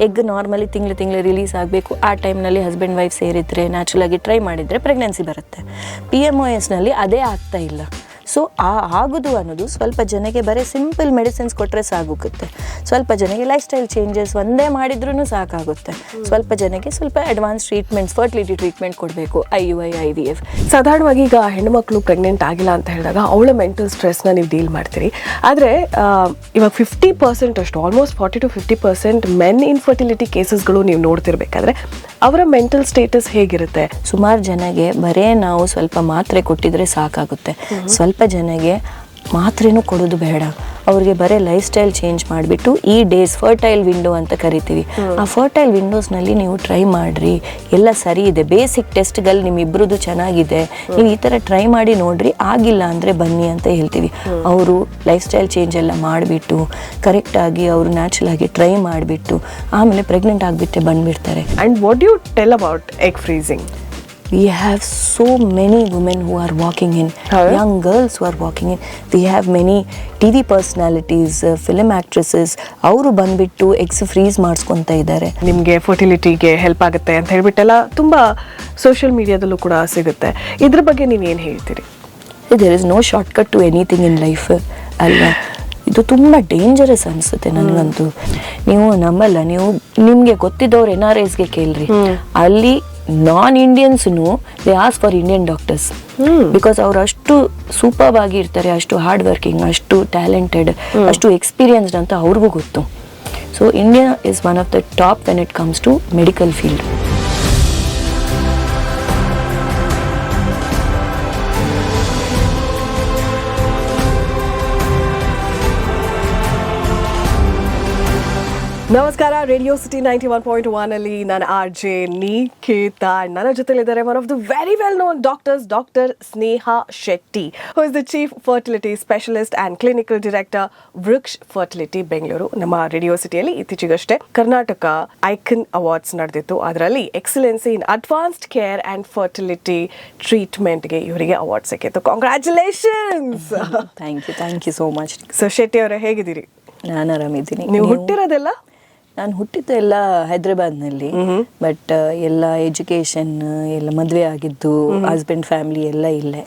Egg normally ತಿಂಗಳು release ಆಗಬೇಕು. ಆ ಟೈಮ್ನಲ್ಲಿ ಹಸ್ಬೆಂಡ್ ವೈಫ್ ಸೇರಿದರೆ ನ್ಯಾಚುರಲ್ ಆಗಿ ಟ್ರೈ ಮಾಡಿದರೆ ಪ್ರೆಗ್ನೆನ್ಸಿ ಬರುತ್ತೆ. PMOSನಲ್ಲಿ ಅದೇ ಆಗ್ತಾ ಇಲ್ಲ. ಸೊ ಆಗೋದು ಅನ್ನೋದು ಸ್ವಲ್ಪ ಜನಕ್ಕೆ ಬರೀ ಸಿಂಪಲ್ ಮೆಡಿಸಿನ್ಸ್ ಕೊಟ್ಟರೆ ಸಾಗುತ್ತೆ, ಸ್ವಲ್ಪ ಜನಕ್ಕೆ ಲೈಫ್ ಸ್ಟೈಲ್ ಚೇಂಜಸ್ ಒಂದೇ ಮಾಡಿದ್ರೂ ಸಾಕಾಗುತ್ತೆ, ಸ್ವಲ್ಪ ಜನಕ್ಕೆ ಸ್ವಲ್ಪ ಅಡ್ವಾನ್ಸ್ ಟ್ರೀಟ್ಮೆಂಟ್ಸ್, ಫರ್ಟಿಲಿಟಿ ಟ್ರೀಟ್ಮೆಂಟ್ ಕೊಡಬೇಕು, IUI IVF. ಸಾಧಾರಣವಾಗಿ ಈಗ ಹೆಣ್ಮಕ್ಳು ಪ್ರೆಗ್ನೆಂಟ್ ಆಗಿಲ್ಲ ಅಂತ ಹೇಳಿದಾಗ ಅವಳ ಮೆಂಟಲ್ ಸ್ಟ್ರೆಸ್ನ ನೀವು ಡೀಲ್ ಮಾಡ್ತೀರಿ. ಆದರೆ ಇವಾಗ 50% ಅಷ್ಟು, ಆಲ್ಮೋಸ್ಟ್ 40 to 50% ಮೆನ್ ಇನ್ಫರ್ಟಿಲಿಟಿ ಕೇಸಸ್ಗಳು ನೀವು ನೋಡ್ತಿರ್ಬೇಕಾದ್ರೆ ಅವರ ಮೆಂಟಲ್ ಸ್ಟೇಟಸ್ ಹೇಗಿರುತ್ತೆ? ಸುಮಾರು ಜನಗೆ ಬರೇ ನಾವು ಸ್ವಲ್ಪ ಮಾತ್ರೆ ಕೊಟ್ಟಿದ್ರೆ ಸಾಕಾಗುತ್ತೆ, ಸ್ವಲ್ಪ ಜನಗೆ ಮಾತ್ರೆನೂ ಕೊಡೋದು ಬೇಡ, ಅವ್ರಿಗೆ ಬರೀ ಲೈಫ್ ಸ್ಟೈಲ್ ಚೇಂಜ್ ಮಾಡಿಬಿಟ್ಟು ಈ ಡೇಸ್ ಫರ್ಟೈಲ್ ವಿಂಡೋ ಅಂತ ಕರಿತೀವಿ, ಆ ಫರ್ಟೈಲ್ ವಿಂಡೋಸ್ನಲ್ಲಿ ನೀವು ಟ್ರೈ ಮಾಡಿರಿ, ಎಲ್ಲ ಸರಿ ಇದೆ, ಬೇಸಿಕ್ ಟೆಸ್ಟ್ಗಳು ನಿಮ್ಮಿಬ್ರದ್ದು ಚೆನ್ನಾಗಿದೆ, ನೀವು ಈ ಥರ ಟ್ರೈ ಮಾಡಿ ನೋಡ್ರಿ, ಆಗಿಲ್ಲ ಅಂದರೆ ಬನ್ನಿ ಅಂತ ಹೇಳ್ತೀವಿ. ಅವರು ಲೈಫ್ ಸ್ಟೈಲ್ ಚೇಂಜ್ ಎಲ್ಲ ಮಾಡಿಬಿಟ್ಟು ಕರೆಕ್ಟಾಗಿ ಅವರು ನ್ಯಾಚುರಲ್ ಆಗಿ ಟ್ರೈ ಮಾಡಿಬಿಟ್ಟು ಆಮೇಲೆ ಪ್ರೆಗ್ನೆಂಟ್ ಆಗಿಬಿಟ್ಟೆ ಬಂದುಬಿಡ್ತಾರೆ. And what you tell about egg freezing? We have so many women who are walking in, young girls who are walking in. We have many TV personalities, film actresses, ಅವರು ಬಂದ್ಬಿಟ್ಟು eggs freeze ಮಾಡಿಸ್ಕೊತಾ ಇದ್ದಾರೆ. ನಿಮಗೆ ಫರ್ಟಿಲಿಟಿಗೆ help ಆಗುತ್ತೆ ಅಂತ ಹೇಳ್ಬಿಟ್ಟೆಲ್ಲ ತುಂಬ social ಮೀಡಿಯಾದಲ್ಲೂ ಕೂಡ ಸಿಗುತ್ತೆ. ಇದ್ರ ಬಗ್ಗೆ ನೀವೇನು ಹೇಳ್ತೀರಿ? There is no shortcut to anything in life ಅಲ್ವಾ. ಇದು ತುಂಬ ಡೇಂಜರಸ್ ಅನಿಸುತ್ತೆ ನನಗಂತೂ. ನೀವು ನಂಬಲ್ಲ, ನೀವು ನಿಮಗೆ ಗೊತ್ತಿದ್ದವ್ರು NRIsಗೆ ಕೇಳ್ರಿ, ಅಲ್ಲಿ ನಾನ್ ಇಂಡಿಯನ್ಸ್ನು they ask for Indian doctors, because ಅವ್ರು ಅಷ್ಟು ಸೂಪರ್ ಆಗಿ ಇರ್ತಾರೆ, ಅಷ್ಟು ಹಾರ್ಡ್ ವರ್ಕಿಂಗ್, ಅಷ್ಟು ಟ್ಯಾಲೆಂಟೆಡ್, ಅಷ್ಟು ಎಕ್ಸ್ಪೀರಿಯನ್ಸ್ಡ್ ಅಂತ ಅವ್ರಿಗೂ ಗೊತ್ತು. So India is one of the top when it comes to medical field. ನಮಸ್ಕಾರ. ರೇಡಿಯೋ ಸಿಟಿ 91.1 ಅಲ್ಲಿ ನಾನು RJ ನಿಖಿತಾ. ನನ್ನ ಜೊತೆಲಿದ್ದಾರೆ one of the very well known doctors, doctor Sneha Shetty, who is the chief fertility specialist and clinical director, ವೃಕ್ಷ್ fertility Bengaluru. ನಮ್ಮ radio ಸಿಟಿಯಲ್ಲಿ ಇತ್ತೀಚೆಗಷ್ಟೇ Karnataka icon awards ನಡೆದಿತ್ತು, ಅದರಲ್ಲಿ excellency in advanced care and fertility ಟ್ರೀಟ್ಮೆಂಟ್ಗೆ ಇವರಿಗೆ ಅವಾರ್ಡ್ ಸಿಕ್ಕಿತ್ತು. Congratulations. Thank you so much. So Shetty ಅವರೇ, ಹೇಗಿದ್ದೀರಿ? ನಾನು ಆರಾಮಿದ್ದೀನಿ. ನೀವು ಹುಟ್ಟಿರೋದೆಲ್ಲ? ನಾನು ಹುಟ್ಟಿದ್ದು ಎಲ್ಲ ಹೈದ್ರಾಬಾದ್ನಲ್ಲಿ, ಬಟ್ ಎಲ್ಲ ಎಜುಕೇಷನ್ ಎಲ್ಲ ಮದುವೆ ಆಗಿದ್ದು, ಹಸ್ಬೆಂಡ್ ಫ್ಯಾಮಿಲಿ ಎಲ್ಲ ಇಲ್ಲೇ.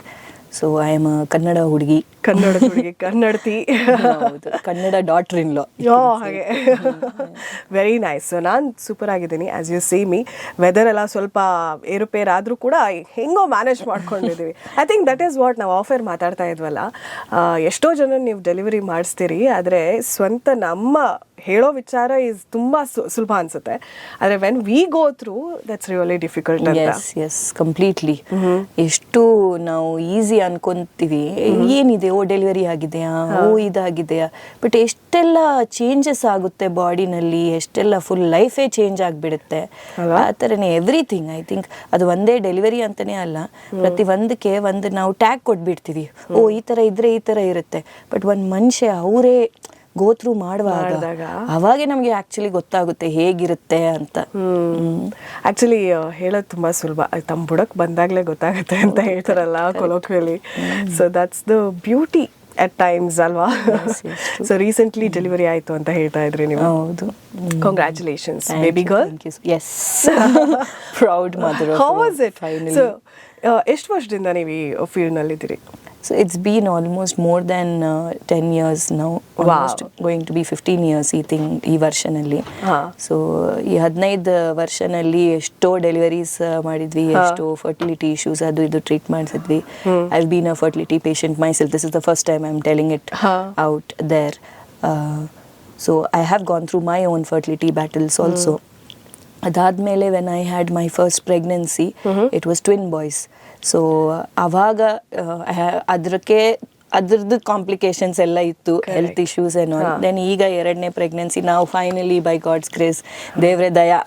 ಸೊ ಐ ಆಮ್ ಕನ್ನಡ ಹುಡುಗಿ, ಕನ್ನಡತಿ, ಕನ್ನಡ ಡಾಟರ್ ಇನ್ ಲಾ. ಹಾಗೆ ವೆರಿ ನೈಸ್. ನಾನು ಸೂಪರ್ ಆಗಿದ್ದೀನಿ. As you see me, weather ಎಲ್ಲ ಸ್ವಲ್ಪ ಏರುಪೇರು ಆದರೂ ಕೂಡ ಹೆಂಗೋ ಮ್ಯಾನೇಜ್ ಮಾಡ್ಕೊಂಡಿದ್ದೀವಿ. I think that is what ನಾವು ಆಫರ್ ಮಾತಾಡ್ತಾ ಇದ್ವಲ್ಲ, ಎಷ್ಟೋ ಜನ ನೀವು ಡೆಲಿವರಿ ಮಾಡಿಸ್ತೀರಿ, ಆದರೆ ಸ್ವಂತ ನಮ್ಮ ಹೇಳೋ ವಿಚಾರ ಇಸ್ ತುಂಬ ಸುಲಭ ಅನ್ಸುತ್ತೆ, ಆದರೆ when we go through that's really difficult ಅಂತ. Yes completely. ಎಷ್ಟು ನಾವು ಈಸಿ ಅನ್ಕೊಂತೀವಿ, ಏನಿದೆ, ಓ ಡೆಲಿವರಿ ಆಗಿದೆಯಾ, ಓ ಇದಾಗಿದೆಯಾ, ಬಟ್ ಎಷ್ಟೆಲ್ಲ ಚೇಂಜಸ್ ಆಗುತ್ತೆ ಬಾಡಿನಲ್ಲಿ, ಎಷ್ಟೆಲ್ಲ ಫುಲ್ ಲೈಫೇ ಚೇಂಜ್ ಆಗಿಬಿಡುತ್ತೆ. ಆ ಥರನೇ ಎವ್ರಿಥಿಂಗ್. ಐ ಥಿಂಕ್ ಅದು ಒಂದೇ ಡೆಲಿವರಿ ಅಂತಾನೆ ಅಲ್ಲ, ಪ್ರತಿ ಒಂದಕ್ಕೆ ಒಂದು ನಾವು ಟ್ಯಾಗ್ ಕೊಟ್ಬಿಡ್ತೀವಿ, ಓ ಈ ಥರ ಇದ್ರೆ ಈ ಥರ ಇರುತ್ತೆ. ಬಟ್ ಒಂದು ಮನುಷ್ಯ ಅವರೇ ಗೋ ಥ್ರೂ ಮಾಡುವಾಗ ಅವಾಗೆ ನಮಗೆ ಆಕ್ಚುಲಿ ಗೊತ್ತಾಗುತ್ತೆ ಹೇಗಿರುತ್ತೆ ಅಂತ. ಆಕ್ಚುಲಿ ಹೇಳೋದು ತುಂಬಾ ಸುಲಭ, ತಮ್ಮ ಬುಡಕ್ ಬಂದಾಗ್ಲೇ ಗೊತ್ತಾಗುತ್ತೆ ಅಂತ ಹೇಳ್ತಾರಲ್ಲ colloquially. So that's the beauty at times ಅಲ್ವಾ. ಸೊ ರೀಸೆಂಟ್ಲಿ ಡೆಲಿವರಿ ಆಯ್ತು ಅಂತ ಹೇಳ್ತಾ ಇದ್ರಿ ನೀವು. ಹೌದು. Congratulations baby girl. Yes, proud mother. How was it? So ಎಷ್ಟು ವರ್ಷದಿಂದ ನೀವು ಈ ಫೀಲ್ಡ್ ನಲ್ಲಿ ಇದ್ದೀರಿ? So it's been almost more than 10 years now. Almost going to be 15 years ಈ ವರ್ಷನಲ್ಲಿ. ಸೊ ಈ 15 ವರ್ಷನಲ್ಲಿ ಎಷ್ಟೋ ಡೆಲಿವರೀಸ್ ಮಾಡಿದ್ವಿ, ಎಷ್ಟೋ ಫರ್ಟಿಲಿಟಿ ಇಶ್ಯೂಸ್ ಅದು ಇದು ಟ್ರೀಟ್ ಮಾಡಿಸಿದ್ವಿ. I have been a fertility patient myself. This is the first time I am telling it out there. So I have gone through my own fertility battles also. ಅದಾದಮೇಲೆ when I had my first pregnancy, it was twin boys. So ಆವಾಗ ಅದ್ರದ್ದು complications ಎಲ್ಲ ಇತ್ತು, health issues ಏನೋ. Then ಈಗ ಎರಡನೇ pregnancy, ನಾವು finally by God's grace, ದೇವ್ರೆ ದಯಾ,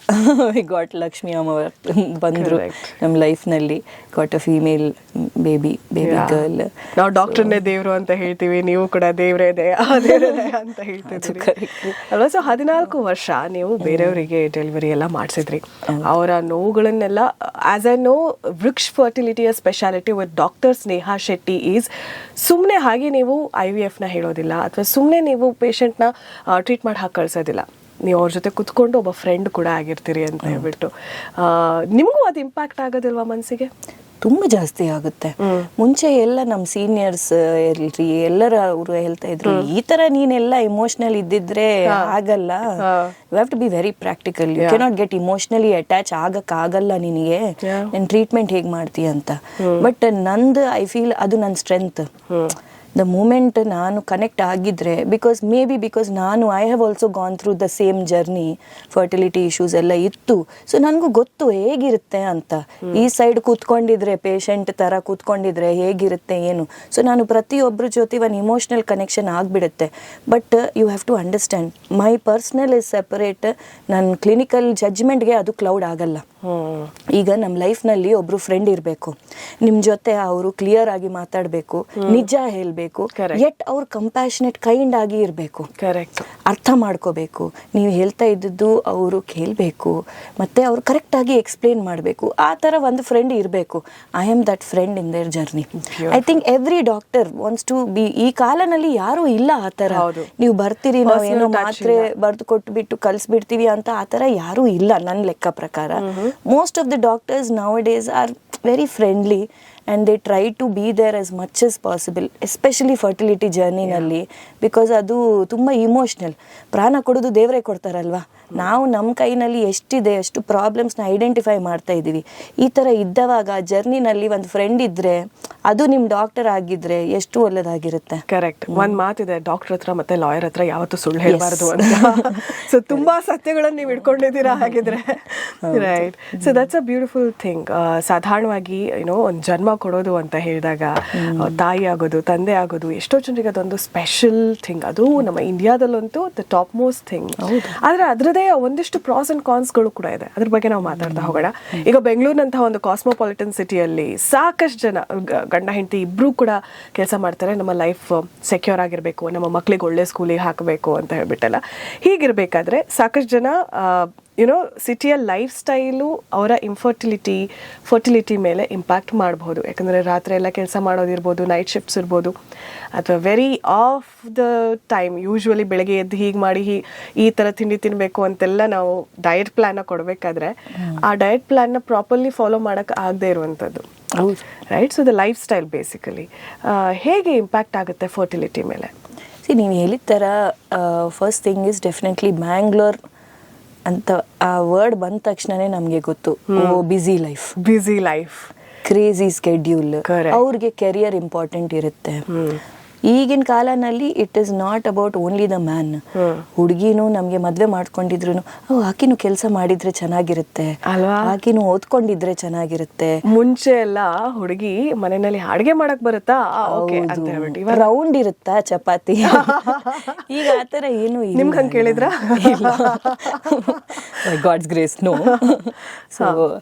ವಿ ಗಾಟ್ ಲಕ್ಷ್ಮಿ ಅಮ್ಮ ಬಂದರು ನಮ್ಮ ಲೈಫ್ನಲ್ಲಿ, got a female baby girl. ನಾವು ಡಾಕ್ಟರ್ನೇ ದೇವರು ಅಂತ ಹೇಳ್ತೀವಿ, ನೀವು ಕೂಡ ದೇವ್ರೇ ದಯಾ ಅಂತ ಹೇಳ್ತಿದ್ರಿ ಅಲ್ವಾ. ಸೊ 14 ವರ್ಷ ನೀವು ಬೇರೆಯವರಿಗೆ ಡೆಲಿವರಿ ಎಲ್ಲ ಮಾಡಿಸಿದ್ರಿ. ಅವರ ನೋವುಗಳನ್ನೆಲ್ಲ, ಆಸ್ ಐ ನೋ, ವೃಕ್ಷ್ ಫರ್ಟಿಲಿಟಿಯ speciality with doctor Sneha Shetty is, ಸುಮ್ಮನೆ ಹಾಗೆ ನೀವು IVF ನ ಹೇಳೋದಿಲ್ಲ, ಅಥವಾ ಸುಮ್ಮನೆ ನೀವು ಪೇಷಂಟ್ನ ಟ್ರೀಟ್ ಮಾಡಿ ಹಾಕಿ ಕಳಿಸೋದಿಲ್ಲ. ನೀವು ಅವ್ರ ಜೊತೆ ಕುತ್ಕೊಂಡು ಒಬ್ಬ ಫ್ರೆಂಡ್ ಕೂಡ ಆಗಿರ್ತೀರಿ ಅಂತ ಹೇಳ್ಬಿಟ್ಟು ನಿಮಗೂ ಅದು ಇಂಪ್ಯಾಕ್ಟ್ ಆಗೋದಿಲ್ವಾ ಮನಸ್ಸಿಗೆ? ತುಂಬ ಜಾಸ್ತಿ ಆಗುತ್ತೆ. ಮುಂಚೆ ಎಲ್ಲ ನಮ್ಮ ಸೀನಿಯರ್ಸ್ ಇರ್ಲಿ ಎಲ್ಲರ ಅವರು ಹೇಳ್ತಾ ಇದ್ರು, ಈ ತರ ನೀನೆಲ್ಲ ಇಮೋಷನಲ್ ಇದ್ದಿದ್ರೆ ಆಗಲ್ಲ, you have to be very practical, you cannot get emotionally attach ಆಗಲ್ಲ ನಿನಗೆ, ನೀನ್ ಟ್ರೀಟ್ಮೆಂಟ್ ಹೇಗೆ ಮಾಡ್ತೀಯ ಅಂತ. ಬಟ್ ನಂದು ಐ ಫೀಲ್ ಅದು ನನ್ನ ಸ್ಟ್ರೆಂತ್. ದ ಮೂಮೆಂಟ್ ನಾನು ಕನೆಕ್ಟ್ ಆಗಿದ್ರೆ, ಬಿಕಾಸ್ ನಾನು I have also gone through the same journey, fertility issues ಎಲ್ಲ ಇತ್ತು. ಸೊ ನನಗೂ ಗೊತ್ತು ಹೇಗಿರುತ್ತೆ ಅಂತ. ಈ ಸೈಡ್ ಕೂತ್ಕೊಂಡಿದ್ರೆ, ಪೇಷಂಟ್ ಥರ ಕೂತ್ಕೊಂಡಿದ್ರೆ ಹೇಗಿರುತ್ತೆ ಏನು. ಸೊ ನಾನು ಪ್ರತಿಯೊಬ್ಬರ ಜೊತೆ ಒಂದು ಇಮೋಷ್ನಲ್ ಕನೆಕ್ಷನ್ ಆಗಿಬಿಡುತ್ತೆ. But you have to understand, my personal is separate. ನನ್ನ ಕ್ಲಿನಿಕಲ್ ಜಡ್ಜ್ಮೆಂಟ್ಗೆ ಅದು ಕ್ಲೌಡ್ ಆಗಲ್ಲ. ಈಗ ನಮ್ಮ ಲೈಫ್ನಲ್ಲಿ ಒಬ್ರು ಫ್ರೆಂಡ್ ಇರಬೇಕು, ನಿಮ್ಮ ಜೊತೆ ಅವರು ಕ್ಲಿಯರ್ ಆಗಿ ಮಾತಾಡಬೇಕು, ನಿಜ ಹೇಳಬೇಕು, ಯಟ್ ಅವ್ರು ಕಂಪ್ಯಾಷನೇಟ್ ಕೈಂಡ್ ಆಗಿ ಇರಬೇಕು, ಕರೆಕ್ಟ್ ಅರ್ಥ ಮಾಡ್ಕೋಬೇಕು, ನೀವು ಹೇಳ್ತಾ ಇದ್ದದ್ದು ಅವರು ಕೇಳಬೇಕು, ಮತ್ತೆ ಅವ್ರು ಕರೆಕ್ಟ್ ಆಗಿ ಎಕ್ಸ್ಪ್ಲೇನ್ ಮಾಡಬೇಕು. ಆ ಥರ ಒಂದು ಫ್ರೆಂಡ್ ಇರಬೇಕು. I am that friend in their journey. I think every doctor wants to be. ಈ ಕಾಲನಲ್ಲಿ ಯಾರು ಇಲ್ಲ ಆ ಥರ, ನೀವು ಬರ್ತೀರಿ ನಾವೇನೋ ಮಾತ್ರೆ ಬರೆದು ಕೊಟ್ಬಿಟ್ಟು ಕಲಿಸ್ಬಿಡ್ತೀವಿ ಅಂತ ಆ ಥರ ಯಾರೂ ಇಲ್ಲ ನನ್ನ ಲೆಕ್ಕ ಪ್ರಕಾರ. Most of the doctors nowadays are very friendly and they try to be there as much as possible, especially fertility journey ನಲ್ಲಿ, ಬಿಕಾಸ್ ಅದು ತುಂಬ ಇಮೋಷ್ನಲ್. ಪ್ರಾಣ ಕೊಡೋದು ದೇವರೇ ಕೊಡ್ತಾರಲ್ವಾ. ನಾವು ನಮ್ಮ ಕೈನಲ್ಲಿ ಎಷ್ಟಿದೆ ಅಷ್ಟು ಪ್ರಾಬ್ಲಮ್ಸ್ನ ಐಡೆಂಟಿಫೈ ಮಾಡ್ತಾ ಇದ್ದೀವಿ. ಈ ಥರ ಇದ್ದವಾಗ ಜರ್ನಿನಲ್ಲಿ ಒಂದು ಫ್ರೆಂಡ್ ಇದ್ದರೆ, ಅದು ನಿಮ್ಮ ಡಾಕ್ಟರ್ ಆಗಿದ್ರೆ ಎಷ್ಟು ಒಳ್ಳೆದಾಗಿರುತ್ತೆ. ಕರೆಕ್ಟ್. ಒಂದು ಮಾತಿದೆ, ಡಾಕ್ಟರ್ ಹತ್ರ ಮತ್ತೆ ಲಾಯರ್ ಹತ್ರ ಯಾವತ್ತೂ ಸುಳ್ಳು ಹೇಳಬಾರ್ದು ಅಂತ. ಸೊ ತುಂಬಾ ಸತ್ಯಗಳನ್ನು ನೀವು ಇಟ್ಕೊಂಡಿದ್ದೀರಾ ಹಾಗಿದ್ರೆ. Right. So that's a beautiful thing. ಸಾಧಾರಣವಾಗಿ ಏನೋ ಒಂದು ಜನ್ಮ ಕೊಡೋದು ಅಂತ ಹೇಳಿದಾಗ ತಾಯಿ ಆಗೋದು, ತಂದೆ ಆಗೋದು, ಎಷ್ಟೋ ಜನರಿಗೆ ಅದೊಂದು ಸ್ಪೆಷಲ್ ಥಿಂಗ್. ಅದು ನಮ್ಮ ಇಂಡಿಯಾದಲ್ಲಂತೂ ದ ಟಾಪ್ ಮೋಸ್ಟ್ ಥಿಂಗ್. ಆದರೆ ಅದರದೇ ಒಂದಿಷ್ಟು ಪ್ರಾಸ್ ಅಂಡ್ ಕಾನ್ಸ್ಗಳು ಕೂಡ ಇದೆ. ಅದ್ರ ಬಗ್ಗೆ ನಾವು ಮಾತಾಡ್ತಾ ಹೋಗೋಣ. ಈಗ ಬೆಂಗಳೂರಿನಂತಹ ಒಂದು ಕಾಸ್ಮೋಪಾಲಿಟನ್ ಸಿಟಿಯಲ್ಲಿ ಸಾಕಷ್ಟು ಜನ ಗಂಡ ಹೆಂಡತಿ ಇಬ್ರು ಕೂಡ ಕೆಲಸ ಮಾಡ್ತಾರೆ. ನಮ್ಮ ಲೈಫ್ ಸೆಕ್ಯೂರ್ ಆಗಿರಬೇಕು, ನಮ್ಮ ಮಕ್ಕಳಿಗೆ ಒಳ್ಳೆ ಸ್ಕೂಲಿಗೆ ಹಾಕಬೇಕು ಅಂತ ಹೇಳ್ಬಿಟ್ಟಲ್ಲ. ಹೀಗಿರಬೇಕಾದ್ರೆ ಸಾಕಷ್ಟು ಜನ ಯುನೋ ಸಿಟಿಯ ಲೈಫ್ ಸ್ಟೈಲು ಅವರ ಫರ್ಟಿಲಿಟಿ ಮೇಲೆ ಇಂಪ್ಯಾಕ್ಟ್ ಮಾಡಬಹುದು. ಯಾಕಂದರೆ ರಾತ್ರಿ ಎಲ್ಲ ಕೆಲಸ ಮಾಡೋದಿರ್ಬೋದು, ನೈಟ್ ಶಿಫ್ಟ್ಸ್ ಇರ್ಬೋದು, ಅಥವಾ very of the time usually ಬೆಳಗ್ಗೆ ಎದ್ದು ಹೀಗೆ ಮಾಡಿ ಈ ಥರ ತಿಂಡಿ ತಿನ್ನಬೇಕು ಅಂತೆಲ್ಲ ನಾವು ಡಯಟ್ ಪ್ಲ್ಯಾನ್ನ ಕೊಡಬೇಕಾದ್ರೆ ಆ ಡಯಟ್ ಪ್ಲ್ಯಾನ್ನ ಪ್ರಾಪರ್ಲಿ ಫಾಲೋ ಮಾಡೋಕ್ಕೆ ಆಗದೆ ಇರುವಂಥದ್ದು. Right. So the life style basically ಹೇಗೆ ಇಂಪ್ಯಾಕ್ಟ್ ಆಗುತ್ತೆ ಫರ್ಟಿಲಿಟಿ ಮೇಲೆ? ನೀವು ಹೇಳಿದ ಥರ first thing is definitely Bangalore ಅಂತ ಆ ವರ್ಡ್ ಬಂದ ತಕ್ಷಣನೇ ನಮಗೆ ಗೊತ್ತು, ಬ್ಯುಸಿ ಲೈಫ್, ಕ್ರೇಜಿ ಸ್ಕೆಡ್ಯೂಲ್, ಅವ್ರಿಗೆ ಕೆರಿಯರ್ ಇಂಪಾರ್ಟೆಂಟ್ ಇರುತ್ತೆ. ಈಗಿನ ಕಾಲನಲ್ಲಿ it is not about only the man. ಹುಡುಗಿನೂ ನಮಗೆ ಮದುವೆ ಮಾಡ್ಕೊಂಡಿದ್ರು ಆಕಿನೂ ಕೆಲಸ ಮಾಡಿದ್ರೆ ಚೆನ್ನಾಗಿರುತ್ತೆ, ಆಕಿನೂ ಓದ್ಕೊಂಡಿದ್ರೆ ಚೆನ್ನಾಗಿರುತ್ತೆ. ಮುಂಚೆ ಎಲ್ಲ ಹುಡುಗಿ ಮನೆಯಲ್ಲಿ ಅಡುಗೆ ಮಾಡಕ್ ಬರುತ್ತಾ, ರೌಂಡ್ ಇರುತ್ತಾ ಚಪಾತಿ, ಈಗ ಆತರ ಏನು ನಿಮ್ಗೆ ಹಂಗೆ ಕೇಳಿದ್ರ? God's grace no. ಸೊ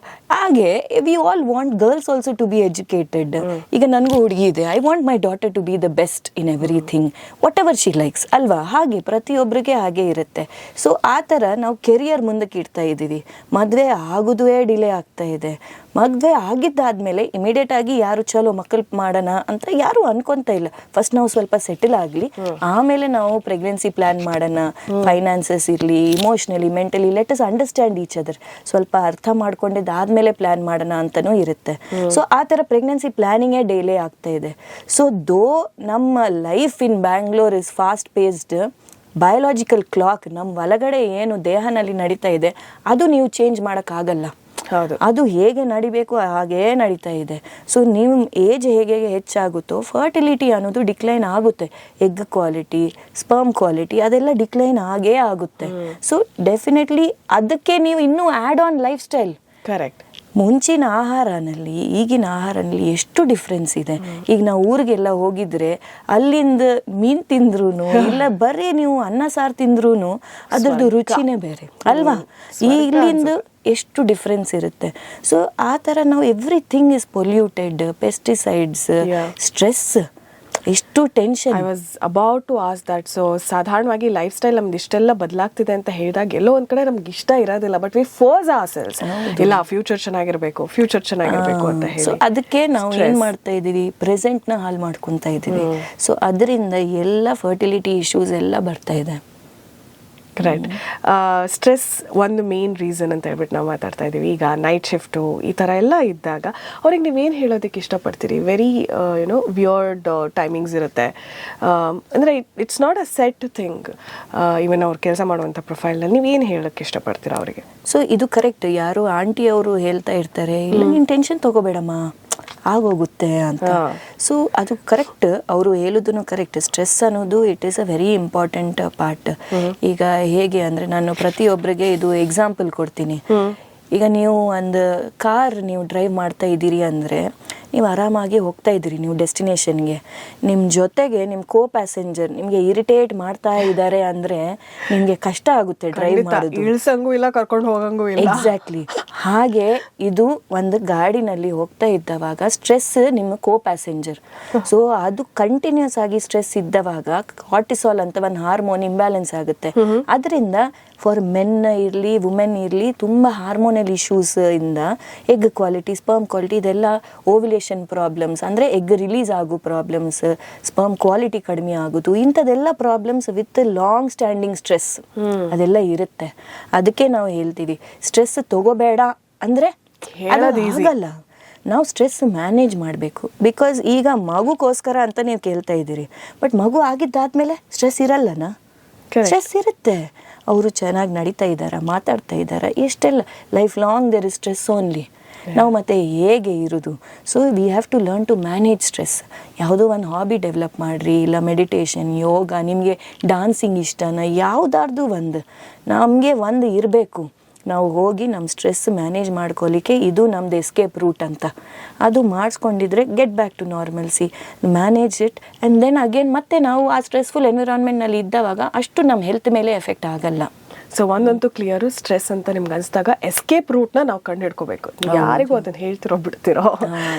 ಹಾಗೆ we all want girls also to be educated. ಈಗ ನನಗೂ ಹುಡುಗಿ ಇದೆ, I want my daughter to be the best in everything, whatever she likes ಅಲ್ವಾ. ಹಾಗೆ ಪ್ರತಿಯೊಬ್ಬರಿಗೆ ಹಾಗೆ ಇರುತ್ತೆ. ಸೊ ಆ ಥರ ನಾವು ಕೆರಿಯರ್ ಮುಂದಕ್ಕೆ ಇಡ್ತಾ ಇದ್ದೀವಿ. ಮದುವೆ ಆಗೋದೇ ಡಿಲೇ ಆಗ್ತಾ ಇದೆ. ಮದುವೆ ಆಗಿದ್ದಾದ್ಮೇಲೆ ಇಮಿಡಿಯೇಟ್ ಆಗಿ ಯಾರು ಚಲೋ ಮಕ್ಕಳು ಮಾಡೋಣ ಅಂತ ಯಾರು ಅನ್ಕೊಂತ ಇಲ್ಲ. ಫಸ್ಟ್ ನಾವು ಸ್ವಲ್ಪ ಸೆಟಲ್ ಆಗಲಿ, ಆಮೇಲೆ ನಾವು ಪ್ರೆಗ್ನೆನ್ಸಿ ಪ್ಲಾನ್ ಮಾಡೋಣ. ಫೈನಾನ್ಸಸ್ ಇರಲಿ, emotionally, mentally, let us understand each other. ಸ್ವಲ್ಪ ಅರ್ಥ ಮಾಡ್ಕೊಂಡಿದ್ದಾದ್ಮೇಲೆ ಪ್ಲಾನ್ ಮಾಡೋಣ ಅಂತನೂ ಇರುತ್ತೆ. ಸೊ ಆ ಥರ ಪ್ರೆಗ್ನೆನ್ಸಿ ಪ್ಲಾನಿಂಗೇ ಡಿಲೇ ಆಗ್ತಾ ಇದೆ. ಸೊ ದೋ ನಮ್ಮ life in Bangalore is fast paced. Biological clock ನಮ್ಮ ಒಳಗಡೆ ಏನು ದೇಹನಲ್ಲಿ ನಡೀತಾ ಇದೆ ಅದು ನೀವು ಚೇಂಜ್ ಮಾಡೋಕ್ಕಾಗಲ್ಲ. ಅದು ಹೇಗೆ ನಡಿಬೇಕು ಹಾಗೇ ನಡೀತಾ ಇದೆ. ಸೊ ನೀವು ಏಜ್ ಹೇಗೆ ಹೆಚ್ಚಾಗುತ್ತೋ ಫರ್ಟಿಲಿಟಿ ಅನ್ನೋದು ಡಿಕ್ಲೈನ್ ಆಗುತ್ತೆ. ಎಗ್ ಕ್ವಾಲಿಟಿ, ಸ್ಪರ್ಮ್ ಕ್ವಾಲಿಟಿ ಅದೆಲ್ಲ ಡಿಕ್ಲೈನ್ ಆಗೇ ಆಗುತ್ತೆ. ಸೊ ಡೆಫಿನೆಟ್ಲಿ ಅದಕ್ಕೆ ನೀವು ಇನ್ನೂ add on life style. Correct. ಮುಂಚಿನ ಆಹಾರನಲ್ಲಿ ಈಗಿನ ಆಹಾರನಲ್ಲಿ ಎಷ್ಟು ಡಿಫ್ರೆನ್ಸ್ ಇದೆ. ಈಗ ನಾವು ಊರಿಗೆಲ್ಲ ಹೋಗಿದ್ರೆ ಅಲ್ಲಿಂದ ಮೀನು ತಿಂದ್ರೂ ಇಲ್ಲ ಬರೀ ನೀವು ಅನ್ನ ಸಾರು ತಿಂದ್ರೂ ಅದ್ರದ್ದು ರುಚಿನೇ ಬೇರೆ ಅಲ್ವಾ. ಇಲ್ಲಿಂದ ಎಷ್ಟು ಡಿಫ್ರೆನ್ಸ್ ಇರುತ್ತೆ. ಸೊ ಆ ಥರ ನಾವು everything is polluted, pesticides, stress, ಎಷ್ಟು tension. I was about to ask that. So ಸಾಧಾರಣವಾಗಿ ಲೈಫ್ ಸ್ಟೈಲ್ ನಮ್ದು ಇಷ್ಟೆಲ್ಲ ಬದಲಾಗ್ತಿದೆ ಅಂತ ಹೇಳಿದಾಗ ಎಲ್ಲೋ ಒಂದ್ ಕಡೆ ನಮ್ಗೆ ಇಷ್ಟ ಇರೋದಿಲ್ಲ, ಬಟ್ ವಿ ಫೋರ್ಸ್ ಅವರ್ಸೆಲ್ವ್ಸ್, ಇಲ್ಲ ಫ್ಯೂಚರ್ ಚೆನ್ನಾಗಿರ್ಬೇಕು ಅಂತ ಹೇಳಿ. ಸೊ ಅದಕ್ಕೆ ನಾವು ಏನ್ ಮಾಡ್ತಾ ಇದೀವಿ, ಪ್ರೆಸೆಂಟ್ ನ ಹಾಳು ಮಾಡ್ಕೊಂತ ಇದೀವಿ. ಸೊ ಅದರಿಂದ ಎಲ್ಲ ಫರ್ಟಿಲಿಟಿ ಇಶ್ಯೂಸ್ ಎಲ್ಲ ಬರ್ತಾ ಇದೆ. ರೈಟ್. ಸ್ಟ್ರೆಸ್ ಒಂದು ಮೇನ್ ರೀಸನ್ ಅಂತ ಹೇಳ್ಬಿಟ್ಟು ನಾವು ಮಾತಾಡ್ತಾ ಇದ್ದೀವಿ. ಈಗ ನೈಟ್ ಶಿಫ್ಟು ಈ ಥರ ಎಲ್ಲ ಇದ್ದಾಗ ಅವ್ರಿಗೆ ನೀವೇನು ಹೇಳೋದಕ್ಕೆ ಇಷ್ಟಪಡ್ತೀರಿ? ವೆರಿ ವಿಯರ್ಡ್ ಟೈಮಿಂಗ್ಸ್ ಇರುತ್ತೆ, ಅಂದರೆ it's not a set thing. Even ಅವ್ರು ಕೆಲಸ ಮಾಡುವಂಥ ಪ್ರೊಫೈಲ್ನಲ್ಲಿ ನೀವೇನು ಹೇಳೋಕ್ಕೆ ಇಷ್ಟಪಡ್ತೀರಾ ಅವರಿಗೆ? ಸೊ ಇದು ಕರೆಕ್ಟ್. ಯಾರು ಆಂಟಿ ಅವರು ಹೇಳ್ತಾ ಇರ್ತಾರೆ, ಇಲ್ಲ ನೀನು ಟೆನ್ಷನ್ ತಗೋಬೇಡಮ್ಮ ಆಗೋಗುತ್ತೆ ಅಂತ. ಸೊ ಅದು ಕರೆಕ್ಟ್, ಅವರು ಹೇಳುದನ್ನು ಕರೆಕ್ಟ್. ಸ್ಟ್ರೆಸ್ ಅನ್ನೋದು it is a very important part. ಈಗ ಹೇಗೆ ಅಂದರೆ, ನಾನು ಪ್ರತಿಯೊಬ್ಬರಿಗೆ ಇದು ಎಕ್ಸಾಂಪಲ್ ಕೊಡ್ತೀನಿ. ಈಗ ನೀವು ಒಂದು ಕಾರ್ ನೀವು ಡ್ರೈವ್ ಮಾಡ್ತಾ ಇದ್ದೀರಿ ಅಂದರೆ, ನೀವು ಆರಾಮಾಗಿ ಹೋಗ್ತಾ ಇದ್ದೀರಿ ನೀವು ಡೆಸ್ಟಿನೇಷನ್ಗೆ, ನಿಮ್ಮ ಜೊತೆಗೆ ನಿಮ್ಮ ಕೋ ಪ್ಯಾಸೆಂಜರ್ ನಿಮಗೆ ಇರಿಟೇಟ್ ಮಾಡ್ತಾ ಇದ್ದಾರೆ ಅಂದರೆ ನಿಮಗೆ ಕಷ್ಟ ಆಗುತ್ತೆ ಡ್ರೈವ್ ಮಾಡೋದು. ಇಳಿಸಂಗೂ ಇಲ್ಲ, ಕರ್ಕೊಂಡು ಹೋಗಂಗೂ ಇಲ್ಲ. ಎಕ್ಸಾಕ್ಟ್ಲಿ. ಹಾಗೆ ಇದು ಒಂದು ಗಾಡಿನಲ್ಲಿ ಹೋಗ್ತಾ ಇದ್ದವಾಗ ಸ್ಟ್ರೆಸ್ ನಿಮ್ಮ ಕೋ ಪ್ಯಾಸೆಂಜರ್. ಸೊ ಅದು ಕಂಟಿನ್ಯೂಸ್ ಆಗಿ ಸ್ಟ್ರೆಸ್ ಇದ್ದವಾಗ ಕಾರ್ಟಿಸಾಲ್ ಅಂತ ಒಂದು ಹಾರ್ಮೋನ್ ಇಂಬ್ಯಾಲೆನ್ಸ್ ಆಗುತ್ತೆ. ಅದರಿಂದ ಫಾರ್ ಮೆನ್ ಇರಲಿ ವುಮೆನ್ ಇರಲಿ ತುಂಬ ಹಾರ್ಮೋನಲ್ ಇಶ್ಯೂಸ್ ಇಂದ ಎಗ್ ಕ್ವಾಲಿಟಿ, ಸ್ಪರ್ಮ್ ಕ್ವಾಲಿಟಿ, ಇದೆಲ್ಲ ಓವ್ಯುಲೇಷನ್ ಪ್ರಾಬ್ಲಮ್ಸ್ ಅಂದರೆ ಎಗ್ ರಿಲೀಸ್ ಆಗೋ ಪ್ರಾಬ್ಲಮ್ಸ್, ಸ್ಪರ್ಮ್ ಕ್ವಾಲಿಟಿ ಕಡಿಮೆ ಆಗೋದು, ಇಂಥದ್ದೆಲ್ಲ problems with long standing stress ಅದೆಲ್ಲ ಇರುತ್ತೆ. ಅದಕ್ಕೆ ನಾವು ಹೇಳ್ತೀವಿ ಸ್ಟ್ರೆಸ್ ತಗೋಬೇಡ ಅಂದರೆ ಆಗಲ್ಲ. ನಾವು ಸ್ಟ್ರೆಸ್ ಮ್ಯಾನೇಜ್ ಮಾಡಬೇಕು. ಬಿಕಾಸ್ ಈಗ ಮಗುಗೋಸ್ಕರ ಅಂತ ನೀವು ಕೇಳ್ತಾ ಇದ್ದೀರಿ, ಬಟ್ ಮಗು ಆಗಿದ್ದಾದ್ಮೇಲೆ ಸ್ಟ್ರೆಸ್ ಇರಲ್ಲನಾ? ಸ್ಟ್ರೆಸ್ ಇರುತ್ತೆ. ಅವರು ಚೆನ್ನಾಗಿ ನಡೀತಾ ಇದ್ದಾರಾ, ಮಾತಾಡ್ತಾ ಇದ್ದಾರಾ, ಎಷ್ಟೆಲ್ಲ life long there is stress only. ನಾವು ಮತ್ತೆ ಹೇಗೆ ಇರೋದು? So we have to learn to manage stress. ಯಾವುದೋ ಒಂದು ಹಾಬಿ ಡೆವಲಪ್ ಮಾಡಿರಿ, ಇಲ್ಲ ಮೆಡಿಟೇಷನ್, ಯೋಗ, ನಿಮಗೆ ಡಾನ್ಸಿಂಗ್ ಇಷ್ಟನ, ಯಾವುದಾರ್ದು ಒಂದು ನಮಗೆ ಒಂದು ಇರಬೇಕು. ನಾವು ಹೋಗಿ ನಮ್ಮ ಸ್ಟ್ರೆಸ್ ಮ್ಯಾನೇಜ್ ಮಾಡ್ಕೊಳ್ಳಿಕ್ಕೆ ಇದು ನಮ್ಮದು ಎಸ್ಕೇಪ್ ರೂಟ್ ಅಂತ. ಅದು ಮಾಡಿಸ್ಕೊಂಡಿದ್ರೆ get back to normalcy, manage it and then again ಮತ್ತೆ ನಾವು ಆ ಸ್ಟ್ರೆಸ್ಫುಲ್ ಎನ್ವಿರಾನ್ಮೆಂಟ್ನಲ್ಲಿ ಇದ್ದವಾಗ ಅಷ್ಟು ನಮ್ಮ ಹೆಲ್ತ್ ಮೇಲೆ ಎಫೆಕ್ಟ್ ಆಗಲ್ಲ. ಸೊ ಒಂದಂತೂ ಕ್ಲಿಯರು, ಸ್ಟ್ರೆಸ್ ಅಂತ ನಿಮ್ಗೆ ಅನಿಸಿದಾಗ ಎಸ್ಕೇಪ್ ರೂಟ್ನ ನಾವು ಕಂಡು ಹಿಡ್ಕೋಬೇಕು. ಯಾರಿಗೂ ಅದನ್ನು ಹೇಳ್ತಿರೋ ಬಿಡ್ತಿರೋ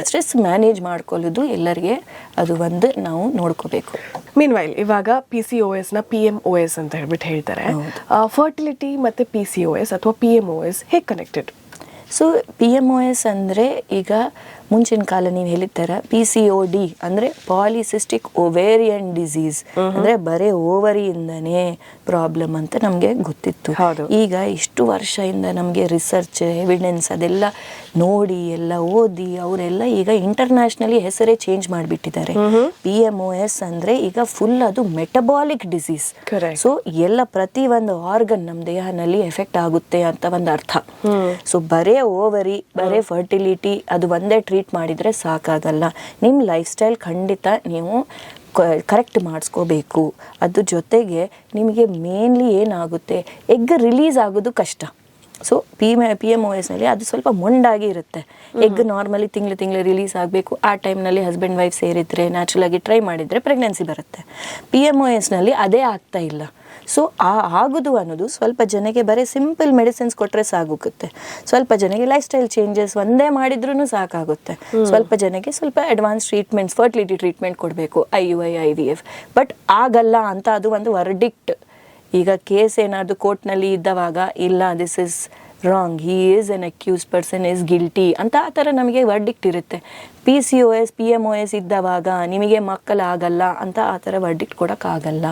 ಸ್ಟ್ರೆಸ್ ಮ್ಯಾನೇಜ್ ಮಾಡ್ಕೊಳ್ಳೋದು ಎಲ್ಲರಿಗೆ ಅದು ಒಂದು ನಾವು ನೋಡ್ಕೋಬೇಕು. ಮೀನ್ವೈಲ್ ಇವಾಗ PCOSನ PMOS ಅಂತ ಹೇಳ್ಬಿಟ್ಟು ಹೇಳ್ತಾರೆ. ಫರ್ಟಿಲಿಟಿ ಮತ್ತು PCOS ಅಥವಾ PMOS ಹೇಗೆ ಕನೆಕ್ಟೆಡ್? ಸೊ PMOS ಅಂದರೆ ಈಗ ಮುಂಚಿನ ಕಾಲ ನೀವು ಹೇಳಿರ್ತಾರ PCOD ಅಂದರೆ ಪಾಲಿಸಿಸ್ಟಿಕ್ ಓವೇರಿಯನ್ ಡಿಸೀಸ್, ಅಂದರೆ ಬರೀ ಓವರಿಯಿಂದನೇ ಪ್ರಾಬ್ಲಮ್ ಅಂತ ನಮಗೆ ಗೊತ್ತಿತ್ತು. ಈಗ ಇಷ್ಟು ವರ್ಷದಿಂದ ನಮಗೆ ರಿಸರ್ಚ್ ಎವಿಡೆನ್ಸ್ ಅದೆಲ್ಲ ನೋಡಿ ಎಲ್ಲ ಓದಿ ಅವರೆಲ್ಲ ಈಗ ಇಂಟರ್ನ್ಯಾಷನಲಿ ಹೆಸರೇ ಚೇಂಜ್ ಮಾಡಿಬಿಟ್ಟಿದ್ದಾರೆ. PMOS ಅಂದರೆ ಈಗ ಫುಲ್ ಅದು ಮೆಟಬಾಲಿಕ್ ಡಿಸೀಸ್. ಸೊ ಎಲ್ಲ ಪ್ರತಿ ಒಂದು ಆರ್ಗನ್ ನಮ್ಮ ದೇಹನಲ್ಲಿ ಎಫೆಕ್ಟ್ ಆಗುತ್ತೆ ಅಂತ ಒಂದು ಅರ್ಥ. ಸೊ ಬರೇ ಓವರಿ, ಬರೇ ಫರ್ಟಿಲಿಟಿ ಅದು ಒಂದೇ ಟ್ರೀಟ್ ಮಾಡಿದರೆ ಸಾಕಾಗಲ್ಲ. ನಿಮ್ಮ ಲೈಫ್ ಸ್ಟೈಲ್ ಖಂಡಿತ ನೀವು ಕರೆಕ್ಟ್ ಮಾಡಿಸ್ಕೋಬೇಕು. ಅದ್ರ ಜೊತೆಗೆ ನಿಮಗೆ ಮೇನ್ಲಿ ಏನಾಗುತ್ತೆ, ಎಗ್ ರಿಲೀಸ್ ಆಗೋದು ಕಷ್ಟ. ಸೊ PMOSನಲ್ಲಿ ಅದು ಸ್ವಲ್ಪ ಮೊಂಡಾಗಿ ಇರುತ್ತೆ. ಎಗ್ ನಾರ್ಮಲಿ ತಿಂಗಳು ರಿಲೀಸ್ ಆಗಬೇಕು. ಆ ಟೈಮ್ನಲ್ಲಿ ಹಸ್ಬೆಂಡ್ ವೈಫ್ ಸೇರಿದರೆ ನ್ಯಾಚುರಲ್ ಆಗಿ ಟ್ರೈ ಮಾಡಿದರೆ ಪ್ರೆಗ್ನೆನ್ಸಿ ಬರುತ್ತೆ. PMOSನಲ್ಲಿ ಅದೇ ಆಗ್ತಾ ಇಲ್ಲ. ಸೊ ಆಗೋದು ಅನ್ನೋದು ಸ್ವಲ್ಪ ಜನಕ್ಕೆ ಬರೀ ಸಿಂಪಲ್ ಮೆಡಿಸಿನ್ಸ್ ಕೊಟ್ಟರೆ ಸಾಗುತ್ತೆ, ಸ್ವಲ್ಪ ಜನಕ್ಕೆ ಲೈಫ್ ಸ್ಟೈಲ್ ಚೇಂಜಸ್ ಒಂದೇ ಮಾಡಿದ್ರೂ ಸಾಕಾಗುತ್ತೆ, ಸ್ವಲ್ಪ ಜನಕ್ಕೆ ಸ್ವಲ್ಪ ಅಡ್ವಾನ್ಸ್ ಟ್ರೀಟ್ಮೆಂಟ್ಸ್, ಫರ್ಟಿಲಿಟಿ ಟ್ರೀಟ್ಮೆಂಟ್ ಕೊಡಬೇಕು, IUI IVF. ಬಟ್ ಆಗಲ್ಲ ಅಂತ ಅದು ಒಂದು ವರ್ಡಿಕ್ಟ್. ಈಗ ಕೇಸ್ ಏನಾದರೂ ಕೋರ್ಟ್ನಲ್ಲಿ ಇದ್ದವಾಗ ಇಲ್ಲ this is wrong, he is an accuse person is guilty ಅಂತ ಆ ಥರ ನಮಗೆ ವರ್ಡಿಕ್ಟ್ ಇರುತ್ತೆ. PCOS PMOS ಇದ್ದವಾಗ ನಿಮಗೆ ಮಕ್ಕಳಾಗಲ್ಲ ಅಂತ ಆ ಥರ ವರ್ಡಿಕ್ಟ್ ಕೊಡೋಕ್ಕಾಗಲ್ಲ.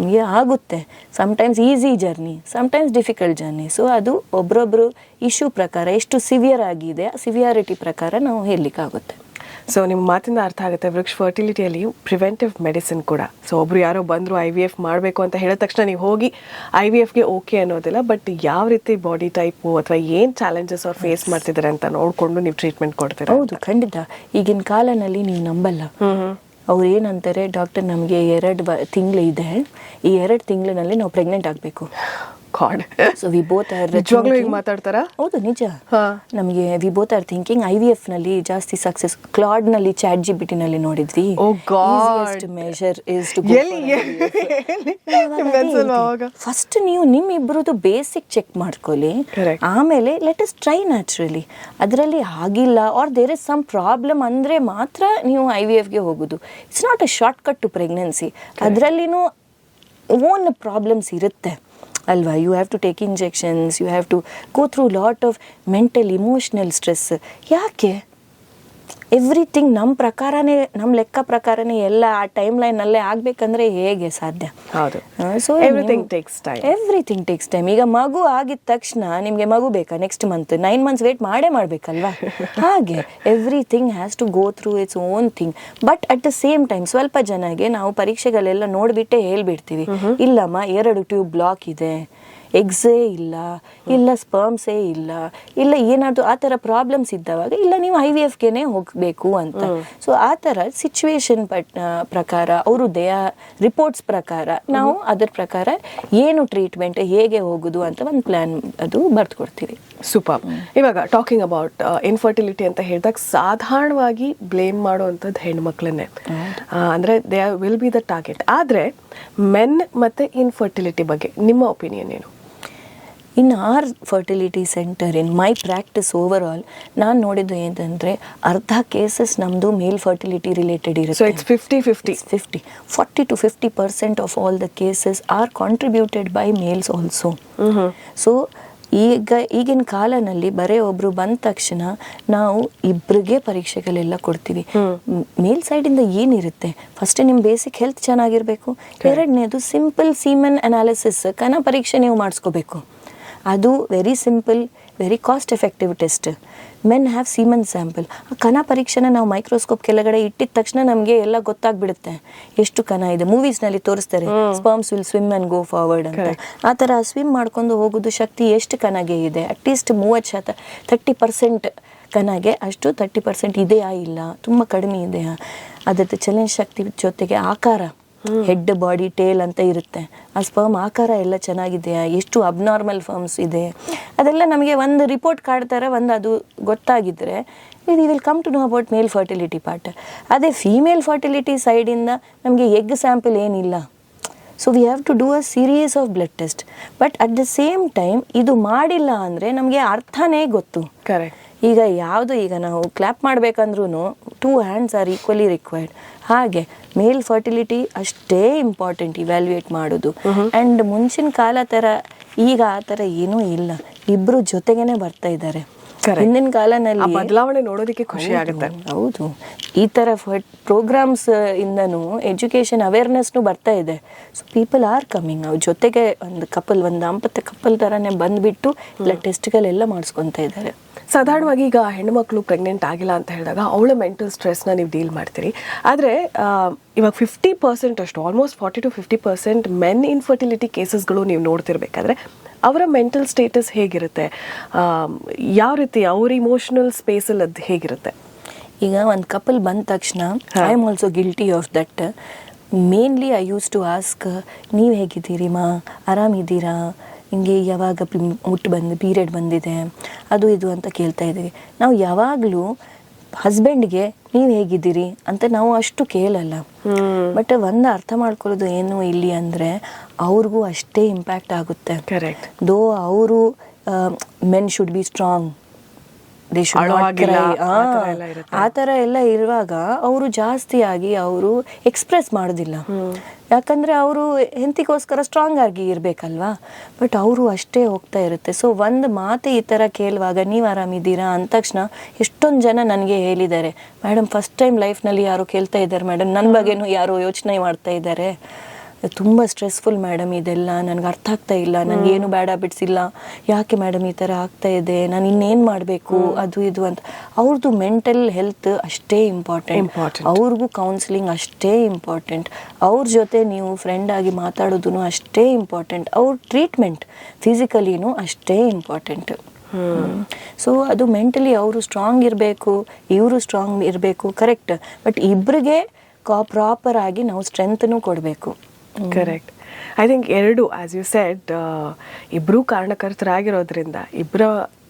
ನಿಮಗೆ ಆಗುತ್ತೆ. Sometimes easy journey, sometimes difficult journey. So ಅದು ಒಬ್ರೊಬ್ರು ಇಶ್ಯೂ ಪ್ರಕಾರ ಎಷ್ಟು ಸಿವಿಯರ್ ಆಗಿದೆ ಆ ಸಿವಿಯಾರಿಟಿ ಪ್ರಕಾರ ನಾವು ಹೇಳಲಿಕ್ಕಾಗುತ್ತೆ. ಸೊ ನಿಮ್ಮ ಮಾತಿಂದ ಅರ್ಥ ಆಗುತ್ತೆ ವೃಕ್ಷ್ ಫರ್ಟಿಲಿಟಿಯಲ್ಲಿ ಪ್ರಿವೆಂಟಿವ್ ಮೆಡಿಸಿನ್ ಕೂಡ. ಸೊ ಒಬ್ರು ಯಾರೋ ಬಂದರು IVF ಮಾಡಬೇಕು ಅಂತ ಹೇಳಿದ ತಕ್ಷಣ ನೀವು ಹೋಗಿ IVFಗೆ ಓಕೆ ಅನ್ನೋದಿಲ್ಲ, ಬಟ್ ಯಾವ ರೀತಿ ಬಾಡಿ ಟೈಪು ಅಥವಾ ಏನು ಚಾಲೆಂಜಸ್ ಅವ್ರು ಫೇಸ್ ಮಾಡ್ತಿದ್ದಾರೆ ಅಂತ ನೋಡಿಕೊಂಡು ನೀವು ಟ್ರೀಟ್ಮೆಂಟ್ ಕೊಡ್ತೀರಾ? ಹೌದು, ಖಂಡಿತ. ಈಗಿನ ಕಾಲನಲ್ಲಿ ನೀವು ನಂಬಲ್ಲ, ಅವ್ರು ಏನಂತಾರೆ, ಡಾಕ್ಟರ್ ನಮಗೆ 2 ತಿಂಗಳು ಇದೆ, ಈ 2 ತಿಂಗಳಿನಲ್ಲಿ ನಾವು ಪ್ರೆಗ್ನೆಂಟ್ ಆಗಬೇಕು. ಸೊ ವಿ ಬೋತ್ ಆರ್ ಮಾತಾಡ್ತಾರಾ? ಹೌದು, ನಿಜ. ನಮಗೆ we both are thinking IVF ನಲ್ಲಿ ಜಾಸ್ತಿ ಸಕ್ಸಸ್ ಕ್ಲಾಡ್ ನಲ್ಲಿ ChatGPT ನಲ್ಲಿ ನೋಡಿದ್ವಿ. ಮೆಷರ್ ಇಸ್ ಟು ಫಸ್ಟ್ ನೀವು ನಿಮ್ಮಿಬ್ರದ್ದು ಬೇಸಿಕ್ ಚೆಕ್ ಮಾಡ್ಕೊಳ್ಳಿ, ಆಮೇಲೆ ಲೆಟ್ ಅಸ್ ಟ್ರೈ ನ್ಯಾಚುರಲಿ. ಅದರಲ್ಲಿ ಆಗಿಲ್ಲ or there is some problem ಅಂದರೆ ಮಾತ್ರ ನೀವು IVFಗೆ ಹೋಗೋದು. It's not a shortcut to pregnancy. ಅದರಲ್ಲಿನೂ ಓನ್ ಪ್ರಾಬ್ಲಮ್ಸ್ ಇರುತ್ತೆ ಅಲ್ವಾ? You have to take injections, you have to go through lot of mental emotional stress. ಯಾಕೆ ಎವ್ರಿಥಿಂಗ್ ನಮ್ಮ ಪ್ರಕಾರನೇ, ನಮ್ಮ ಲೆಕ್ಕ ಪ್ರಕಾರನೇ ಎಲ್ಲ ಆ ಟೈಮ್ ಲೈನಲ್ಲೇ ಆಗಬೇಕಂದ್ರೆ ಹೇಗೆ ಸಾಧ್ಯ? ಹೌದು. So everything takes time. Everything takes time. ಈಗ ಮಗು ಆಗಿದ ತಕ್ಷಣ ನಿಮಗೆ ಮಗು ಬೇಕಾ ನೆಕ್ಸ್ಟ್ ಮಂತ್? 9 months ವೇಟ್ ಮಾಡಬೇಕಲ್ವಾ? ಹಾಗೆ everything has to go through its own thing. But at the same time ಸ್ವಲ್ಪ ಜನಗೆ ನಾವು ಪರೀಕ್ಷೆಗಳೆಲ್ಲ ನೋಡಿಬಿಟ್ಟೇ ಹೇಳ್ಬಿಡ್ತೀವಿ, ಇಲ್ಲಮ್ಮ 2 ಟ್ಯೂಬ್ ಬ್ಲಾಕ್ ಇದೆ, ಎಗ್ಸೇ ಇಲ್ಲ ಸ್ಪರ್ಮ್ಸೇ ಇಲ್ಲ ಏನಾದರೂ ಆ ಥರ ಪ್ರಾಬ್ಲಮ್ಸ್ ಇದ್ದವಾಗ ಇಲ್ಲ ನೀವು IVFಗೆ ಹೋಗಬೇಕು ಅಂತ. ಸೊ ಆ ಥರ ಸಿಚುವೇಶನ್ ಪ್ರಕಾರ ಅವರು ರಿಪೋರ್ಟ್ಸ್ ಪ್ರಕಾರ ನಾವು ಅದರ ಪ್ರಕಾರ ಏನು ಟ್ರೀಟ್ಮೆಂಟ್ ಹೇಗೆ ಹೋಗೋದು ಅಂತ ಒಂದು ಪ್ಲಾನ್ ಅದು ಬರ್ದುಕೊಡ್ತೀವಿ. ಸೂಪರ್. ಇವಾಗ ಟಾಕಿಂಗ್ ಅಬೌಟ್ ಇನ್ಫರ್ಟಿಲಿಟಿ ಅಂತ ಹೇಳಿದಾಗ ಸಾಧಾರಣವಾಗಿ ಬ್ಲೇಮ್ ಮಾಡುವಂಥದ್ದು ಹೆಣ್ಮಕ್ಳನ್ನೇ, ಅಂದರೆ they will be the target. ಆದರೆ ಮೆನ್ ಮತ್ತು ಇನ್ಫರ್ಟಿಲಿಟಿ ಬಗ್ಗೆ ನಿಮ್ಮ ಒಪಿನಿಯನ್ ಏನು? In our fertility centre, in my practice overall ನಾನು ನೋಡಿದ್ದು ಏನಂದರೆ ಅರ್ಧ ಕೇಸಸ್ ನಮ್ಮದು ಮೇಲ್ ಫರ್ಟಿಲಿಟಿ ರಿಲೇಟೆಡ್ ಇರುತ್ತೆ. So it's 50-50. 40 to 50% of all the cases are contributed by males also. So ಈಗಿನ ಕಾಲನಲ್ಲಿ ಬರೀ ಒಬ್ರು ಬಂದ ತಕ್ಷಣ ನಾವು ಇಬ್ಬರಿಗೆ ಪರೀಕ್ಷೆಗಳೆಲ್ಲ ಕೊಡ್ತೀವಿ. ಮೇಲ್ ಸೈಡಿಂದ ಏನಿರುತ್ತೆ, ಫಸ್ಟ್ ನಿಮ್ಮ ಬೇಸಿಕ್ ಹೆಲ್ತ್ ಚೆನ್ನಾಗಿರಬೇಕು, ಎರಡನೇದು ಸಿಂಪಲ್ ಸೀಮನ್ ಅನಾಲಿಸಿಸ್ ಕಣ ಪರೀಕ್ಷೆ ನೀವು ಮಾಡಿಸ್ಕೋಬೇಕು. ಅದು very simple, very cost effective test. Men have semen sample. ಆ ಕಣ ಪರೀಕ್ಷೆನ ನಾವು ಮೈಕ್ರೋಸ್ಕೋಪ್ ಕೆಳಗಡೆ ಇಟ್ಟಿದ ತಕ್ಷಣ ನಮಗೆ ಎಲ್ಲ ಗೊತ್ತಾಗ್ಬಿಡುತ್ತೆ ಎಷ್ಟು ಕಣ ಇದೆ. ಮೂವೀಸ್ನಲ್ಲಿ ತೋರಿಸ್ತಾರೆ sperms will swim and go forward ಅಂತ. ಆ ಥರ ಸ್ವಿಮ್ ಮಾಡ್ಕೊಂಡು ಹೋಗೋದು ಶಕ್ತಿ ಎಷ್ಟು ಕಣಗೆ ಇದೆ? ಅಟ್ಲೀಸ್ಟ್ 30%, 30% ಕಣಗೆ ಅಷ್ಟು 30% ಇದೆಯಾ ಇಲ್ಲ ತುಂಬ ಕಡಿಮೆ ಇದೆಯಾ? ಅದರದ್ದು ಚಲನ ಶಕ್ತಿ ಜೊತೆಗೆ ಆಕಾರ, ಹೆಡ್ ಬಾಡಿ ಟೇಲ್ ಅಂತ ಇರುತ್ತೆ. ಆ ಸ್ಪರ್ಮ್ ಆಕಾರ ಎಲ್ಲ ಚೆನ್ನಾಗಿದೆಯಾ, ಎಷ್ಟು ಅಬ್ನಾರ್ಮಲ್ ಫರ್ಮ್ಸ್ ಇದೆ, ಅದೆಲ್ಲ ನಮಗೆ ಒಂದು ರಿಪೋರ್ಟ್ ಕಾರ್ಡ್ ಥರ ಒಂದು ಅದು ಗೊತ್ತಾಗಿದ್ದರೆ we will come to know about male fertility part. ಅದೇ ಫೀಮೇಲ್ ಫರ್ಟಿಲಿಟಿ ಸೈಡಿಂದ ನಮಗೆ ಎಗ್ ಸ್ಯಾಂಪಲ್ ಏನಿಲ್ಲ. So we have to do a series of blood test. But at the same time ಇದು ಮಾಡಿಲ್ಲ ಅಂದರೆ ನಮಗೆ ಅರ್ಥನೇ ಗೊತ್ತು. ಕರೆಕ್ಟ್. ಈಗ ನಾವು ಕ್ಲಾಪ್ ಮಾಡಬೇಕಂದ್ರೂ 2 hands ಆರ್ ಈಕ್ವಲಿ ರಿಕ್ವೈರ್ಡ್. ಹಾಗೆ ಮೇಲ್ ಫರ್ಟಿಲಿಟಿ ಅಷ್ಟೇ ಇಂಪಾರ್ಟೆಂಟ್ ಇವ್ಯಾಲ್ಯೂಯೇಟ್ ಮಾಡೋದು. ಆ್ಯಂಡ್ ಮುಂಚಿನ ಕಾಲ ಥರ ಈಗ ಆ ಥರ ಏನೂ ಇಲ್ಲ, ಇಬ್ಬರು ಜೊತೆಗೇನೆ ಬರ್ತಾ ಇದ್ದಾರೆ. ಹಿಂದಿನ ಕಾಲನಲ್ಲಿ ಬದಲಾವಣೆ ನೋಡೋದಕ್ಕೆ ಖುಷಿ ಆಗುತ್ತೆ. ಹೌದು, ಈ ಥರ ಪ್ರೋಗ್ರಾಮ್ಸ್ ಇಂದನೂ ಎಜುಕೇಷನ್ ಅವೇರ್ನೆಸ್ನು ಬರ್ತಾ ಇದೆ. So people are coming. ಅವ್ರ ಜೊತೆಗೆ ಒಂದು ದಾಂಪತ್ಯ ಕಪಲ್ ಥರನೇ ಬಂದುಬಿಟ್ಟು ಎಲ್ಲ ಟೆಸ್ಟ್ಗಳೆಲ್ಲ ಮಾಡಿಸ್ಕೊತಾ ಇದ್ದಾರೆ. ಸಾಧಾರಣವಾಗಿ ಈಗ ಹೆಣ್ಣುಮಕ್ಳು ಪ್ರೆಗ್ನೆಂಟ್ ಆಗಿಲ್ಲ ಅಂತ ಹೇಳಿದಾಗ ಅವಳ ಮೆಂಟಲ್ ಸ್ಟ್ರೆಸ್ನ ನೀವು ಡೀಲ್ ಮಾಡ್ತೀರಿ. ಆದರೆ ಇವಾಗ 50% ಅಷ್ಟು, ಆಲ್ಮೋಸ್ಟ್ 40 to 50% ಮೆನ್ ಇನ್ಫರ್ಟಿಲಿಟಿ ಕೇಸಸ್ಗಳು ನೀವು ನೋಡ್ತಿರ್ಬೇಕಾದ್ರೆ ಅವರ ಮೆಂಟಲ್ ಸ್ಟೇಟಸ್ ಹೇಗಿರುತ್ತೆ, ಯಾವ ರೀತಿ ಅವ್ರ ಇಮೋಷನಲ್ ಸ್ಪೇಸಲ್ಲಿ ಅದು ಹೇಗಿರುತ್ತೆ? ಈಗ ಒಂದು ಕಪಲ್ ಬಂದ ತಕ್ಷಣ I am also guilty of that. Mainly I use to ask, ನೀವು ಹೇಗಿದ್ದೀರಿ ಮಾ, ಆರಾಮಿದ್ದೀರಾ, ಹಿಂಗೆ ಯಾವಾಗ ಪೀರಿಯಡ್ ಬಂದಿದೆ, ಅದು ಇದು ಅಂತ ಕೇಳ್ತಾ ಇದ್ದೀವಿ. ನಾವು ಯಾವಾಗಲೂ ಹಸ್ಬೆಂಡ್ಗೆ ನೀವು ಹೇಗಿದ್ದೀರಿ ಅಂತ ನಾವು ಅಷ್ಟು ಕೇಳಲ್ಲ. ಬಟ್ ಒಂದು ಅರ್ಥ ಮಾಡ್ಕೊಳ್ಳೋದು ಏನು ಇಲ್ಲಿ ಅಂದರೆ ಅವ್ರಿಗೂ ಅಷ್ಟೇ ಇಂಪ್ಯಾಕ್ಟ್ ಆಗುತ್ತೆ. ಕರೆಕ್ಟ್. ದೋ ಅವರು men should be strong, they should not CRY, ಆ ಥರ ಎಲ್ಲ ಇರುವಾಗ ಅವರು ಜಾಸ್ತಿಯಾಗಿ ಅವರು ಎಕ್ಸ್ಪ್ರೆಸ್ ಮಾಡೋದಿಲ್ಲ. ಯಾಕಂದರೆ ಅವರು ಹೆಂಡತಿಗೋಸ್ಕರ ಸ್ಟ್ರಾಂಗ್ ಆಗಿ ಇರಬೇಕಲ್ವಾ. ಬಟ್ ಅವರು ಅಷ್ಟೇ ಹೋಗ್ತಾ ಇರುತ್ತೆ. ಸೊ ಒಂದು ಮಾತು ಈ ಥರ ಕೇಳುವಾಗ ನೀವು ಆರಾಮಿದ್ದೀರಾ ಅಂದ ತಕ್ಷಣ ಎಷ್ಟೊಂದು ಜನ ನನಗೆ ಹೇಳಿದ್ದಾರೆ, ಮೇಡಮ್ ಫಸ್ಟ್ ಟೈಮ್ ಲೈಫ್ನಲ್ಲಿ ಯಾರೋ ಕೇಳ್ತಾ ಇದ್ದಾರೆ ಮೇಡಮ್, ನನ್ನ ಬಗ್ಗೆನೂ ಯಾರೋ ಯೋಚನೆ ಮಾಡ್ತಾ ಇದ್ದಾರೆ, ತುಂಬ ಸ್ಟ್ರೆಸ್ಫುಲ್ ಮೇಡಮ್ ಇದೆಲ್ಲ, ನನಗೆ ಅರ್ಥ ಆಗ್ತಾ ಇಲ್ಲ, ನನಗೇನು ಬ್ಯಾಡ್ ಹ್ಯಾಬಿಟ್ಸ್ ಇಲ್ಲ, ಯಾಕೆ ಮೇಡಮ್ ಈ ಥರ ಆಗ್ತಾ ಇದೆ, ನಾನು ಇನ್ನೇನು ಮಾಡಬೇಕು, ಅದು ಇದು ಅಂತ. ಅವ್ರದ್ದು ಮೆಂಟಲ್ ಹೆಲ್ತ್ ಅಷ್ಟೇ ಇಂಪಾರ್ಟೆಂಟ್, ಅವ್ರಿಗೂ ಕೌನ್ಸಿಲಿಂಗ್ ಅಷ್ಟೇ ಇಂಪಾರ್ಟೆಂಟ್, ಅವ್ರ ಜೊತೆ ನೀವು ಫ್ರೆಂಡ್ ಆಗಿ ಮಾತಾಡೋದು ಅಷ್ಟೇ ಇಂಪಾರ್ಟೆಂಟ್, ಅವ್ರ ಟ್ರೀಟ್ಮೆಂಟ್ ಫಿಸಿಕಲಿನೂ ಅಷ್ಟೇ ಇಂಪಾರ್ಟೆಂಟ್. ಸೊ ಅದು ಮೆಂಟಲಿ ಅವರು ಸ್ಟ್ರಾಂಗ್ ಇರಬೇಕು, ಇವರು ಸ್ಟ್ರಾಂಗ್ ಇರಬೇಕು, ಕರೆಕ್ಟ್. ಬಟ್ ಇಬ್ಬರಿಗೆ ಪ್ರಾಪರ್ ಆಗಿ ನಾವು ಸ್ಟ್ರೆಂತ್ನು ಕೊಡಬೇಕು. ಕರೆಕ್ಟ್. ಐ ಥಿಂಕ್ ಎರಡು, ಆಸ್ ಯು ಸೆಡ್, ಇಬ್ಬರೂ ಕಾರಣಕರ್ತರಾಗಿರೋದ್ರಿಂದ ಇಬ್ಬರ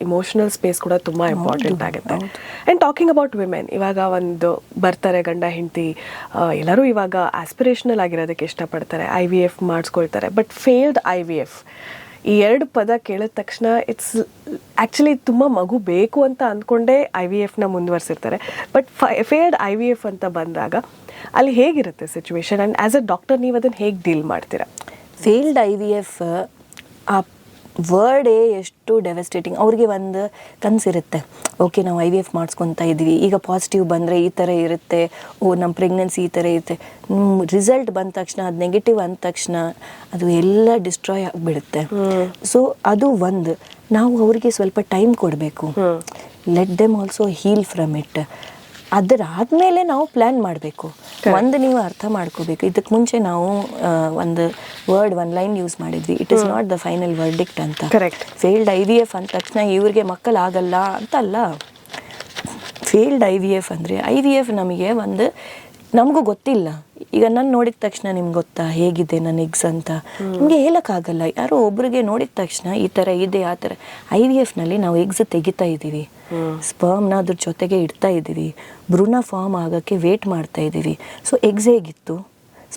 ಇಮೋಷನಲ್ ಸ್ಪೇಸ್ ಕೂಡ ತುಂಬ ಇಂಪಾರ್ಟೆಂಟ್ ಆಗುತ್ತೆ. ಆ್ಯಂಡ್ ಟಾಕಿಂಗ್ ಅಬೌಟ್ ವಿಮೆನ್, ಇವಾಗ ಒಂದು ಬರ್ತಾರೆ ಗಂಡ ಹೆಂಡತಿ, ಎಲ್ಲರೂ ಇವಾಗ ಆಸ್ಪಿರೇಷನಲ್ ಆಗಿರೋದಕ್ಕೆ ಇಷ್ಟಪಡ್ತಾರೆ, IVF ಮಾಡಿಸ್ಕೊಳ್ತಾರೆ. ಬಟ್ ಫೇಲ್ಡ್ IVF, ಈ 2 ಪದ ಕೇಳಿದ ತಕ್ಷಣ ಇಟ್ಸ್ ಆ್ಯಕ್ಚುಲಿ ತುಂಬ ಮಗು ಬೇಕು ಅಂತ ಅಂದ್ಕೊಂಡೇ IVFನ ಮುಂದುವರಿಸಿರ್ತಾರೆ. ಬಟ್ ಫೇಲ್ಡ್ IVF ಅಂತ ಬಂದಾಗ ಅಲ್ಲಿ ಹೇಗಿರುತ್ತೆ situation, and as a doctor ನೀವು ಅದನ್ನು ಹೇಗೆ ಡೀಲ್ ಮಾಡ್ತೀರಾ? ಫೇಲ್ಡ್ IVF ಆ ವರ್ಡೇ ಎಷ್ಟು ಡೆವಸ್ಟೇಟಿಂಗ್. ಅವ್ರಿಗೆ ಒಂದು ಕನಸಿರುತ್ತೆ, ಓಕೆ ನಾವು IVF ಮಾಡಿಸ್ಕೊತಾ ಇದ್ವಿ, ಈಗ ಪಾಸಿಟಿವ್ ಬಂದರೆ ಈ ಥರ ಇರುತ್ತೆ, ಓ ನಮ್ಮ ಪ್ರೆಗ್ನೆನ್ಸಿ ಈ ಥರ ಇರುತ್ತೆ. ರಿಸಲ್ಟ್ ಬಂದ ತಕ್ಷಣ ಅದು ನೆಗೆಟಿವ್ ಅಂದ ತಕ್ಷಣ ಅದು ಎಲ್ಲ ಡಿಸ್ಟ್ರಾಯ್ ಆಗಿಬಿಡುತ್ತೆ. ಸೊ ಅದು ಒಂದು, ನಾವು ಅವ್ರಿಗೆ ಸ್ವಲ್ಪ ಟೈಮ್ ಕೊಡಬೇಕು. Let them also heal from it. ಅದರಾದ್ಮೇಲೆ ನಾವು ಪ್ಲ್ಯಾನ್ ಮಾಡಬೇಕು. ಒಂದು ನೀವು ಅರ್ಥ ಮಾಡ್ಕೋಬೇಕು, ಇದಕ್ಕೆ ಮುಂಚೆ ನಾವು ಒಂದು ಒನ್ ಲೈನ್ ಯೂಸ್ ಮಾಡಿದ್ವಿ, it is not the final verdict ಅಂತ. ಫೇಲ್ಡ್ IVF ಅಂದ ತಕ್ಷಣ ಇವ್ರಿಗೆ ಮಕ್ಕಳಾಗಲ್ಲ ಅಂತ ಅಲ್ಲ. ಫೇಲ್ಡ್ IVF ಅಂದರೆ IVF ನಮಗೆ ನಮಗೂ ಗೊತ್ತಿಲ್ಲ. ಈಗ ನಾನು ನೋಡಿದ ತಕ್ಷಣ ನಿಮ್ಗೆ ಗೊತ್ತಾ ಹೇಗಿದೆ ನನ್ನ ಎಗ್ಸ್ ಅಂತ ನಿಮಗೆ ಹೇಳೋಕ್ಕಾಗಲ್ಲ. ಯಾರೋ ಒಬ್ರಿಗೆ ನೋಡಿದ ತಕ್ಷಣ ಈ ಥರ ಇದೆ ಆ ಥರ. IVFನಲ್ಲಿ ನಾವು ಎಗ್ಸ್ ತೆಗಿತಾ ಇದ್ದೀವಿ, ಸ್ಪರ್ಮ್ನ ಅದ್ರ ಜೊತೆಗೆ ಇಡ್ತಾ ಇದ್ದೀವಿ, ಭ್ರೂಣ ಫಾರ್ಮ್ ಆಗೋಕ್ಕೆ ವೇಟ್ ಮಾಡ್ತಾ ಇದ್ದೀವಿ. ಸೊ ಎಗ್ಸ್ ಹೇಗಿತ್ತು,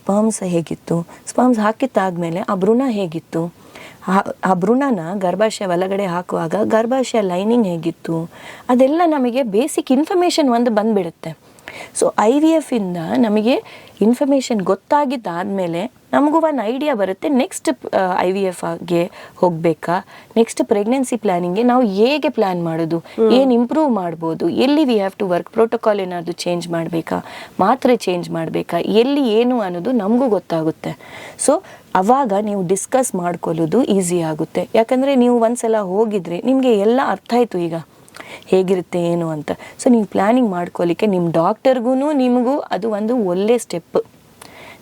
ಸ್ಪರ್ಮ್ಸ್ ಹೇಗಿತ್ತು, ಸ್ಪರ್ಮ್ಸ್ ಹಾಕಿದ್ದಾದ್ಮೇಲೆ ಆ ಭ್ರೂಣ ಹೇಗಿತ್ತು, ಆ ಭ್ರೂಣನ ಗರ್ಭಾಶಯ ಒಳಗಡೆ ಹಾಕುವಾಗ ಗರ್ಭಾಶಯ ಲೈನಿಂಗ್ ಹೇಗಿತ್ತು, ಅದೆಲ್ಲ ನಮಗೆ ಬೇಸಿಕ್ ಇನ್ಫಾರ್ಮೇಷನ್ ಬಂದುಬಿಡುತ್ತೆ. ಸೊ IVFಯಿಂದ ನಮಗೆ ಇನ್ಫಾರ್ಮೇಷನ್ ಗೊತ್ತಾಗಿದ್ದಾದಮೇಲೆ ನಮಗೂ ಒಂದು ಐಡಿಯಾ ಬರುತ್ತೆ, ನೆಕ್ಸ್ಟ್ IVFಗೆ ಹೋಗಬೇಕಾ, ನೆಕ್ಸ್ಟ್ ಪ್ರೆಗ್ನೆನ್ಸಿ ಪ್ಲ್ಯಾನಿಂಗ್ಗೆ ನಾವು ಹೇಗೆ ಪ್ಲ್ಯಾನ್ ಮಾಡೋದು, ಏನು ಇಂಪ್ರೂವ್ ಮಾಡ್ಬೋದು, ಎಲ್ಲಿ we have to work, protocol ಏನಾದರೂ ಚೇಂಜ್ ಮಾಡಬೇಕಾ, ಮಾತ್ರೆ ಚೇಂಜ್ ಮಾಡಬೇಕಾ, ಎಲ್ಲಿ ಏನು ಅನ್ನೋದು ನಮಗೂ ಗೊತ್ತಾಗುತ್ತೆ. ಸೊ ಆವಾಗ ನೀವು ಡಿಸ್ಕಸ್ ಮಾಡ್ಕೊಳ್ಳೋದು ಈಸಿ ಆಗುತ್ತೆ. ಯಾಕಂದರೆ ನೀವು ಒಂದ್ಸಲ ಹೋಗಿದ್ರೆ ನಿಮಗೆ ಎಲ್ಲ ಅರ್ಥ ಆಯಿತು ಈಗ ಹೇಗಿರುತ್ತೆ ಏನು ಅಂತ. ಸೊ ನೀವು ಪ್ಲ್ಯಾನಿಂಗ್ ಮಾಡ್ಕೊಳ್ಳಿಕ್ಕೆ ನಿಮ್ಮ ಡಾಕ್ಟರ್ಗೂ ನಿಮಗೂ ಅದು ಒಂದು ಒಳ್ಳೆ ಸ್ಟೆಪ್.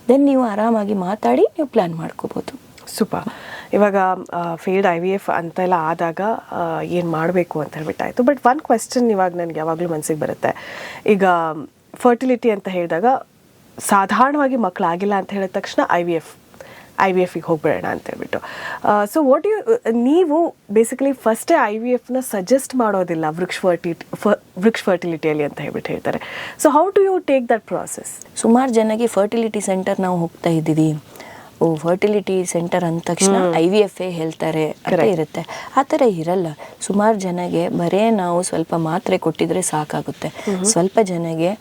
ದೆನ್ ನೀವು ಆರಾಮಾಗಿ ಮಾತಾಡಿ ನೀವು ಪ್ಲ್ಯಾನ್ ಮಾಡ್ಕೋಬೋದು. ಸೂಪರ್. ಇವಾಗ ಫೇಲ್ಡ್ IVF ಅಂತೆಲ್ಲ ಆದಾಗ ಏನು ಮಾಡಬೇಕು ಅಂತ ಹೇಳ್ಬಿಟ್ಟಾಯಿತು. ಬಟ್ ಒನ್ ಕ್ವೆಶ್ಚನ್ ಇವಾಗ ನನಗೆ ಯಾವಾಗಲೂ ಮನಸ್ಸಿಗೆ ಬರುತ್ತೆ. ಈಗ ಫರ್ಟಿಲಿಟಿ ಅಂತ ಹೇಳಿದಾಗ ಸಾಧಾರಣವಾಗಿ ಮಕ್ಕಳಾಗಿಲ್ಲ ಅಂತ ಹೇಳಿದ ತಕ್ಷಣ IVFಗೆ ಹೋಗ್ಬೇಡ ಅಂತ ಹೇಳ್ಬಿಟ್ಟು. ಸೊ ವಾಟ್ ನೀವು ಬೇಸಿಕಲಿ ಫಸ್ಟೇ IVFನ ಸಜೆಸ್ಟ್ ಮಾಡೋದಿಲ್ಲ ವೃಕ್ಷ ಫರ್ಟಿಲಿಟಿಯಲ್ಲಿ ಅಂತ ಹೇಳ್ತಾರೆ. So how do you take that process? ಸುಮಾರು ಜನಕ್ಕೆ ಫರ್ಟಿಲಿಟಿ ಸೆಂಟರ್ ನಾವು ಹೋಗ್ತಾ ಇದ್ದೀವಿ, ಫರ್ಟಿಲಿಟಿ ಸೆಂಟರ್ ಅಂದ ತಕ್ಷಣ IVF ಹೇಳ್ತಾರೆ ಅಂತ ಇರುತ್ತೆ. ಆ ಥರ ಇರಲ್ಲ. ಸುಮಾರು ಜನಗೆ ಬರೇ ನಾವು ಸ್ವಲ್ಪ ಮಾತ್ರೆ ಕೊಟ್ಟಿದ್ರೆ ಸಾಕಾಗುತ್ತೆ. ಸ್ವಲ್ಪ ಜನಗೆ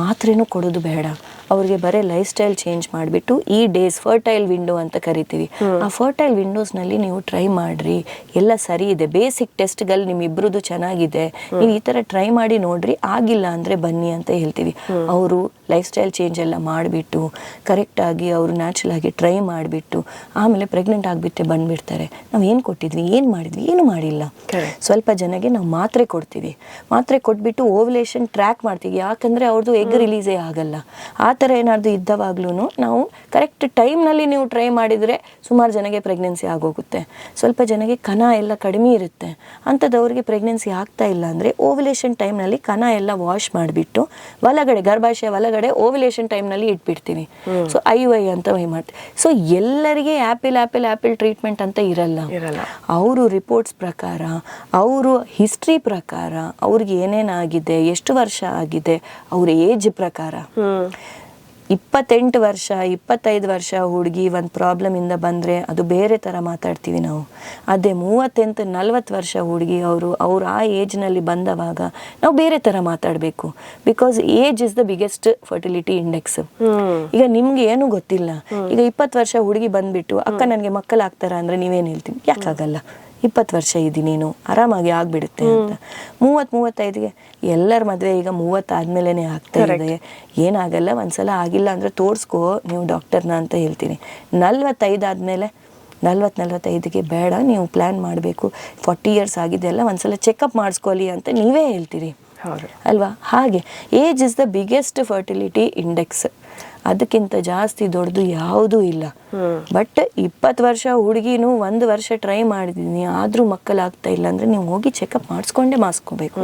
ಮಾತ್ರೆನೂ ಕೊಡೋದು ಬೇಡ, ಅವ್ರಿಗೆ ಬರೀ ಲೈಫ್ ಸ್ಟೈಲ್ ಚೇಂಜ್ ಮಾಡಿಬಿಟ್ಟು ಈ ಡೇಸ್ ಫರ್ಟೈಲ್ ವಿಂಡೋ ಅಂತ ಕರಿತೀವಿ, ಆ ಫರ್ಟೈಲ್ ವಿಂಡೋಸ್ನಲ್ಲಿ ನೀವು ಟ್ರೈ ಮಾಡಿರಿ, ಎಲ್ಲ ಸರಿ ಇದೆ, ಬೇಸಿಕ್ ಟೆಸ್ಟ್ಗಳು ನಿಮ್ಮಿಬ್ರದ್ದು ಚೆನ್ನಾಗಿದೆ, ನೀವು ಈ ಥರ ಟ್ರೈ ಮಾಡಿ ನೋಡ್ರಿ, ಆಗಿಲ್ಲ ಅಂದರೆ ಬನ್ನಿ ಅಂತ ಹೇಳ್ತೀವಿ. ಅವರು ಲೈಫ್ ಸ್ಟೈಲ್ ಚೇಂಜ್ ಎಲ್ಲ ಮಾಡಿಬಿಟ್ಟು ಕರೆಕ್ಟಾಗಿ ಅವರು ನ್ಯಾಚುರಲ್ ಆಗಿ ಟ್ರೈ ಮಾಡಿಬಿಟ್ಟು ಆಮೇಲೆ ಪ್ರೆಗ್ನೆಂಟ್ ಆಗಿಬಿಟ್ಟೆ ಬಂದುಬಿಡ್ತಾರೆ. ನಾವು ಏನು ಕೊಟ್ಟಿದ್ವಿ, ಏನು ಮಾಡಿದ್ವಿ, ಏನು ಮಾಡಿಲ್ಲ. ಸ್ವಲ್ಪ ಜನಗೆ ನಾವು ಮಾತ್ರೆ ಕೊಡ್ತೀವಿ, ಮಾತ್ರೆ ಕೊಟ್ಬಿಟ್ಟು ಓವ್ಯುಲೇಷನ್ ಟ್ರ್ಯಾಕ್ ಮಾಡ್ತೀವಿ, ಯಾಕಂದರೆ ಅವ್ರದ್ದು ಎಗ್ ರಿಲೀಸೇ ಆಗಲ್ಲ. ಆ ಥರ ಏನಾದರೂ ಇದ್ದವಾಗ್ಲೂ ನಾವು ಕರೆಕ್ಟ್ ಟೈಮ್ನಲ್ಲಿ ನೀವು ಟ್ರೈ ಮಾಡಿದರೆ ಸುಮಾರು ಜನಗೆ ಪ್ರೆಗ್ನೆನ್ಸಿ ಆಗೋಗುತ್ತೆ. ಸ್ವಲ್ಪ ಜನಗೆ ಕಣ ಎಲ್ಲ ಕಡಿಮೆ ಇರುತ್ತೆ, ಅಂಥದ್ದವ್ರಿಗೆ ಪ್ರೆಗ್ನೆನ್ಸಿ ಆಗ್ತಾ ಇಲ್ಲ ಅಂದರೆ ಓವ್ಯುಲೇಷನ್ ಟೈಮ್ನಲ್ಲಿ ಕಣ ಎಲ್ಲ ವಾಶ್ ಮಾಡಿಬಿಟ್ಟು ಒಳಗಡೆ ಗರ್ಭಾಶಯ ಒಳಗಡೆ ಓವ್ಯುಲೇಷನ್ ಟೈಮ್ನಲ್ಲಿ ಇಟ್ಬಿಡ್ತೀವಿ. ಸೊ IUI ಅಂತ ಮಾಡ್ತೀವಿ. ಸೊ ಎಲ್ಲರಿಗೆ ಆ್ಯಪಲ್ ಟ್ರೀಟ್ಮೆಂಟ್ ಅಂತ ಇರಲ್ಲ. ಅವರು ರಿಪೋರ್ಟ್ಸ್ ಪ್ರಕಾರ, ಅವರು ಹಿಸ್ಟ್ರಿ ಪ್ರಕಾರ, ಅವ್ರಿಗೆ ಏನೇನಾಗಿದೆ, ಎಷ್ಟು ವರ್ಷ ಆಗಿದೆ, ಅವ್ರ ಏಜ್ ಪ್ರಕಾರ 28 ವರ್ಷ 25 ವರ್ಷ ಹುಡುಗಿ ಒಂದು ಪ್ರಾಬ್ಲಮಿಂದ ಬಂದರೆ ಅದು ಬೇರೆ ಥರ ಮಾತಾಡ್ತೀವಿ ನಾವು. ಅದೇ 38-40 ವರ್ಷ ಹುಡುಗಿ ಅವರು ಆ ಏಜ್ನಲ್ಲಿ ಬಂದವಾಗ ನಾವು ಬೇರೆ ಥರ ಮಾತಾಡಬೇಕು. Because age is the biggest fertility index. ಈಗ ನಿಮ್ಗೆ ಏನೂ ಗೊತ್ತಿಲ್ಲ, ಈಗ 20 ವರ್ಷ ಹುಡುಗಿ ಬಂದ್ಬಿಟ್ಟು ಅಕ್ಕ ನನಗೆ ಮಕ್ಕಳಾಗ್ತಾರ ಅಂದರೆ ನೀವೇನು ಹೇಳ್ತೀವಿ, ಯಾಕಾಗಲ್ಲ, 20 ವರ್ಷ ಇದ್ದೀನಿ, ನೀನು ಆರಾಮಾಗಿ ಆಗ್ಬಿಡುತ್ತೆ ಅಂತ. 30-35ಗೆ ಎಲ್ಲರ ಮದುವೆ ಈಗ 30 ಆದ್ಮೇಲೆ ಆಗ್ತಾ ಇದೆ, ಏನಾಗಲ್ಲ, ಒಂದ್ಸಲ ಆಗಿಲ್ಲ ಅಂದರೆ ತೋರಿಸ್ಕೋ ನೀವು ಡಾಕ್ಟರ್ನ ಅಂತ ಹೇಳ್ತೀನಿ. 45 ಆದಮೇಲೆ 40-45ಗೆ ಬೇಡ, ನೀವು ಪ್ಲ್ಯಾನ್ ಮಾಡಬೇಕು, 40 ಇಯರ್ಸ್ ಆಗಿದೆ ಅಲ್ಲ, ಒಂದ್ಸಲ ಚೆಕಪ್ ಮಾಡಿಸ್ಕೊಳ್ಳಿ ಅಂತ ನೀವೇ ಹೇಳ್ತೀರಿ ಅಲ್ವಾ. ಹಾಗೆ age is the biggest fertility index. ಅದಕ್ಕಿಂತ ಜಾಸ್ತಿ ದೊಡ್ಡದು ಯಾವುದೂ ಇಲ್ಲ. ಬಟ್ 20 ವರ್ಷ ಹುಡುಗಿನೂ 1 ವರ್ಷ ಟ್ರೈ ಮಾಡಿದ್ದೀನಿ ಆದರೂ ಮಕ್ಕಳಾಗ್ತಾ ಇಲ್ಲ ಅಂದರೆ ನೀವು ಹೋಗಿ ಚೆಕಪ್ ಮಾಡಿಸ್ಕೋಬೇಕು.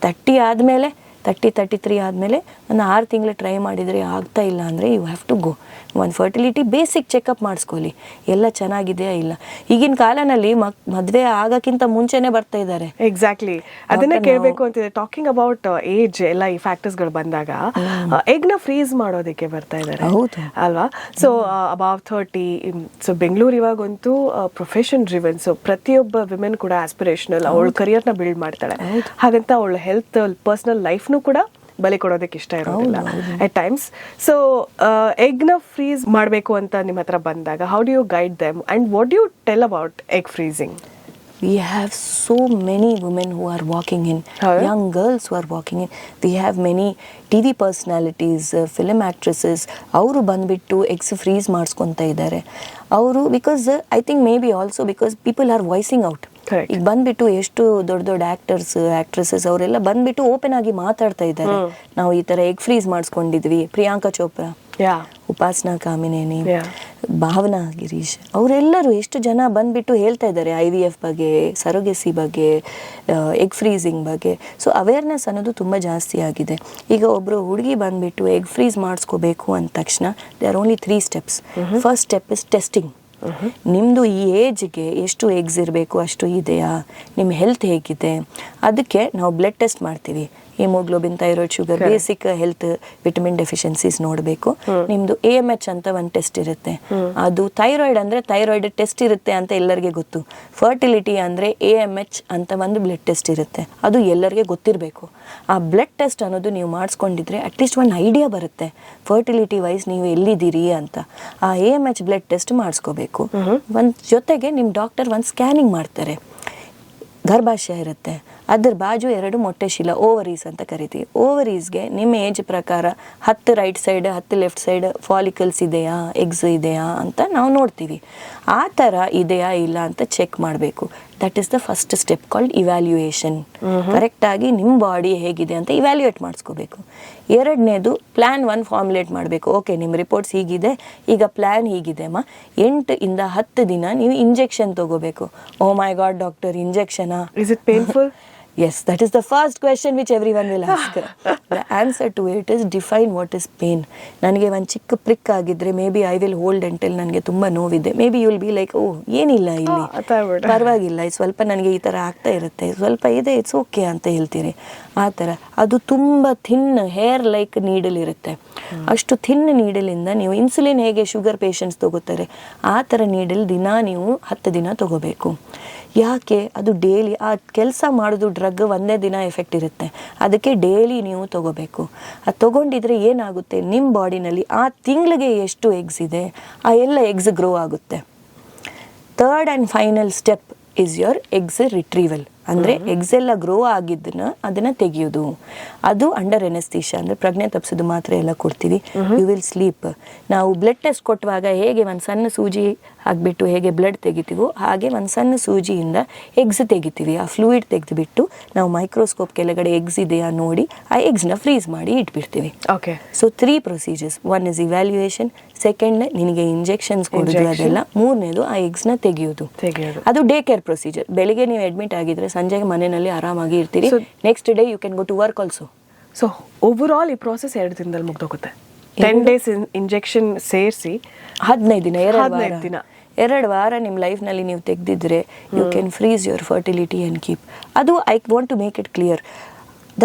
30 ಆದಮೇಲೆ 33 ಆದಮೇಲೆ ಒಂದು 6 ತಿಂಗಳು ಟ್ರೈ ಮಾಡಿದರೆ ಆಗ್ತಾ ಇಲ್ಲ ಅಂದರೆ ಯು ಹ್ಯಾವ್ ಟು ಗೋ ಒಂದು ಫರ್ಟಿಲಿಟಿ ಬೇಸಿಕ್ ಚೆಕಪ್ ಮಾಡಿಸ್ಕೊಳ್ಳಿ, ಎಲ್ಲ ಚೆನ್ನಾಗಿದೆಯಾ ಇಲ್ಲ. ಈಗಿನ ಕಾಲನಲ್ಲಿ ಮದುವೆ ಆಗೋಕ್ಕಿಂತ ಮುಂಚೆನೇ ಬರ್ತಾ ಇದ್ದಾರೆ. ಎಕ್ಸಾಕ್ಟ್ಲಿ ಅದನ್ನೇ ಕೇಳಬೇಕು ಅಂತಿದೆ. ಟಾಕಿಂಗ್ ಅಬೌಟ್ ಏಜ್ ಎಲ್ಲ ಈ ಫ್ಯಾಕ್ಟರ್ಸ್ಗಳು ಬಂದಾಗ ಎಗ್ನ ಫ್ರೀಸ್ ಮಾಡೋದಕ್ಕೆ ಬರ್ತಾ ಇದ್ದಾರೆ ಅಲ್ವಾ. So above 30. ಸೊ ಬೆಂಗಳೂರು ಇವಾಗಂತೂ ಪ್ರೊಫೆಷನ್ ಡ್ರಿವನ್. ಸೊ ಪ್ರತಿಯೊಬ್ಬ ವಿಮೆನ್ ಕೂಡ ಆಸ್ಪಿರೇಷನಲ್, ಅವಳ ಕರಿಯರ್ನ ಬಿಲ್ಡ್ ಮಾಡ್ತಾಳೆ. ಹಾಗಂತ ಅವಳ ಹೆಲ್ತ್ ಪರ್ಸನಲ್ ಲೈಫ್ನು ಕೂಡ ಬಲಿ ಕೊಡೋದಕ್ಕೆ ಇಷ್ಟ ಇರೋದಿಲ್ಲ ಅಟ್ ಟೈಮ್ಸ್. ಸೊ ಎಗ್ನ ಫ್ರೀಸ್ ಮಾಡಬೇಕು ಅಂತ ನಿಮ್ಮ ಹತ್ರ ಬಂದಾಗ how do you guide them and what do you tell about egg freezing? We have so many women who are walking in, young girls who are walking in. We have many TV personalities, film actresses. ಅವರು ಬಂದ್ಬಿಟ್ಟು eggs freeze ಮಾಡಿಸ್ಕೊತಾ ಇದ್ದಾರೆ. ಅವರು because I think may be also because people are voicing out. ಈಗ ಬಂದ್ಬಿಟ್ಟು ಎಷ್ಟು ದೊಡ್ಡ ದೊಡ್ಡ actors actresses ಅವರೆಲ್ಲ ಬಂದ್ಬಿಟ್ಟು ಓಪನ್ ಆಗಿ ಮಾತಾಡ್ತಾ ಇದ್ದಾರೆ. ನಾವು ಈ ತರ ಎಗ್ ಫ್ರೀಸ್ ಮಾಡಿಸ್ಕೊಂಡಿದ್ವಿ. ಪ್ರಿಯಾಂಕಾ ಚೋಪ್ರಾ, ಉಪಾಸನಾ ಕಾಮಿನೇನಿ, ಭಾವನಾ ಗಿರೀಶ್ ಅವರೆಲ್ಲರೂ ಎಷ್ಟು ಜನ ಬಂದ್ಬಿಟ್ಟು ಹೇಳ್ತಾ ಇದ್ದಾರೆ IVF ಬಗ್ಗೆ, ಸರೋಗೆಸಿ ಬಗ್ಗೆ, ಎಗ್ ಫ್ರೀಸಿಂಗ್ ಬಗ್ಗೆ. ಸೊ ಅವೇರ್ನೆಸ್ ಅನ್ನೋದು ತುಂಬ ಜಾಸ್ತಿ ಆಗಿದೆ. ಈಗ ಒಬ್ಬರು ಹುಡುಗಿ ಬಂದ್ಬಿಟ್ಟು ಎಗ್ ಫ್ರೀಸ್ ಮಾಡಿಸ್ಕೋಬೇಕು ಅಂದ ತಕ್ಷಣ they are only 3 steps. First step is testing. ನಿಮ್ಮದು ಈ ಏಜ್ಗೆ ಎಷ್ಟು ಎಗ್ಸ್ ಇರಬೇಕು ಅಷ್ಟು ಇದೆಯಾ, ನಿಮ್ಮ ಹೆಲ್ತ್ ಹೇಗಿದೆ, ಅದಕ್ಕೆ ನಾವು ಬ್ಲಡ್ ಟೆಸ್ಟ್ ಮಾಡ್ತೀವಿ. Haemoglobin, thyroid, sugar, basic health vitamin deficiencies ನೋಡಬೇಕು. ನಿಮ್ಮದು AMH ಅಂತ ಒಂದು ಟೆಸ್ಟ್ ಇರುತ್ತೆ. ಅದು ಥೈರಾಯ್ಡ್ ಅಂದರೆ ಥೈರಾಯ್ಡ್ ಟೆಸ್ಟ್ ಇರುತ್ತೆ ಅಂತ ಎಲ್ಲರಿಗೆ ಗೊತ್ತು. ಫರ್ಟಿಲಿಟಿ ಅಂದರೆ AMH ಅಂತ ಒಂದು ಬ್ಲಡ್ ಟೆಸ್ಟ್ ಇರುತ್ತೆ. ಅದು ಎಲ್ಲರಿಗೆ ಗೊತ್ತಿರಬೇಕು. ಆ ಬ್ಲಡ್ ಟೆಸ್ಟ್ ಅನ್ನೋದು ನೀವು ಮಾಡಿಸ್ಕೊಂಡಿದ್ರೆ ಅಟ್ಲೀಸ್ಟ್ ಒಂದು ಐಡಿಯಾ ಬರುತ್ತೆ ಫರ್ಟಿಲಿಟಿ ವೈಸ್ ನೀವು ಎಲ್ಲಿದ್ದೀರಿ ಅಂತ. ಆ AMH ಬ್ಲಡ್ ಟೆಸ್ಟ್ ಮಾಡಿಸ್ಕೋಬೇಕು. ಒಂದು ಜೊತೆಗೆ ನಿಮ್ಮ ಡಾಕ್ಟರ್ ಒಂದು ಸ್ಕ್ಯಾನಿಂಗ್ ಮಾಡ್ತಾರೆ. ಗರ್ಭಾಶಯ ಇರುತ್ತೆ, ಅದ್ರ ಬಾಜು 2 ಮೊಟ್ಟೆ ಶಿಲ, ಓವರೀಸ್ ಅಂತ ಕರಿತೀವಿ. ಓವರೀಸ್ಗೆ ನಿಮ್ಮ ಏಜ್ ಪ್ರಕಾರ 10 right side 10 left side follicles ಇದೆಯಾ, ಎಗ್ಸ್ ಇದೆಯಾ ಅಂತ ನಾವು ನೋಡ್ತೀವಿ. ಆ ಥರ ಇದೆಯಾ ಇಲ್ಲ ಅಂತ ಚೆಕ್ ಮಾಡಬೇಕು. That is the first step called evaluation. ಕರೆಕ್ಟಾಗಿ ನಿಮ್ಮ ಬಾಡಿ ಹೇಗಿದೆ ಅಂತ ಇವ್ಯಾಲ್ಯೂಯೇಟ್ ಮಾಡಿಸ್ಕೋಬೇಕು. ಎರಡನೇದು ಪ್ಲ್ಯಾನ್ 1 ಫಾರ್ಮುಲೇಟ್ ಮಾಡಬೇಕು. ಓಕೆ, ನಿಮ್ಮ ರಿಪೋರ್ಟ್ಸ್ ಹೀಗಿದೆ, ಈಗ ಪ್ಲ್ಯಾನ್ ಹೀಗಿದೆ ಅಮ್ಮ, 8 ಇಂದ 10 ದಿನ ನೀವು ಇಂಜೆಕ್ಷನ್ ತಗೋಬೇಕು. ಓ ಮೈ ಗಾಡ್ ಡಾಕ್ಟರ್, ಇಂಜೆಕ್ಷನಾ? Is it painful? Yes, that is the first question which everyone will ask. The answer to it is define what is pain. ನನಗೆ ಒಂದು ಚಿಕ್ಕ ಪ್ರಿಕ್ ಆಗಿದ್ರೆ maybe I will hold until ನನಗೆ ತುಂಬ ನೋವಿದೆ. Maybe you will be like, oh ಏನಿಲ್ಲ ಇಲ್ಲಿ, ಪರವಾಗಿಲ್ಲ, ಸ್ವಲ್ಪ ನನಗೆ ಈ ಥರ ಆಗ್ತಾ ಇರುತ್ತೆ, ಸ್ವಲ್ಪ ಇದೆ, ಇಟ್ಸ್ ಓಕೆ ಅಂತ ಹೇಳ್ತೀರಿ. ಆ ಥರ ಅದು ತುಂಬ ಥಿನ್ ಹೇರ್ ಲೈಕ್ ನೀಡಲ್ ಇರುತ್ತೆ. ಅಷ್ಟು ಥಿನ್ ನೀಡಲಿಂದ ನೀವು ಇನ್ಸುಲಿನ್ ಹೇಗೆ ಶುಗರ್ ಪೇಷಂಟ್ಸ್ ತಗೋತಾರೆ ಆ ಥರ ನೀಡಲ್ ದಿನ ನೀವು 10 ದಿನ ತಗೋಬೇಕು. ಯಾಕೆ? ಅದು ಡೈಲಿ ಆ ಕೆಲಸ ಮಾಡೋದು ಡ್ರಗ್ ಒಂದೇ ದಿನ ಎಫೆಕ್ಟ್ ಇರುತ್ತೆ, ಅದಕ್ಕೆ ಡೈಲಿ ನೀವು ತಗೋಬೇಕು. ಅದು ತಗೊಂಡಿದ್ರೆ ಏನಾಗುತ್ತೆ, ನಿಮ್ಮ ಬಾಡಿನಲ್ಲಿ ಆ ತಿಂಗಳಿಗೆ ಎಷ್ಟು ಎಗ್ಸ್ ಇದೆ ಆ ಎಲ್ಲ ಎಗ್ಸ್ ಗ್ರೋ ಆಗುತ್ತೆ. 3rd and final step is your eggs retrieval. ಅಂದರೆ ಎಗ್ಸ್ ಎಲ್ಲ ಗ್ರೋ ಆಗಿದ್ದನ್ನ ಅದನ್ನು ತೆಗೆಯೋದು. ಅದು ಅಂಡರ್ ಎನೆಸ್ಥೀಶಿಯಾ, ಅಂದರೆ ಪ್ರಜ್ಞೆ ತಪ್ಪಿಸೋದು ಮಾತ್ರ ಎಲ್ಲ ಕೊಡ್ತೀವಿ. You will sleep. ನಾವು ಬ್ಲಡ್ ಟೆಸ್ಟ್ ಕೊಟ್ಟುವಾಗ ಹೇಗೆ ಒಂದು ಸಣ್ಣ ಸೂಜಿ ಹಾಕ್ಬಿಟ್ಟು ಹೇಗೆ ಬ್ಲಡ್ ತೆಗಿತೀವೋ ಹಾಗೆ ಒಂದು ಸಣ್ಣ ಸೂಜಿಯಿಂದ ಎಗ್ಸ್ ತೆಗಿತೀವಿ. ಆ ಫ್ಲೂಯಿಡ್ ತೆಗೆದುಬಿಟ್ಟು ನಾವು ಮೈಕ್ರೋಸ್ಕೋಪ್ ಕೆಳಗಡೆ ಎಗ್ಸ್ ಇದೆಯಾ ನೋಡಿ ಆ ಎಗ್ಸ್ನ ಫ್ರೀಸ್ ಮಾಡಿ ಇಟ್ಬಿಡ್ತೀವಿ. Okay. So 3 procedures. 1 is evaluation, second ನಿನಗೆ ಇಂಜೆಕ್ಷನ್ಸ್ ಕೊಡೋದು ಅದೆಲ್ಲ, 3ನೇದು ಆ ಎಗ್ಸ್ನ ತೆಗೆಯೋದು. ಅದು ಡೇ ಕೇರ್ ಪ್ರೊಸೀಜರ್. ಬೆಳಿಗ್ಗೆ ನೀವು ಅಡ್ಮಿಟ್ ಆಗಿದ್ರೆ ಸಂಜೆಗೆ ಮನೆಯಲ್ಲಿ ಆರಾಮಾಗಿ ಇರ್ತೀರಿ. Next day you can go to work also. So overall ಈ ಪ್ರಾಸೆಸ್ 2 ದಿನದಲ್ಲಿ ಮುಗ್ದೋಗುತ್ತೆ. 10 days ಇಂಜೆಕ್ಷನ್ ಸೇರಿಸಿ 15 ದಿನ, 2 ದಿನ, 2 ವಾರ ನಿಮ್ಮ ಲೈಫ್ನಲ್ಲಿ ನೀವು ತೆಗೆದಿದ್ರೆ you can freeze your fertility and keep. ಅದು I want to make it clear,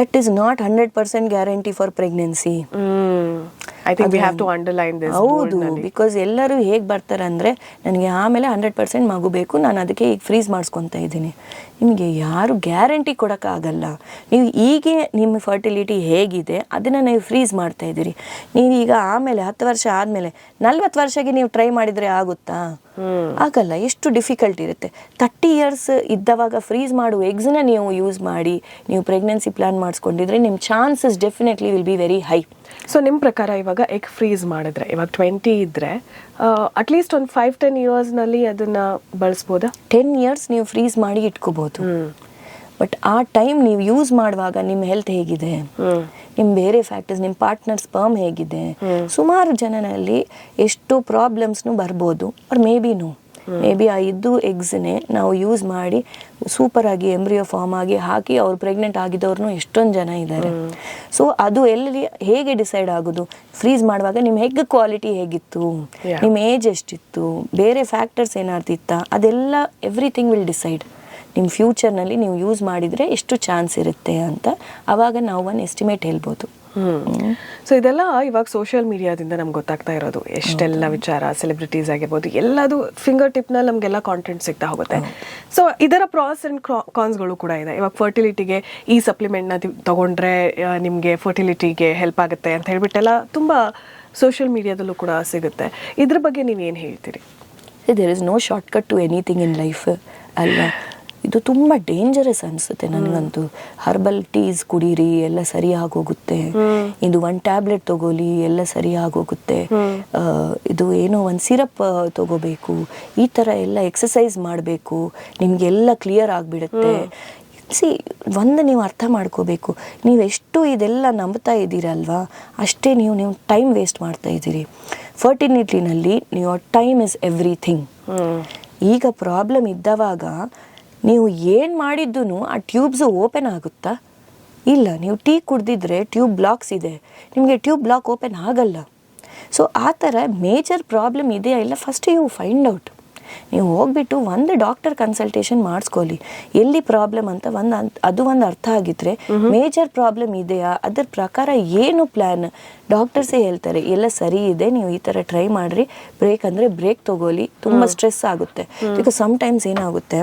that is not 100% guarantee for pregnancy. I think we have to underline this. ಹೌದು, ಬಿಕಾಸ್ ಎಲ್ಲರೂ ಹೇಗೆ ಬರ್ತಾರೆ ಅಂದರೆ ನನಗೆ ಆಮೇಲೆ 100% ಮಗು ಬೇಕು, ನಾನು ಅದಕ್ಕೆ ಈಗ ಫ್ರೀಸ್ ಮಾಡಿಸ್ಕೊತಾ ಇದ್ದೀನಿ. ನಿಮಗೆ ಯಾರು ಗ್ಯಾರಂಟಿ ಕೊಡೋಕ್ಕಾಗಲ್ಲ. ನೀವು ಹೀಗೆ ನಿಮ್ಮ ಫರ್ಟಿಲಿಟಿ ಹೇಗಿದೆ ಅದನ್ನು ನೀವು ಫ್ರೀಸ್ ಮಾಡ್ತಾ ಇದ್ದೀರಿ. ನೀವೀಗ ಆಮೇಲೆ 10 ವರ್ಷ ಆದಮೇಲೆ 40 ವರ್ಷಕ್ಕೆ ನೀವು ಟ್ರೈ ಮಾಡಿದರೆ ಆಗುತ್ತಾ? ಆಗಲ್ಲ. ಎಷ್ಟು ಡಿಫಿಕಲ್ಟ್ ಇರುತ್ತೆ. 30 years ಇದ್ದವಾಗ ಫ್ರೀಸ್ ಮಾಡುವ ಎಗ್ಸ್ನ ನೀವು ಯೂಸ್ ಮಾಡಿ ನೀವು ಪ್ರೆಗ್ನೆನ್ಸಿ ಪ್ಲಾನ್ ಮಾಡಿಸ್ಕೊಂಡಿದ್ರೆ ನಿಮ್ಮ chances definitely will be very high. So ನಿಮ್ಮ ಪ್ರಕಾರ ಇವಾಗ ಎಗ್ ಫ್ರೀಸ್ ಮಾಡಿದ್ರೆ, ಇವಾಗ 20 ಇದ್ರೆ ಅಟ್ಲೀಸ್ಟ್ ಒಂದು 5-10 yearsನಲ್ಲಿ ಅದನ್ನ ಬಳಸ್ಬೋದಾ? 10 years ನೀವು ಫ್ರೀಸ್ ಮಾಡಿ ಇಟ್ಕೋಬಹುದು. ಬಟ್ ಆ ಟೈಮ್ ನೀವು ಯೂಸ್ ಮಾಡುವಾಗ ನಿಮ್ಮ ಹೆಲ್ತ್ ಹೇಗಿದೆ, ನಿಮ್ಮ ಬೇರೆ ಫ್ಯಾಕ್ಟರ್ಸ್, ನಿಮ್ಮ ಪಾರ್ಟ್ನರ್ ಸ್ಪರ್ಮ್ ಹೇಗಿದೆ, ಸುಮಾರು ಜನನಲ್ಲಿ ಎಷ್ಟೋ ಪ್ರಾಬ್ಲಮ್ಸ್ನು ಬರ್ಬೋದು. ಆರ್ ಮೇ ಬಿ ಆ ಇದ್ದು ಎಗ್ಸ್ನೇ ನಾವು ಯೂಸ್ ಮಾಡಿ ಸೂಪರಾಗಿ ಎಂಬ್ರಿಯೋ ಫಾರ್ಮ್ ಆಗಿ ಹಾಕಿ ಅವ್ರು ಪ್ರೆಗ್ನೆಂಟ್ ಆಗಿದ್ದವ್ರನ್ನೂ ಎಷ್ಟೊಂದು ಜನ ಇದ್ದಾರೆ. ಸೊ ಅದು ಎಲ್ಲಿ ಹೇಗೆ ಡಿಸೈಡ್ ಆಗೋದು? ಫ್ರೀಸ್ ಮಾಡುವಾಗ ನಿಮ್ಮ ಎಗ್ ಕ್ವಾಲಿಟಿ ಹೇಗಿತ್ತು, ನಿಮ್ಮ ಏಜ್ ಎಷ್ಟಿತ್ತು, ಬೇರೆ ಫ್ಯಾಕ್ಟರ್ಸ್ ಏನಾರ್ತಿತ್ತಾ, ಅದೆಲ್ಲ ಎವ್ರಿಥಿಂಗ್ ವಿಲ್ ಡಿಸೈಡ್. ನಿಮ್ಮ ಫ್ಯೂಚರ್ನಲ್ಲಿ ನೀವು ಯೂಸ್ ಮಾಡಿದರೆ ಎಷ್ಟು ಚಾನ್ಸ್ ಇರುತ್ತೆ ಅಂತ ಆವಾಗ ನಾವು ಒಂದು ಎಸ್ಟಿಮೇಟ್ ಹೇಳ್ಬೋದು. ಸೊ ಇದೆಲ್ಲ ಇವಾಗ ಸೋಷಿಯಲ್ ಮೀಡಿಯಾದಿಂದ ನಮ್ಗೆ ಗೊತ್ತಾಗ್ತಾ ಇರೋದು, ಎಷ್ಟೆಲ್ಲ ವಿಚಾರ, ಸೆಲೆಬ್ರಿಟೀಸ್ ಆಗಿರ್ಬೋದು, ಎಲ್ಲದು ಫಿಂಗರ್ ಟಿಪ್ನಲ್ಲಿ ನಮಗೆಲ್ಲ ಕಾಂಟೆಂಟ್ ಸಿಗ್ತಾ ಹೋಗುತ್ತೆ. ಸೊ ಇದರ ಪ್ರಾಸ್ ಆ್ಯಂಡ್ ಕಾನ್ಸ್ಗಳು ಕೂಡ ಇದೆ. ಇವಾಗ ಫರ್ಟಿಲಿಟಿಗೆ ಈ ಸಪ್ಲಿಮೆಂಟ್ನ ತಗೊಂಡ್ರೆ ನಿಮಗೆ ಫರ್ಟಿಲಿಟಿಗೆ ಹೆಲ್ಪ್ ಆಗುತ್ತೆ ಅಂತ ಹೇಳ್ಬಿಟ್ಟೆಲ್ಲ ತುಂಬ ಸೋಷಿಯಲ್ ಮೀಡಿಯಾದಲ್ಲೂ ಕೂಡ ಸಿಗುತ್ತೆ. ಇದ್ರ ಬಗ್ಗೆ ನೀವೇನು ಹೇಳ್ತೀರಿ? There is no shortcut to anything in life ಅಲ್ವಾ. ಇದು ತುಂಬ ಡೇಂಜರಸ್ ಅನಿಸುತ್ತೆ ನನಗಂತೂ. ಹರ್ಬಲ್ ಟೀಸ್ ಕುಡೀರಿ ಎಲ್ಲ ಸರಿ ಆಗೋಗುತ್ತೆ, ಇದು 1 ಟ್ಯಾಬ್ಲೆಟ್ ತಗೋಲಿ ಎಲ್ಲ ಸರಿ ಆಗೋಗುತ್ತೆ, ಇದು ಏನೋ ಒಂದು ಸಿರಪ್ ತಗೋಬೇಕು, ಈ ಥರ ಎಲ್ಲ ಎಕ್ಸಸೈಸ್ ಮಾಡಬೇಕು, ನಿಮಗೆಲ್ಲ ಕ್ಲಿಯರ್ ಆಗಿಬಿಡುತ್ತೆ. ನೀವು ಅರ್ಥ ಮಾಡ್ಕೋಬೇಕು, ನೀವೆಷ್ಟು ಇದೆಲ್ಲ ನಂಬ್ತಾ ಇದ್ದೀರಲ್ವಾ ಅಷ್ಟೇ ನೀವು ಟೈಮ್ ವೇಸ್ಟ್ ಮಾಡ್ತಾ ಇದ್ದೀರಿ. ಫರ್ಟಿಲಿಟಿನಲ್ಲಿ ಯುವರ್ ಟೈಮ್ ಇಸ್ ಎವ್ರಿಥಿಂಗ್. ಈಗ ಪ್ರಾಬ್ಲಮ್ ಇದ್ದವಾಗ ನೀವು ಏನು ಮಾಡಿದ್ದು ಆ ಟ್ಯೂಬ್ಸು ಓಪನ್ ಆಗುತ್ತಾ? ಇಲ್ಲ. ನೀವು ಟೀ ಕುಡ್ದಿದ್ರೆ ಟ್ಯೂಬ್ ಬ್ಲಾಕ್ಸ್ ಇದೆ, ನಿಮಗೆ ಟ್ಯೂಬ್ ಬ್ಲಾಕ್ ಓಪನ್ ಆಗಲ್ಲ. ಸೊ ಆ ಥರ ಮೇಜರ್ ಪ್ರಾಬ್ಲಮ್ ಇದೆಯಾ ಇಲ್ಲ ಫಸ್ಟ್ ಯು ಫೈಂಡ್ ಔಟ್. ನೀವು ಹೋಗ್ಬಿಟ್ಟು ಒಂದು ಡಾಕ್ಟರ್ ಕನ್ಸಲ್ಟೇಷನ್ ಮಾಡಿಸ್ಕೊಳ್ಳಿ, ಎಲ್ಲಿ ಪ್ರಾಬ್ಲಮ್ ಅಂತ ಅದು ಒಂದು ಅರ್ಥ ಆಗಿದ್ರೆ ಮೇಜರ್ ಪ್ರಾಬ್ಲಮ್ ಇದೆಯಾ, ಅದರ ಪ್ರಕಾರ ಏನು ಪ್ಲ್ಯಾನ್ ಡಾಕ್ಟರ್ಸೇ ಹೇಳ್ತಾರೆ ಎಲ್ಲ ಸರಿ ಇದೆ, ನೀವು ಈ ಥರ ಟ್ರೈ ಮಾಡಿರಿ, ಬ್ರೇಕ್ ಅಂದರೆ ಬ್ರೇಕ್ ತೊಗೊಳ್ಳಿ. ತುಂಬ ಸ್ಟ್ರೆಸ್ ಆಗುತ್ತೆ. ಬಿಕಾಸ್ ಸಮ್ಟೈಮ್ಸ್ ಏನಾಗುತ್ತೆ,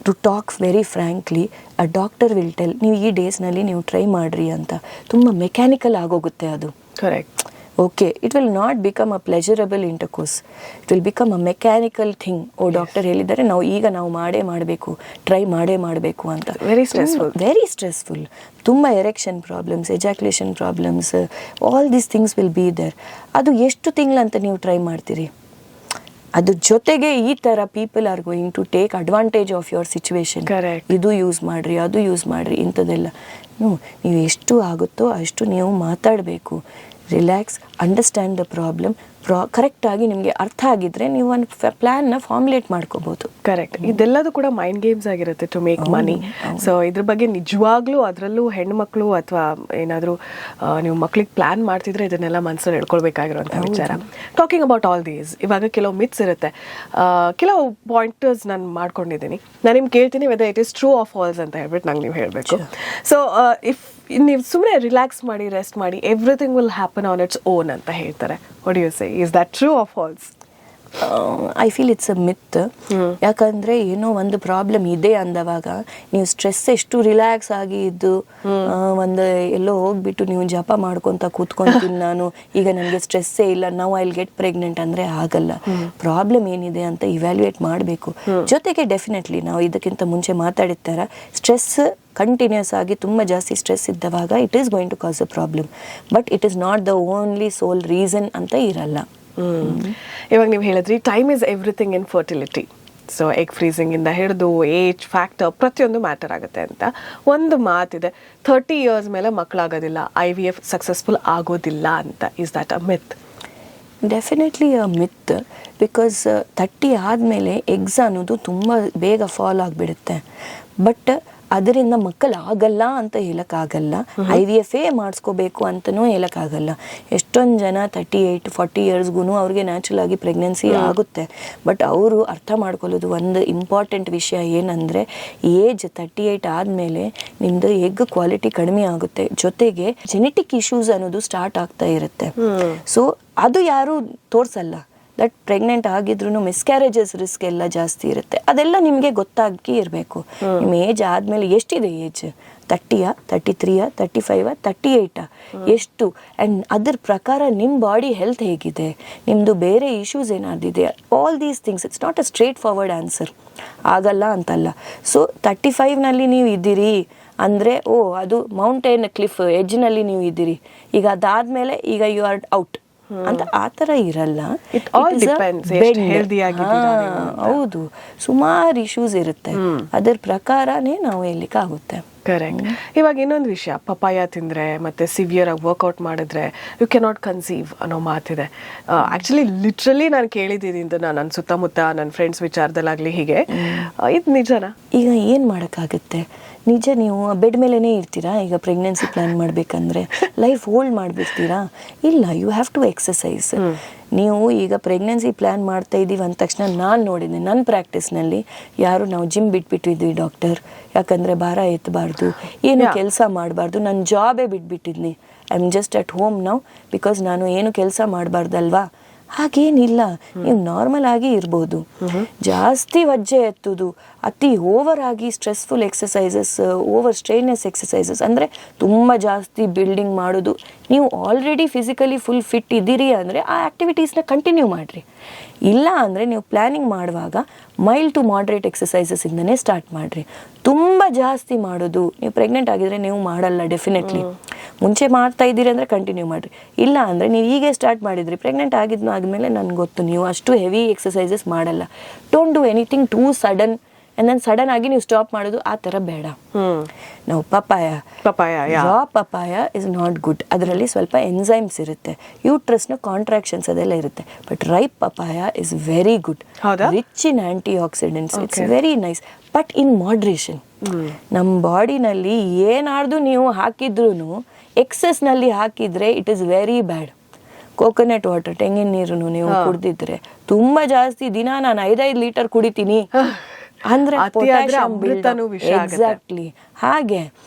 to talk very frankly, a doctor will tell ನೀವು ಈ ಡೇಸ್ನಲ್ಲಿ ನೀವು ಟ್ರೈ ಮಾಡಿರಿ ಅಂತ. ತುಂಬ ಮೆಕ್ಯಾನಿಕಲ್ ಆಗೋಗುತ್ತೆ ಅದು. Correct. Okay, it will not become a pleasurable intercourse, it will become a mechanical thing. Doctor ಹೇಳಿದ್ದಾರೆ ನಾವು ಮಾಡೇ ಮಾಡಬೇಕು, ಟ್ರೈ ಮಾಡೇ ಮಾಡಬೇಕು ಅಂತ. Very stressful. ತುಂಬ erection problems, ejaculation problems, all these things will be there. ಅದು ಎಷ್ಟು ತಿಂಗಳಂತ ನೀವು ಟ್ರೈ ಮಾಡ್ತೀರಿ? ಅದ್ರ ಜೊತೆಗೆ ಈ ಥರ people are going to take advantage of your situation. ಇದು ಯೂಸ್ ಮಾಡಿರಿ, ಅದು ಯೂಸ್ ಮಾಡಿರಿ, ಇಂಥದ್ದೆಲ್ಲ. ನೀವು ಎಷ್ಟು ಆಗುತ್ತೋ ಅಷ್ಟು ನೀವು ಮಾತಾಡಬೇಕು. Relax, understand the problem. ಕರೆಕ್ಟಾಗಿ ನಿಮಗೆ ಅರ್ಥ ಆಗಿದ್ರೆ ನೀವು ಒಂದು ಪ್ಲ್ಯಾನ್ನ ಫಾರ್ಮುಲೇಟ್ ಮಾಡ್ಕೋಬೋದು. ಕರೆಕ್ಟ್. ಇದೆಲ್ಲದೂ ಕೂಡ ಮೈಂಡ್ ಗೇಮ್ಸ್ ಆಗಿರುತ್ತೆ ಟು ಮೇಕ್ ಮನಿ. ಸೊ ಇದ್ರ ಬಗ್ಗೆ ನಿಜವಾಗ್ಲೂ, ಅದರಲ್ಲೂ ಹೆಣ್ಮಕ್ಳು ಅಥವಾ ಏನಾದರೂ ನೀವು ಮಕ್ಳಿಗೆ ಪ್ಲ್ಯಾನ್ ಮಾಡ್ತಿದ್ರೆ ಇದನ್ನೆಲ್ಲ ಮನಸ್ಸಲ್ಲಿ ಹೇಳ್ಕೊಳ್ಬೇಕಾಗಿರುವಂಥ ವಿಚಾರ. ಟಾಕಿಂಗ್ ಅಬೌಟ್ ಆಲ್ ದೀಸ್, ಇವಾಗ ಕೆಲವು ಮಿತ್ಸ್ ಇರುತ್ತೆ, ಕೆಲವು ಪಾಯಿಂಟರ್ಸ್ ನಾನು ಮಾಡ್ಕೊಂಡಿದ್ದೀನಿ. ನಾನು ನಿಮ್ಗೆ ಕೇಳ್ತೀನಿ whether it is true of false ಅಂತ ಹೇಳ್ಬಿಟ್ಟು ನಂಗೆ ನೀವು ಹೇಳಬೇಕು. ಸೊ ಇಫ್ ನೀವು ಸುಮ್ಮನೆ ರಿಲ್ಯಾಕ್ಸ್ ಮಾಡಿ, ರೆಸ್ಟ್ ಮಾಡಿ, everything will happen on its own ಅಂತ ಹೇಳ್ತಾರೆ. What do you say, is that true or false? I feel it's a myth. ಯಾಕಂದರೆ ಏನೋ ಒಂದು ಪ್ರಾಬ್ಲಮ್ ಇದೆ ಅಂದವಾಗ ನೀವು ಸ್ಟ್ರೆಸ್ ಎಷ್ಟು ರಿಲ್ಯಾಕ್ಸ್ ಆಗಿ ಇದ್ದು ಒಂದು ಎಲ್ಲೋ ಹೋಗ್ಬಿಟ್ಟು ನೀವು ಜಪ ಮಾಡ್ಕೊತ ಕೂತ್ಕೊಂತೀನಿ ನಾನು, ಈಗ ನನಗೆ ಸ್ಟ್ರೆಸ್ಸೇ ಇಲ್ಲ, ನಾವು ಐ ವಿಲ್ ಗೆಟ್ ಪ್ರೆಗ್ನೆಂಟ್ ಅಂದರೆ ಆಗಲ್ಲ. ಪ್ರಾಬ್ಲಮ್ ಏನಿದೆ ಅಂತ ಇವ್ಯಾಲ್ಯೂಯೇಟ್ ಮಾಡಬೇಕು. ಜೊತೆಗೆ ಡೆಫಿನೆಟ್ಲಿ ನಾವು ಇದಕ್ಕಿಂತ ಮುಂಚೆ ಮಾತಾಡಿರ್ತಾರ, ಸ್ಟ್ರೆಸ್ ಕಂಟಿನ್ಯೂಸ್ ಆಗಿ ತುಂಬ ಜಾಸ್ತಿ ಸ್ಟ್ರೆಸ್ ಇದ್ದವಾಗ it is going to cause a problem, but it is not the only sole reason ಅಂತ ಇರಲ್ಲ. ಇವಾಗ ನೀವು ಹೇಳಿದ್ರಿ time is everything in fertility. So egg freezing ಇಂದ ಹಿಡಿದು ಏಜ್ ಫ್ಯಾಕ್ಟರ್ ಪ್ರತಿಯೊಂದು ಮ್ಯಾಟರ್ ಆಗುತ್ತೆ ಅಂತ ಒಂದು ಮಾತಿದೆ. 30 years ಮೇಲೆ ಮಕ್ಕಳಾಗೋದಿಲ್ಲ, IVF ಸಕ್ಸಸ್ಫುಲ್ ಆಗೋದಿಲ್ಲ ಅಂತ. Is that a myth? Definitely a myth. Because 30 ಆದಮೇಲೆ ಎಗ್ಸ್ ಅನ್ನೋದು ತುಂಬ ಬೇಗ ಫಾಲ್ ಆಗಿಬಿಡುತ್ತೆ. ಬಟ್ ಅದರಿಂದ ಮಕ್ಕಳು ಆಗಲ್ಲ ಅಂತ ಹೇಳೋಕ್ಕಾಗಲ್ಲ, IVF ಮಾಡಿಸ್ಕೋಬೇಕು ಅಂತಲೂ ಹೇಳೋಕ್ಕಾಗಲ್ಲ. ಎಷ್ಟೊಂದು ಜನ 38-40 yearsಗೂ ಅವ್ರಿಗೆ ನ್ಯಾಚುರಲ್ ಆಗಿ ಪ್ರೆಗ್ನೆನ್ಸಿ ಆಗುತ್ತೆ. ಬಟ್ ಅವರು ಅರ್ಥ ಮಾಡ್ಕೊಳ್ಳೋದು ಒಂದು ಇಂಪಾರ್ಟೆಂಟ್ ವಿಷಯ ಏನಂದರೆ, ಏಜ್ 38 ಆದಮೇಲೆ ನಿಮ್ಮದು ಎಗ್ ಕ್ವಾಲಿಟಿ ಕಡಿಮೆ ಆಗುತ್ತೆ, ಜೊತೆಗೆ ಜೆನೆಟಿಕ್ ಇಶ್ಯೂಸ್ ಅನ್ನೋದು ಸ್ಟಾರ್ಟ್ ಆಗ್ತಾ ಇರುತ್ತೆ. ಸೊ ಅದು ಯಾರೂ ತೋರಿಸಲ್ಲ. ದಟ್ ಪ್ರೆಗ್ನೆಂಟ್ ಆಗಿದ್ರು ಮಿಸ್ಕ್ಯಾರೇಜಸ್ ರಿಸ್ಕ್ ಎಲ್ಲ ಜಾಸ್ತಿ ಇರುತ್ತೆ. ಅದೆಲ್ಲ ನಿಮಗೆ ಗೊತ್ತಾಗಿ ಇರಬೇಕು. ನಿಮ್ಮ ಏಜ್ ಆದಮೇಲೆ ಎಷ್ಟಿದೆ ಏಜ್, 30, 33, 35, 38 ಎಷ್ಟು, ಆ್ಯಂಡ್ ಅದ್ರ ಪ್ರಕಾರ ನಿಮ್ಮ ಬಾಡಿ ಹೆಲ್ತ್ ಹೇಗಿದೆ, ನಿಮ್ಮದು ಬೇರೆ ಇಶ್ಯೂಸ್ ಏನಾದಿದೆ, all these things. It's not a straightforward answer. ಆಗಲ್ಲ ಅಂತಲ್ಲ. ಸೊ 35ನಲ್ಲಿ ನೀವು ಇದ್ದೀರಿ ಅಂದರೆ ಅದು ಮೌಂಟೇನ್ ಕ್ಲಿಫ್ ಎಡ್ಜ್ನಲ್ಲಿ ನೀವು ಇದ್ದೀರಿ, ಈಗ ಅದಾದಮೇಲೆ ಈಗ ಯು ಆರ್ ಔಟ್ ಅಂತ ಆ ಥರ ಇರಲ್ಲ. ಹೌದು, ಸುಮಾರು ಇಶ್ಯೂಸ್ ಇರುತ್ತೆ, ಅದರ ಪ್ರಕಾರನೇ ನಾವು ಹೇಳಲಿಕ್ಕಾಗುತ್ತೆ. ಕರೆಕ್ಟ್. ಇವಾಗ ಇನ್ನೊಂದು ವಿಷಯ, ಪಪಾಯ ತಿಂದರೆ ಮತ್ತು ಸಿವಿಯರ್ ಆಗಿ ವರ್ಕೌಟ್ ಮಾಡಿದ್ರೆ ಯು ಕೆನಾಟ್ ಕನ್ಸೀವ್ ಅನ್ನೋ ಮಾತಿದೆ. ಆ್ಯಕ್ಚುಲಿ ಲಿಟ್ರಲಿ ನಾನು ಕೇಳಿದ್ದೀನಿ ಇದನ್ನು ನನ್ನ ಸುತ್ತಮುತ್ತ ನನ್ನ ಫ್ರೆಂಡ್ಸ್ ವಿಚಾರದಲ್ಲಾಗಲಿ. ಹೀಗೆ ಇದು ನಿಜನಾ? ಈಗ ಏನು ಮಾಡೋಕ್ಕಾಗುತ್ತೆ, ನಿಜ. ನೀವು ಬೆಡ್ ಮೇಲೇ ಇರ್ತೀರಾ ಈಗ ಪ್ರೆಗ್ನೆನ್ಸಿ ಪ್ಲ್ಯಾನ್ ಮಾಡಬೇಕಂದ್ರೆ, ಲೈಫ್ ಹೋಲ್ಡ್ ಮಾಡಿಬಿಡ್ತೀರಾ? ಇಲ್ಲ, ಯು ಹ್ಯಾವ್ ಟು ಎಕ್ಸಸೈಸ್. ನೀವು ಈಗ ಪ್ರೆಗ್ನೆನ್ಸಿ ಪ್ಲ್ಯಾನ್ ಮಾಡ್ತಾ ಇದ್ದೀವಿ ಅಂದ ತಕ್ಷಣ ನಾನು ನೋಡಿದ್ದೆ ನನ್ನ ಪ್ರಾಕ್ಟೀಸ್ನಲ್ಲಿ ಯಾರು ನಾವು ಜಿಮ್ ಬಿಟ್ಬಿಟ್ಟಿದ್ವಿ ಡಾಕ್ಟರ್, ಯಾಕಂದರೆ ಭಾರ ಎತ್ತಬಾರ್ದು, ಏನು ಕೆಲಸ ಮಾಡಬಾರ್ದು, ನನ್ನ ಜಾಬೇ ಬಿಟ್ಬಿಟ್ಟಿದ್ನಿ, I am just at home now because ನಾನು ಏನು ಕೆಲಸ ಮಾಡಬಾರ್ದಲ್ವಾ. ಹಾಗೇನಿಲ್ಲ, ನೀವು ನಾರ್ಮಲ್ ಆಗಿ ಇರ್ಬೋದು. ಜಾಸ್ತಿ ವಜ್ಜೆ ಎತ್ತುದು, ಅತಿ ಓವರ್ ಆಗಿ ಸ್ಟ್ರೆಸ್ಫುಲ್ ಎಕ್ಸಸೈಸಸ್, ಓವರ್ ಸ್ಟ್ರೈನಸ್ ಎಕ್ಸಸೈಸಸ್ ಅಂದರೆ ತುಂಬ ಜಾಸ್ತಿ ಬಿಲ್ಡಿಂಗ್ ಮಾಡೋದು, ನೀವು ಆಲ್ರೆಡಿ ಫಿಸಿಕಲಿ ಫುಲ್ ಫಿಟ್ ಇದ್ದೀರಿ ಅಂದರೆ ಆ ಆ್ಯಕ್ಟಿವಿಟೀಸ್ನ ಕಂಟಿನ್ಯೂ ಮಾಡಿರಿ. ಇಲ್ಲ ಅಂದರೆ ನೀವು ಪ್ಲ್ಯಾನಿಂಗ್ ಮಾಡುವಾಗ ಮೈಲ್ಡ್ ಟು ಮಾಡ್ರೇಟ್ ಎಕ್ಸಸೈಸಸ್ಸಿಂದನೇ ಸ್ಟಾರ್ಟ್ ಮಾಡಿರಿ. ತುಂಬ ಜಾಸ್ತಿ ಮಾಡೋದು, ನೀವು ಪ್ರೆಗ್ನೆಂಟ್ ಆಗಿದ್ರೆ ನೀವು ಮಾಡಲ್ಲ ಡೆಫಿನೆಟ್ಲಿ. ಮುಂಚೆ ಮಾಡ್ತಾ ಇದ್ದೀರಿ ಅಂದರೆ ಕಂಟಿನ್ಯೂ ಮಾಡಿರಿ. ಇಲ್ಲ ಅಂದರೆ ನೀವು ಹೀಗೆ ಸ್ಟಾರ್ಟ್ ಮಾಡಿದ್ರಿ, ಪ್ರೆಗ್ನೆಂಟ್ ಆದಮೇಲೆ ನನಗೆ ಗೊತ್ತು ನೀವು ಅಷ್ಟು ಹೆವಿ ಎಕ್ಸಸೈಸಸ್ ಮಾಡಲ್ಲ. Don't do anything too sudden and then sudden ಆಗಿ ನೀವು ಸ್ಟಾಪ್ ಮಾಡೋದು, ಆ ಥರ ಬೇಡ. ನಾವು papaya raw papaya is not good. ಅದರಲ್ಲಿ ಸ್ವಲ್ಪ ಎನ್ಸೈಮ್ಸ್ ಇರುತ್ತೆ, ಯೂಟ್ರಸ್ನ ಕಾಂಟ್ರಾಕ್ಷನ್ಸ್ ಅದೆಲ್ಲ ಇರುತ್ತೆ. But ripe papaya is very good, rich in antioxidants, it's very nice, but in moderation. ನಮ್ಮ ಬಾಡಿನಲ್ಲಿ ಏನಾದ್ರು ನೀವು ಹಾಕಿದ್ರೂ ಎಕ್ಸೆಸ್ನಲ್ಲಿ ಹಾಕಿದರೆ it is very bad. Coconut water, ತೆಂಗಿನ ನೀರು ನೀವು ಕುಡ್ದಿದ್ರೆ ತುಂಬ ಜಾಸ್ತಿ, ದಿನ ನಾನು 5 ಲೀಟರ್ ಕುಡಿತೀನಿ ಅಂದ್ರೆ ಎಕ್ಸಾಕ್ಟ್ಲಿ ಹಾಗೆ.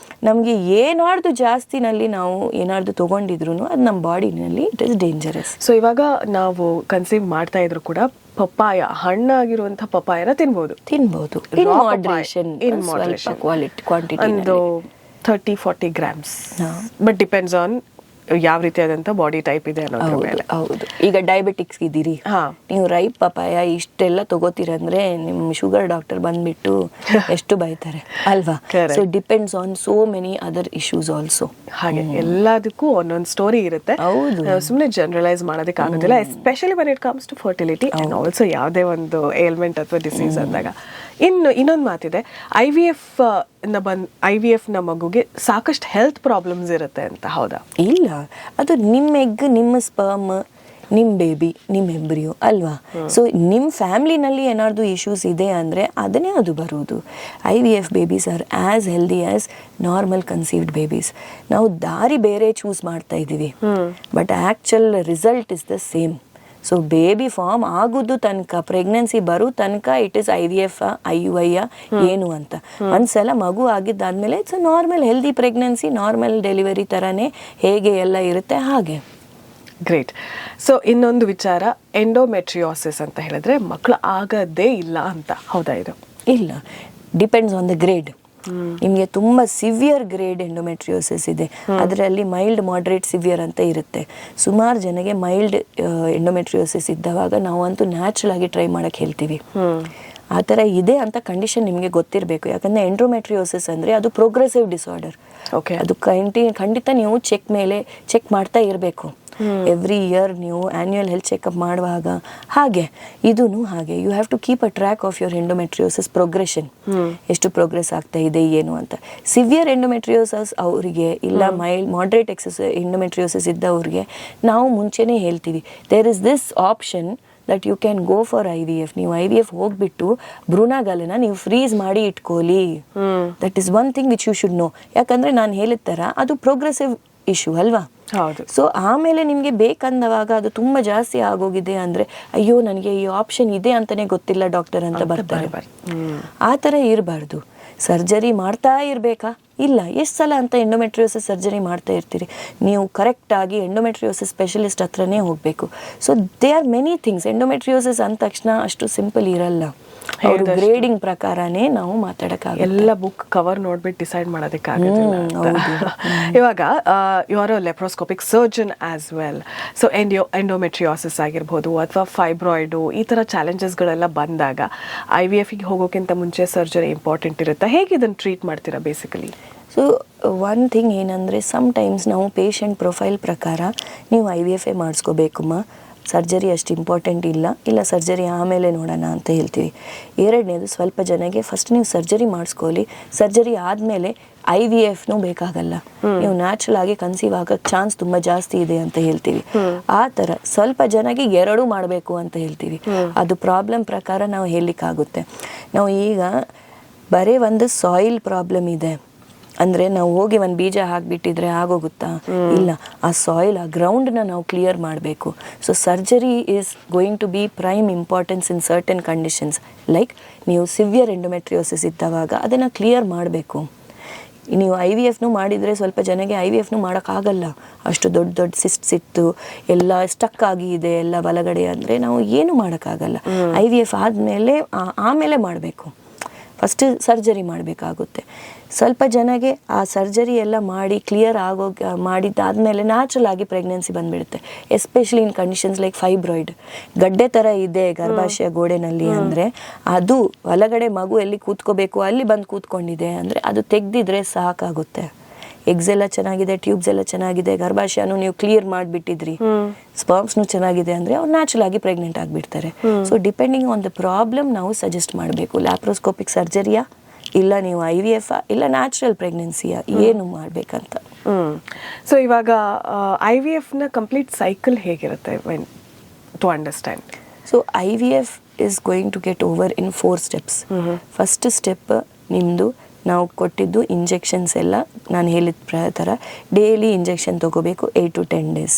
ನಮಗೆ ಏನಾದ್ರು ಜಾಸ್ತಿನಲ್ಲಿ ನಾವು ಏನಾದ್ರು ತಗೊಂಡಿದ್ರು ಅದು ನಮ್ಮ ಬಾಡಿನಲ್ಲಿ ಇಟ್ ಇಸ್ ಡೇಂಜರಸ್. ಸೊ ಇವಾಗ ನಾವು ಕನ್ಸೀವ್ ಮಾಡ್ತಾ ಇದ್ರು ಕೂಡ ಪಪ್ಪಾಯ, ಹಣ್ಣಾಗಿರುವಂತಹ ಪಪ್ಪಾಯನ ತಿನ್ಬೋದು ಇನ್ ಮಾಡ್ರೇಷನ್, ಕ್ವಾಂಟಿಟಿ ಒಂದು 30-40 grams, ಬಟ್ ಡಿಪೆಂಡ್ಸ್ ಆನ್ ಯಾವ ರೀತಿಯಾದಂಥ ಬಾಡಿ ಟೈಪ್ ಇದೆ ಅನ್ನೋದ್ರ ಮೇಲೆ. ಹೌದು, ಈಗ ಡಯಾಬಿಟಿಕ್ಸ್ ಇದ್ದೀರಿ, ನೀವು ರೈಪ್ ಪಪಾಯ ಇಷ್ಟೆಲ್ಲ ತಗೋತೀರಂದ್ರೆ ನಿಮ್ಮ ಶುಗರ್ ಡಾಕ್ಟರ್ ಬಂದ್ಬಿಟ್ಟು ಎಷ್ಟು ಬೈತಾರೆ ಅಲ್ವಾ. So depends on so many other issues also. ಹಾಗೆ ಎಲ್ಲದಕ್ಕೂ ಒಂದೊಂದು ಸ್ಟೋರಿ ಇರುತ್ತೆ. ಹೌದು, ಸುಮ್ಮನೆ ಜನರಲೈಸ್ ಮಾಡೋದಕ್ಕೆ ಆಗೋದಿಲ್ಲ, especially when it comes to fertility and also ಯಾವುದೇ ಒಂದು ಏಲ್ಮೆಂಟ್ ಅಥವಾ ಡಿಸೀಸ್ ಅಂದಾಗ. ಇನ್ನೊಂದು ಮಾತಿದೆ, ಐ ವಿ ಎಫ್ ನ ಮಗುಗೆ ಸಾಕಷ್ಟು ಹೆಲ್ತ್ ಪ್ರಾಬ್ಲಮ್ಸ್ ಇರುತ್ತೆ ಅಂತ, ಹೌದಾ? ಇಲ್ಲ, ಅದು ನಿಮ್ಮ ಎಗ್, ನಿಮ್ಮ ಸ್ಪರ್ಮ್, ನಿಮ್ಮ ಬೇಬಿ, ನಿಮ್ಮ ಎಂಬ್ರಿಯೋ ಅಲ್ವಾ. ಸೊ ನಿಮ್ಮ ಫ್ಯಾಮ್ಲಿನಲ್ಲಿ ಏನಾದ್ರು ಇಶ್ಯೂಸ್ ಇದೆ ಅಂದರೆ ಅದನ್ನೇ ಅದು ಬರುವುದು. IVF babies are as healthy as normal conceived babies. ನಾವು ದಾರಿ ಬೇರೆ ಚೂಸ್ ಮಾಡ್ತಾ ಇದ್ದೀವಿ, but actual result is the same. So baby form ಆಗೋದು ತನಕ, ಪ್ರೆಗ್ನೆನ್ಸಿ ಬರೋ ತನಕ ಇಟ್ ಇಸ್ IVF IUI ಏನು ಅಂತ. ಒಂದ್ಸಲ ಮಗು ಆಗಿದ್ದಾದ್ಮೇಲೆ it's a normal healthy pregnancy, normal delivery ಥರನೇ ಹೇಗೆ ಎಲ್ಲ ಇರುತ್ತೆ ಹಾಗೆ. ಗ್ರೇಟ್. ಸೊ ಇನ್ನೊಂದು ವಿಚಾರ, ಎಂಡೋಮೆಟ್ರಿಯೋಸಿಸ್ ಅಂತ ಹೇಳಿದ್ರೆ ಮಕ್ಕಳು ಆಗದೇ ಇಲ್ಲ ಅಂತ, ಹೌದಾ? ಇದು ಇಲ್ಲ, ಡಿಪೆಂಡ್ಸ್ ಆನ್ ದ ಗ್ರೇಡ್. ನಿಮಗೆ ತುಂಬ ಸಿವಿಯರ್ ಗ್ರೇಡ್ ಎಂಡೋಮೆಟ್ರಿಯೋಸಿಸ್ ಇದೆ, ಅದರಲ್ಲಿ ಮೈಲ್ಡ್, ಮಾಡ್ರೇಟ್, ಸಿವಿಯರ್ ಅಂತ ಇರುತ್ತೆ. ಸುಮಾರು ಜನಗೆ ಮೈಲ್ಡ್ ಎಂಡೋಮೆಟ್ರಿಯೋಸಿಸ್ ಇದ್ದವಾಗ ನಾವಂತೂ ನ್ಯಾಚುರಲ್ ಆಗಿ ಟ್ರೈ ಮಾಡಕ್ಕೆ ಹೇಳ್ತೀವಿ. ಆ ಥರ ಇದೆ ಅಂತ ಕಂಡೀಷನ್ ನಿಮಗೆ ಗೊತ್ತಿರಬೇಕು, ಯಾಕಂದರೆ ಎಂಡೋಮೆಟ್ರಿಯೋಸಿಸ್ ಅಂದರೆ ಅದು ಪ್ರೋಗ್ರೆಸಿವ್ ಡಿಸಾರ್ಡರ್. ಅದು ಖಂಡಿತ ನೀವು ಚೆಕ್ ಮಾಡ್ತಾ ಇರಬೇಕು. ಎವ್ರಿ ಇಯರ್ ನೀವು ಆ್ಯನ್ಯುಯಲ್ ಹೆಲ್ತ್ ಚೆಕಪ್ ಮಾಡುವಾಗ ಹಾಗೆ ಇದೂ ಹಾಗೆ you have to keep a track of your endometriosis progression, ಎಷ್ಟು ಪ್ರೋಗ್ರೆಸ್ ಆಗ್ತಾ ಇದೆ ಏನು ಅಂತ. ಸಿವಿಯರ್ ಎಂಡೋಮೆಟ್ರಿಯೋಸಿಸ್ ಅವರಿಗೆ, ಇಲ್ಲ ಮಾಡ್ರೇಟ್ ಎಂಡೋಮೆಟ್ರಿಯೋಸಿಸ್ ಇದ್ದವ್ರಿಗೆ ನಾವು ಮುಂಚೆನೇ ಹೇಳ್ತೀವಿ, there is this option that you can go for IVF. ನೀವು IVF ಹೋಗ್ಬಿಟ್ಟು ಭ್ರೂಣಗಳನ್ನ ನೀವು ಫ್ರೀಸ್ ಮಾಡಿ ಇಟ್ಕೊಳ್ಳಿ. That is one thing which you should know. ಯಾಕಂದ್ರೆ ನಾನು ಹೇಳಿದ ಥರ ಅದು ಪ್ರೋಗ್ರೆಸಿವ್ ಇಶ್ಯೂ ಅಲ್ವಾ. ಸೊ ಆಮೇಲೆ ನಿಮಗೆ ಬೇಕಂದವಾಗ ಅದು ತುಂಬ ಜಾಸ್ತಿ ಆಗೋಗಿದೆ ಅಂದರೆ, ಅಯ್ಯೋ ನನಗೆ ಈ ಆಪ್ಷನ್ ಇದೆ ಅಂತಾನೆ ಗೊತ್ತಿಲ್ಲ ಡಾಕ್ಟರ್ ಅಂತ ಬರ್ತಾರೆ. ಆ ಥರ ಇರಬಾರ್ದು. ಸರ್ಜರಿ ಮಾಡ್ತಾ ಇರಬೇಕಾ? ಇಲ್ಲ. ಎಷ್ಟು ಸಲ ಅಂತ ಎಂಡೋಮೆಟ್ರಿಯೋಸಿಸ್ ಸರ್ಜರಿ ಮಾಡ್ತಾ ಇರ್ತೀರಿ? ನೀವು ಕರೆಕ್ಟಾಗಿ ಎಂಡೋಮೆಟ್ರಿಯೋಸಿಸ್ ಸ್ಪೆಷಲಿಸ್ಟ್ ಹತ್ರನೇ ಹೋಗಬೇಕು. So they are many things. Endometriosis ಅಂದ ತಕ್ಷಣ ಅಷ್ಟು ಸಿಂಪಲ್ ಇರಲ್ಲ. ಅವ್ರ ಗ್ರೇಡಿಂಗ್ ಪ್ರಕಾರನೇ ನಾವು ಮಾತಾಡೋಕ್ಕಾಗಲ್ಲ. ಎಲ್ಲ ಬುಕ್ ಕವರ್ ನೋಡ್ಬಿಟ್ಟು ಡಿಸೈಡ್ ಮಾಡೋದಕ್ಕಾಗೋದಿಲ್ಲ. ಇವಾಗ you are a laparoscopic surgeon as well. So endometriosis ಆಗಿರ್ಬೋದು ಅಥವಾ ಫೈಬ್ರಾಯ್ಡು, ಈ ಥರ ಚಾಲೆಂಜಸ್ಗಳೆಲ್ಲ ಬಂದಾಗ IVFಗೆ ಹೋಗೋಕ್ಕಿಂತ ಮುಂಚೆ ಸರ್ಜರಿ ಇಂಪಾರ್ಟೆಂಟ್ ಇರುತ್ತೆ. ಹೇಗೆ ಇದನ್ನು ಟ್ರೀಟ್ ಮಾಡ್ತೀರಾ ಬೇಸಿಕಲಿ? ಸೊ ಒನ್ ಥಿಂಗ್ ಏನಂದರೆ, ಸಮ್ಟೈಮ್ಸ್ ನಾವು ಪೇಷಂಟ್ ಪ್ರೊಫೈಲ್ ಪ್ರಕಾರ ನೀವು IVF ಮಾಡಿಸ್ಕೋಬೇಕಮ್ಮ, ಸರ್ಜರಿ ಅಷ್ಟು ಇಂಪಾರ್ಟೆಂಟ್ ಇಲ್ಲ ಸರ್ಜರಿ ಆಮೇಲೆ ನೋಡೋಣ ಅಂತ ಹೇಳ್ತೀವಿ. ಎರಡನೇದು, ಸ್ವಲ್ಪ ಜನಕ್ಕೆ ಫಸ್ಟ್ ನೀವು ಸರ್ಜರಿ ಮಾಡಿಸ್ಕೊಳ್ಳಿ, ಸರ್ಜರಿ ಆದಮೇಲೆ IVFನೂ ಬೇಕಾಗಲ್ಲ, ನೀವು ನ್ಯಾಚುರಲ್ ಆಗಿ ಕನ್ಸೀವ್ ಆಗೋಕ್ಕೆ ಚಾನ್ಸ್ ತುಂಬ ಜಾಸ್ತಿ ಇದೆ ಅಂತ ಹೇಳ್ತೀವಿ. ಆ ಥರ ಸ್ವಲ್ಪ ಜನಕ್ಕೆ ಎರಡೂ ಮಾಡಬೇಕು ಅಂತ ಹೇಳ್ತೀವಿ. ಅದು ಪ್ರಾಬ್ಲಮ್ ಪ್ರಕಾರ ನಾವು ಹೇಳಲಿಕ್ಕಾಗುತ್ತೆ. ನಾವು ಈಗ ಬರೀ ಒಂದು ಸಾಯಿಲ್ ಪ್ರಾಬ್ಲಮ್ ಇದೆ ಅಂದರೆ ನಾವು ಹೋಗಿ ಒಂದು ಬೀಜ ಹಾಕಿಬಿಟ್ಟಿದ್ರೆ ಆಗೋಗುತ್ತಾ? ಇಲ್ಲ, ಆ ಸಾಯಿಲ್, ಆ ಗ್ರೌಂಡನ್ನ ನಾವು ಕ್ಲಿಯರ್ ಮಾಡಬೇಕು. So surgery is going to be prime importance in certain conditions. Like ನೀವು ಸಿವಿಯರ್ ಎಂಡೋಮೆಟ್ರಿಯೋಸಿಸ್ ಇದ್ದವಾಗ ಅದನ್ನು ಕ್ಲಿಯರ್ ಮಾಡಬೇಕು. ನೀವು IVFನೂ ಮಾಡಿದರೆ ಸ್ವಲ್ಪ ಜನಗೆ IVFನೂ ಮಾಡೋಕ್ಕಾಗಲ್ಲ, ಅಷ್ಟು ದೊಡ್ಡ ದೊಡ್ಡ ಸಿಸ್ಟ್ಸ್ ಇತ್ತು, ಎಲ್ಲ ಸ್ಟಕ್ ಆಗಿ ಇದೆ ಎಲ್ಲ ಬಲಗಡೆ ಅಂದರೆ ನಾವು ಏನು ಮಾಡೋಕ್ಕಾಗಲ್ಲ. IVF ಆದಮೇಲೆ ಆಮೇಲೆ ಮಾಡಬೇಕು, ಫಸ್ಟ್ ಸರ್ಜರಿ ಮಾಡಬೇಕಾಗುತ್ತೆ. ಸ್ವಲ್ಪ ಜನಗೆ ಆ ಸರ್ಜರಿ ಎಲ್ಲ ಮಾಡಿ ಕ್ಲಿಯರ್ ಮಾಡಿದ್ದಾದಮೇಲೆ ನ್ಯಾಚುರಲ್ ಆಗಿ ಪ್ರೆಗ್ನೆನ್ಸಿ ಬಂದುಬಿಡುತ್ತೆ. Especially in conditions like fibroid, ಗಡ್ಡೆ ಥರ ಇದೆ ಗರ್ಭಾಶಯ ಗೋಡೆನಲ್ಲಿ ಅಂದರೆ ಅದು ಒಳಗಡೆ ಮಗು ಎಲ್ಲಿ ಕೂತ್ಕೋಬೇಕು ಅಲ್ಲಿ ಬಂದು ಕೂತ್ಕೊಂಡಿದೆ ಅಂದರೆ ಅದು ತೆಗೆದಿದ್ರೆ ಸಾಕಾಗುತ್ತೆ. ಎಗ್ಸ್ ಎಲ್ಲ ಚೆನ್ನಾಗಿದೆ, ಟ್ಯೂಬ್ಸ್ ಎಲ್ಲ ಚೆನ್ನಾಗಿದೆ, ಗರ್ಭಾಶಯನೂ ನೀವು ಕ್ಲಿಯರ್ ಮಾಡಿಬಿಟ್ಟಿದ್ರಿ, ಸ್ಪರ್ಮ್ಸ್ನು ಚೆನ್ನಾಗಿದೆ ಅಂದರೆ ಅವ್ರು ನ್ಯಾಚುರಲ್ ಆಗಿ ಪ್ರೆಗ್ನೆಂಟ್ ಆಗಿಬಿಡ್ತಾರೆ. So depending on the problem ನಾವು ಸಜೆಸ್ಟ್ ಮಾಡಬೇಕು. ಲ್ಯಾಪ್ರೋಸ್ಕೋಪಿಕ್ ಸರ್ಜರಿಯಾ, ಇಲ್ಲ ನೀವು IVF, ಇಲ್ಲ ನ್ಯಾಚುರಲ್ ಪ್ರೆಗ್ನೆನ್ಸಿಯಾ, ಏನು ಮಾಡಬೇಕಂತ. ಸೊ ಇವಾಗ IVFನ ಕಂಪ್ಲೀಟ್ ಸೈಕಲ್ ಹೇಗಿರುತ್ತೆ to understand? So IVF is going to get over in 4 steps. First step ನಿಮ್ಮದು ನಾವು ಕೊಟ್ಟಿದ್ದು ಇಂಜೆಕ್ಷನ್ಸ್ ಎಲ್ಲ ನಾನು ಹೇಳಿದ ಥರ ಡೈಲಿ ಇಂಜೆಕ್ಷನ್ ತೊಗೋಬೇಕು 8 to 10 days.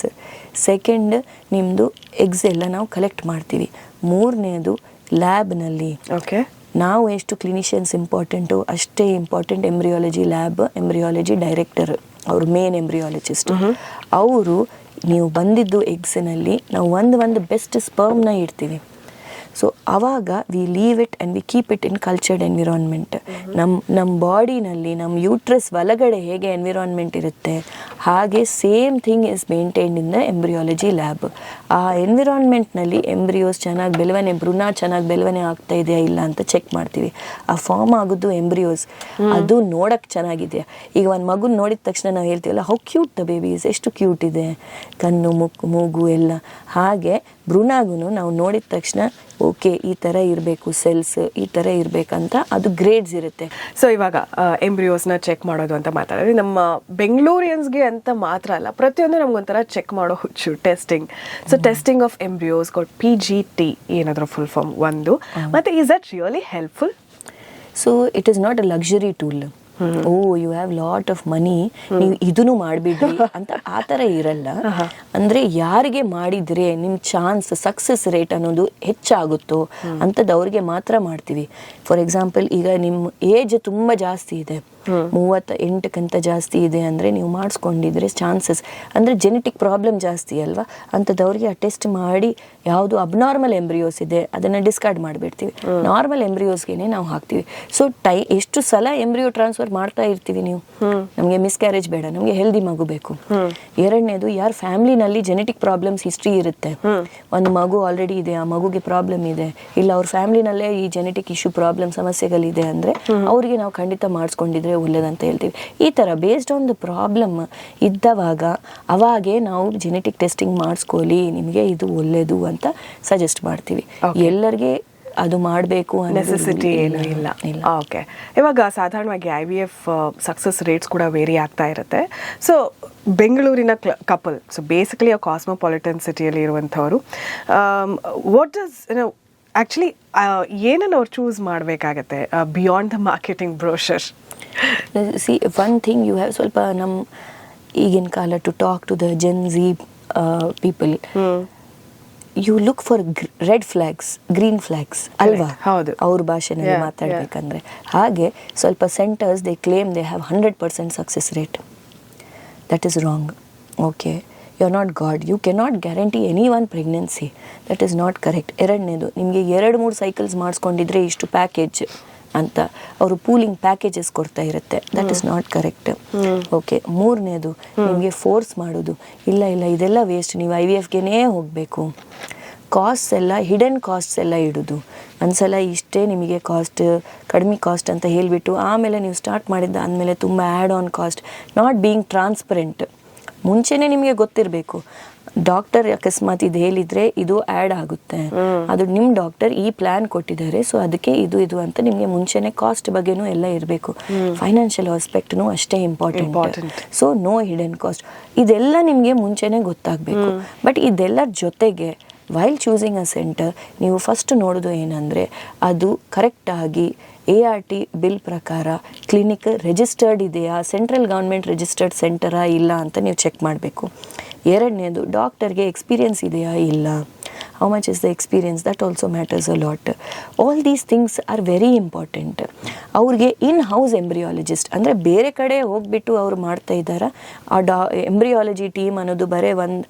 ಸೆಕೆಂಡ್ ನಿಮ್ಮದು ಎಗ್ಸ್ ಎಲ್ಲ ನಾವು ಕಲೆಕ್ಟ್ ಮಾಡ್ತೀವಿ. ಮೂರನೇದು ಲ್ಯಾಬ್ನಲ್ಲಿ ನಾವು ಎಷ್ಟು ಕ್ಲಿನಿಷಿಯನ್ಸ್ ಇಂಪಾರ್ಟೆಂಟು ಅಷ್ಟೇ important embryology lab, embryology director, ಅವರು ಮೇನ್ ಎಂಬ್ರಿಯಾಲಜಿಸ್ಟ್, ಅವರು ನೀವು ಬಂದಿದ್ದು ಎಗ್ಸ್ನಲ್ಲಿ ನಾವು ಒಂದು ಬೆಸ್ಟ್ ಸ್ಪರ್ಮ್ನ ಇಡ್ತೀವಿ. ಸೊ ಆವಾಗ we leave it and we keep it in cultured environment. ನಮ್ಮ ಬಾಡಿನಲ್ಲಿ ನಮ್ಮ ಯೂಟ್ರಸ್ ಒಳಗಡೆ ಹೇಗೆ ಎನ್ವಿರಾನ್ಮೆಂಟ್ ಇರುತ್ತೆ ಹಾಗೆ same thing is maintained in the embryology lab. ಆ ಎನ್ವಿರಾನ್ಮೆಂಟ್ನಲ್ಲಿ ಎಂಬ್ರಿಯೋಸ್ ಚೆನ್ನಾಗಿ ಬೆಳವಣಿಗೆ, ಭ್ರೂಣ ಚೆನ್ನಾಗಿ ಬೆಳವಣಿಗೆ ಆಗ್ತಾ ಇದೆಯಾ ಇಲ್ಲ ಅಂತ ಚೆಕ್ ಮಾಡ್ತೀವಿ. ಆ ಫಾರ್ಮ್ ಆಗೋದು ಎಂಬ್ರಿಯೋಸ್ ಅದು ನೋಡೋಕ್ಕೆ ಚೆನ್ನಾಗಿದೆಯಾ. ಈಗ ಒಂದು ಮಗುನ ನೋಡಿದ ತಕ್ಷಣ ನಾವು ಹೇಳ್ತೀವಲ್ಲ, ಹೌ ಕ್ಯೂಟ್ ದ ಬೇಬೀಸ್, ಎಷ್ಟು ಕ್ಯೂಟ್ ಇದೆ, ಕಣ್ಣು ಮೂಗು ಎಲ್ಲ. ಹಾಗೆ ಭ್ರೂಣಾಗೂ ನಾವು ನೋಡಿದ ತಕ್ಷಣ ಓಕೆ ಈ ಥರ ಇರಬೇಕು, ಸೆಲ್ಸ್ ಈ ಥರ ಇರಬೇಕಂತ ಅದು ಗ್ರೇಡ್ಸ್ ಇರುತ್ತೆ. ಸೊ ಇವಾಗ ಎಂಬ್ರಿಯೋಸ್ನ ಚೆಕ್ ಮಾಡೋದು ಅಂತ ಮಾತಾಡಿದ್ರೆ ನಮ್ಮ ಬೆಂಗಳೂರಿಯನ್ಸ್ಗೆ ಅಂತ ಮಾತ್ರ ಅಲ್ಲ, ಪ್ರತಿಯೊಂದು ನಮ್ಗೊಂಥರ ಚೆಕ್ ಮಾಡೋ ಹುಚ್ಚು testing. So testing of embryos got PGT ಏನಾದರೂ ಫುಲ್ ಫಾರ್ಮ್ ಒಂದು, ಮತ್ತು is that really helpful? So it is not a luxury tool. Oh you have lot of money, ನೀವು ಇದನ್ನು ಮಾಡಿಬಿಡ್ರಿ ಅಂತ ಆ ಥರ ಇರಲ್ಲ. ಅಂದರೆ ಯಾರಿಗೆ ಮಾಡಿದರೆ ನಿಮ್ಮ ಚಾನ್ಸ್ ಸಕ್ಸಸ್ ರೇಟ್ ಅನ್ನೋದು ಹೆಚ್ಚಾಗುತ್ತೋ ಅಂಥದ್ದು ಮಾತ್ರ ಮಾಡ್ತೀವಿ. ಫಾರ್ ಎಕ್ಸಾಂಪಲ್, ಈಗ ನಿಮ್ಮ ಏಜ್ ತುಂಬ ಜಾಸ್ತಿ ಇದೆ, 38ಕ್ಕಿಂತ ಜಾಸ್ತಿ ಇದೆ ಅಂದರೆ ನೀವು ಮಾಡಿಸ್ಕೊಂಡಿದ್ರೆ ಚಾನ್ಸಸ್, ಅಂದರೆ ಜೆನೆಟಿಕ್ ಪ್ರಾಬ್ಲಮ್ ಜಾಸ್ತಿ ಅಲ್ವಾ, ಅಂಥದ್ದವ್ರಿಗೆ ಆ ಟೆಸ್ಟ್ ಮಾಡಿ ಯಾವುದು ಅಬ್ನಾರ್ಮಲ್ ಎಂಬ್ರಿಯೋಸ್ ಇದೆ ಅದನ್ನು ಡಿಸ್ಕಾರ್ಡ್ ಮಾಡಿಬಿಡ್ತೀವಿ. ನಾರ್ಮಲ್ ಎಂಬ್ರಿಯೋಸ್ಗೆ ನಾವು ಹಾಕ್ತೀವಿ. ಸೊ ಎಷ್ಟು ಸಲ ಎಂಬ್ರಿಯೋ ಟ್ರಾನ್ಸ್ಫರ್ ಮಾಡ್ತಾ ಇರ್ತೀವಿ ನೀವು, ನಮಗೆ ಮಿಸ್ಕ್ಯಾರೇಜ್ ಬೇಡ, ನಮಗೆ ಹೆಲ್ದಿ ಮಗು ಬೇಕು. ಎರಡನೇದು, ಯಾರ ಫ್ಯಾಮಿಲಿನಲ್ಲಿ ಜೆನೆಟಿಕ್ ಪ್ರಾಬ್ಲಮ್ಸ್ ಹಿಸ್ಟ್ರಿ ಇರುತ್ತೆ, ಒಂದು ಮಗು ಆಲ್ರೆಡಿ ಇದೆ, ಆ ಮಗುಗೆ ಪ್ರಾಬ್ಲಮ್ ಇದೆ, ಇಲ್ಲ ಅವ್ರ ಫ್ಯಾಮಿಲಿನಲ್ಲೇ ಈ ಜೆನೆಟಿಕ್ ಇಶ್ಯೂ ಪ್ರಾಬ್ಲಮ್ ಸಮಸ್ಯೆಗಳಿದೆ ಅಂದರೆ ಅವ್ರಿಗೆ ನಾವು ಖಂಡಿತ ಮಾಡಿಸ್ಕೊಂಡಿದ್ರೆ ಒಳ್ಳೇದಂತ ಹೇಳ್ತೀವಿ. ಈ ಥರ ಬೇಸ್ಡ್ ಆನ್ ದ ಪ್ರಾಬ್ಲಮ್ ಇದ್ದವಾಗ ಅವಾಗೇ ನಾವು ಜೆನೆಟಿಕ್ ಟೆಸ್ಟಿಂಗ್ ಮಾಡಿಸ್ಕೊಳ್ಳಿ, ನಿಮಗೆ ಇದು ಒಳ್ಳೇದು ಅಂತ ಸಜೆಸ್ಟ್ ಮಾಡ್ತೀವಿ. ಎಲ್ಲರಿಗೆ ಅದು ಮಾಡಬೇಕು ನೆಸೆಸಿಟಿ ಏನೂ ಇಲ್ಲ. ಓಕೆ, ಇವಾಗ ಸಾಧಾರಣವಾಗಿ IVF ಸಕ್ಸಸ್ ರೇಟ್ಸ್ ಕೂಡ ವೇರಿ ಆಗ್ತಾ ಇರುತ್ತೆ. ಸೊ ಬೆಂಗಳೂರಿನ ಕಪಲ್, ಸೊ ಬೇಸಿಕಲಿ ಆ ಕಾಸ್ಮೋಪಾಲಿಟನ್ ಸಿಟಿಯಲ್ಲಿ ಇರುವಂಥವರು, ವಾಟ್ ಡಸ್ ಆ್ಯಕ್ಚುಲಿ ಏನನ್ನು ಅವ್ರು ಚೂಸ್ ಮಾಡಬೇಕಾಗತ್ತೆ beyond the marketing brochure? See one thing you have ಸ್ವಲ್ಪ ನಮ್ಮ ಈಗಿನ ಕಾಲ to talk to the gen z people, you look for red flags, green flags ಅಲ್ವಾ, ಹೌದು, ಅವ್ರ ಭಾಷೆನಲ್ಲಿ ಮಾತಾಡಬೇಕಂದ್ರೆ. ಹಾಗೆ ಸ್ವಲ್ಪ centres they claim they have 100% success rate. That is wrong. Okay, you are not god, you cannot guarantee any one pregnancy, that is not correct. ಎರಡನೇದು, ನಿಮಗೆ 2-3 cycles ಮಾಡಿಸ್ಕೊಂಡಿದ್ರೆ ಇಷ್ಟು ಪ್ಯಾಕೇಜ್ ಅಂತ ಅವರು ಪೂಲಿಂಗ್ ಪ್ಯಾಕೇಜಸ್ ಕೊಡ್ತಾ ಇರುತ್ತೆ, that is not correct. Okay, ಮೂರನೇದು, ನಿಮಗೆ force ಮಾಡೋದು, ಇಲ್ಲ ಇದೆಲ್ಲ ವೇಸ್ಟ್, ನೀವು IVFಗೆನೇ ಹೋಗಬೇಕು, ಕಾಸ್ಟ್ಸ್ ಎಲ್ಲ ಹಿಡನ್ ಕಾಸ್ಟ್ಸ್ ಎಲ್ಲ ಇಡೋದು, ಒಂದ್ಸಲ ಇಷ್ಟೇ ನಿಮಗೆ ಕಾಸ್ಟ್, ಕಡಿಮೆ ಕಾಸ್ಟ್ ಅಂತ ಹೇಳಿಬಿಟ್ಟು ಆಮೇಲೆ ನೀವು ಸ್ಟಾರ್ಟ್ ಮಾಡಿದ್ದಾದಮೇಲೆ ತುಂಬ add on cost, not being transparent. ಮುಂಚೆನೇ ನಿಮಗೆ ಗೊತ್ತಿರಬೇಕು, ಡಾಕ್ಟರ್ ಅಕಸ್ಮಾತ್ ಇದು ಹೇಳಿದರೆ ಇದು ಆ್ಯಡ್ ಆಗುತ್ತೆ, ಅದು ನಿಮ್ಮ ಡಾಕ್ಟರ್ ಈ ಪ್ಲ್ಯಾನ್ ಕೊಟ್ಟಿದ್ದಾರೆ, ಸೊ ಅದಕ್ಕೆ ಇದು ಅಂತ ನಿಮಗೆ ಮುಂಚೆನೇ ಕಾಸ್ಟ್ ಬಗ್ಗೆನೂ ಎಲ್ಲ ಇರಬೇಕು. ಫೈನಾನ್ಷಿಯಲ್ ಆಸ್ಪೆಕ್ಟ್ನೂ ಅಷ್ಟೇ important. So no hidden cost, ಇದೆಲ್ಲ ನಿಮಗೆ ಮುಂಚೆನೇ ಗೊತ್ತಾಗಬೇಕು. ಬಟ್ ಇದೆಲ್ಲರ ಜೊತೆಗೆ ವೈಲ್ ಚೂಸಿಂಗ್ ಅ ಸೆಂಟರ್ ನೀವು ಫಸ್ಟ್ ನೋಡೋದು ಏನಂದರೆ ಅದು ಕರೆಕ್ಟಾಗಿ ART ಬಿಲ್ ಪ್ರಕಾರ ಕ್ಲಿನಿಕ್ ರಿಜಿಸ್ಟರ್ಡ್ ಇದೆಯಾ, ಸೆಂಟ್ರಲ್ ಗೌರ್ಮೆಂಟ್ ರಿಜಿಸ್ಟರ್ಡ್ ಸೆಂಟರಾ ಇಲ್ಲ ಅಂತ ನೀವು ಚೆಕ್ ಮಾಡಬೇಕು. ಎರಡನೇದು ಡಾಕ್ಟರ್ಗೆ ಎಕ್ಸ್ಪೀರಿಯನ್ಸ್ ಇದೆಯಾ ಇಲ್ಲ, how much is the experience, that also matters a lot. All these things are very important. ಅವ್ರಿಗೆ ಇನ್ ಹೌಸ್ ಎಂಬ್ರಿಯಾಲಜಿಸ್ಟ್ ಅಂದರೆ ಬೇರೆ ಕಡೆ ಹೋಗ್ಬಿಟ್ಟು ಅವ್ರು ಮಾಡ್ತಾ ಇದ್ದಾರೆ. ಆ ಎಂಬ್ರಿಯಾಲಜಿ ಟೀಮ್ ಅನ್ನೋದು ಬರೀ ಒಂದು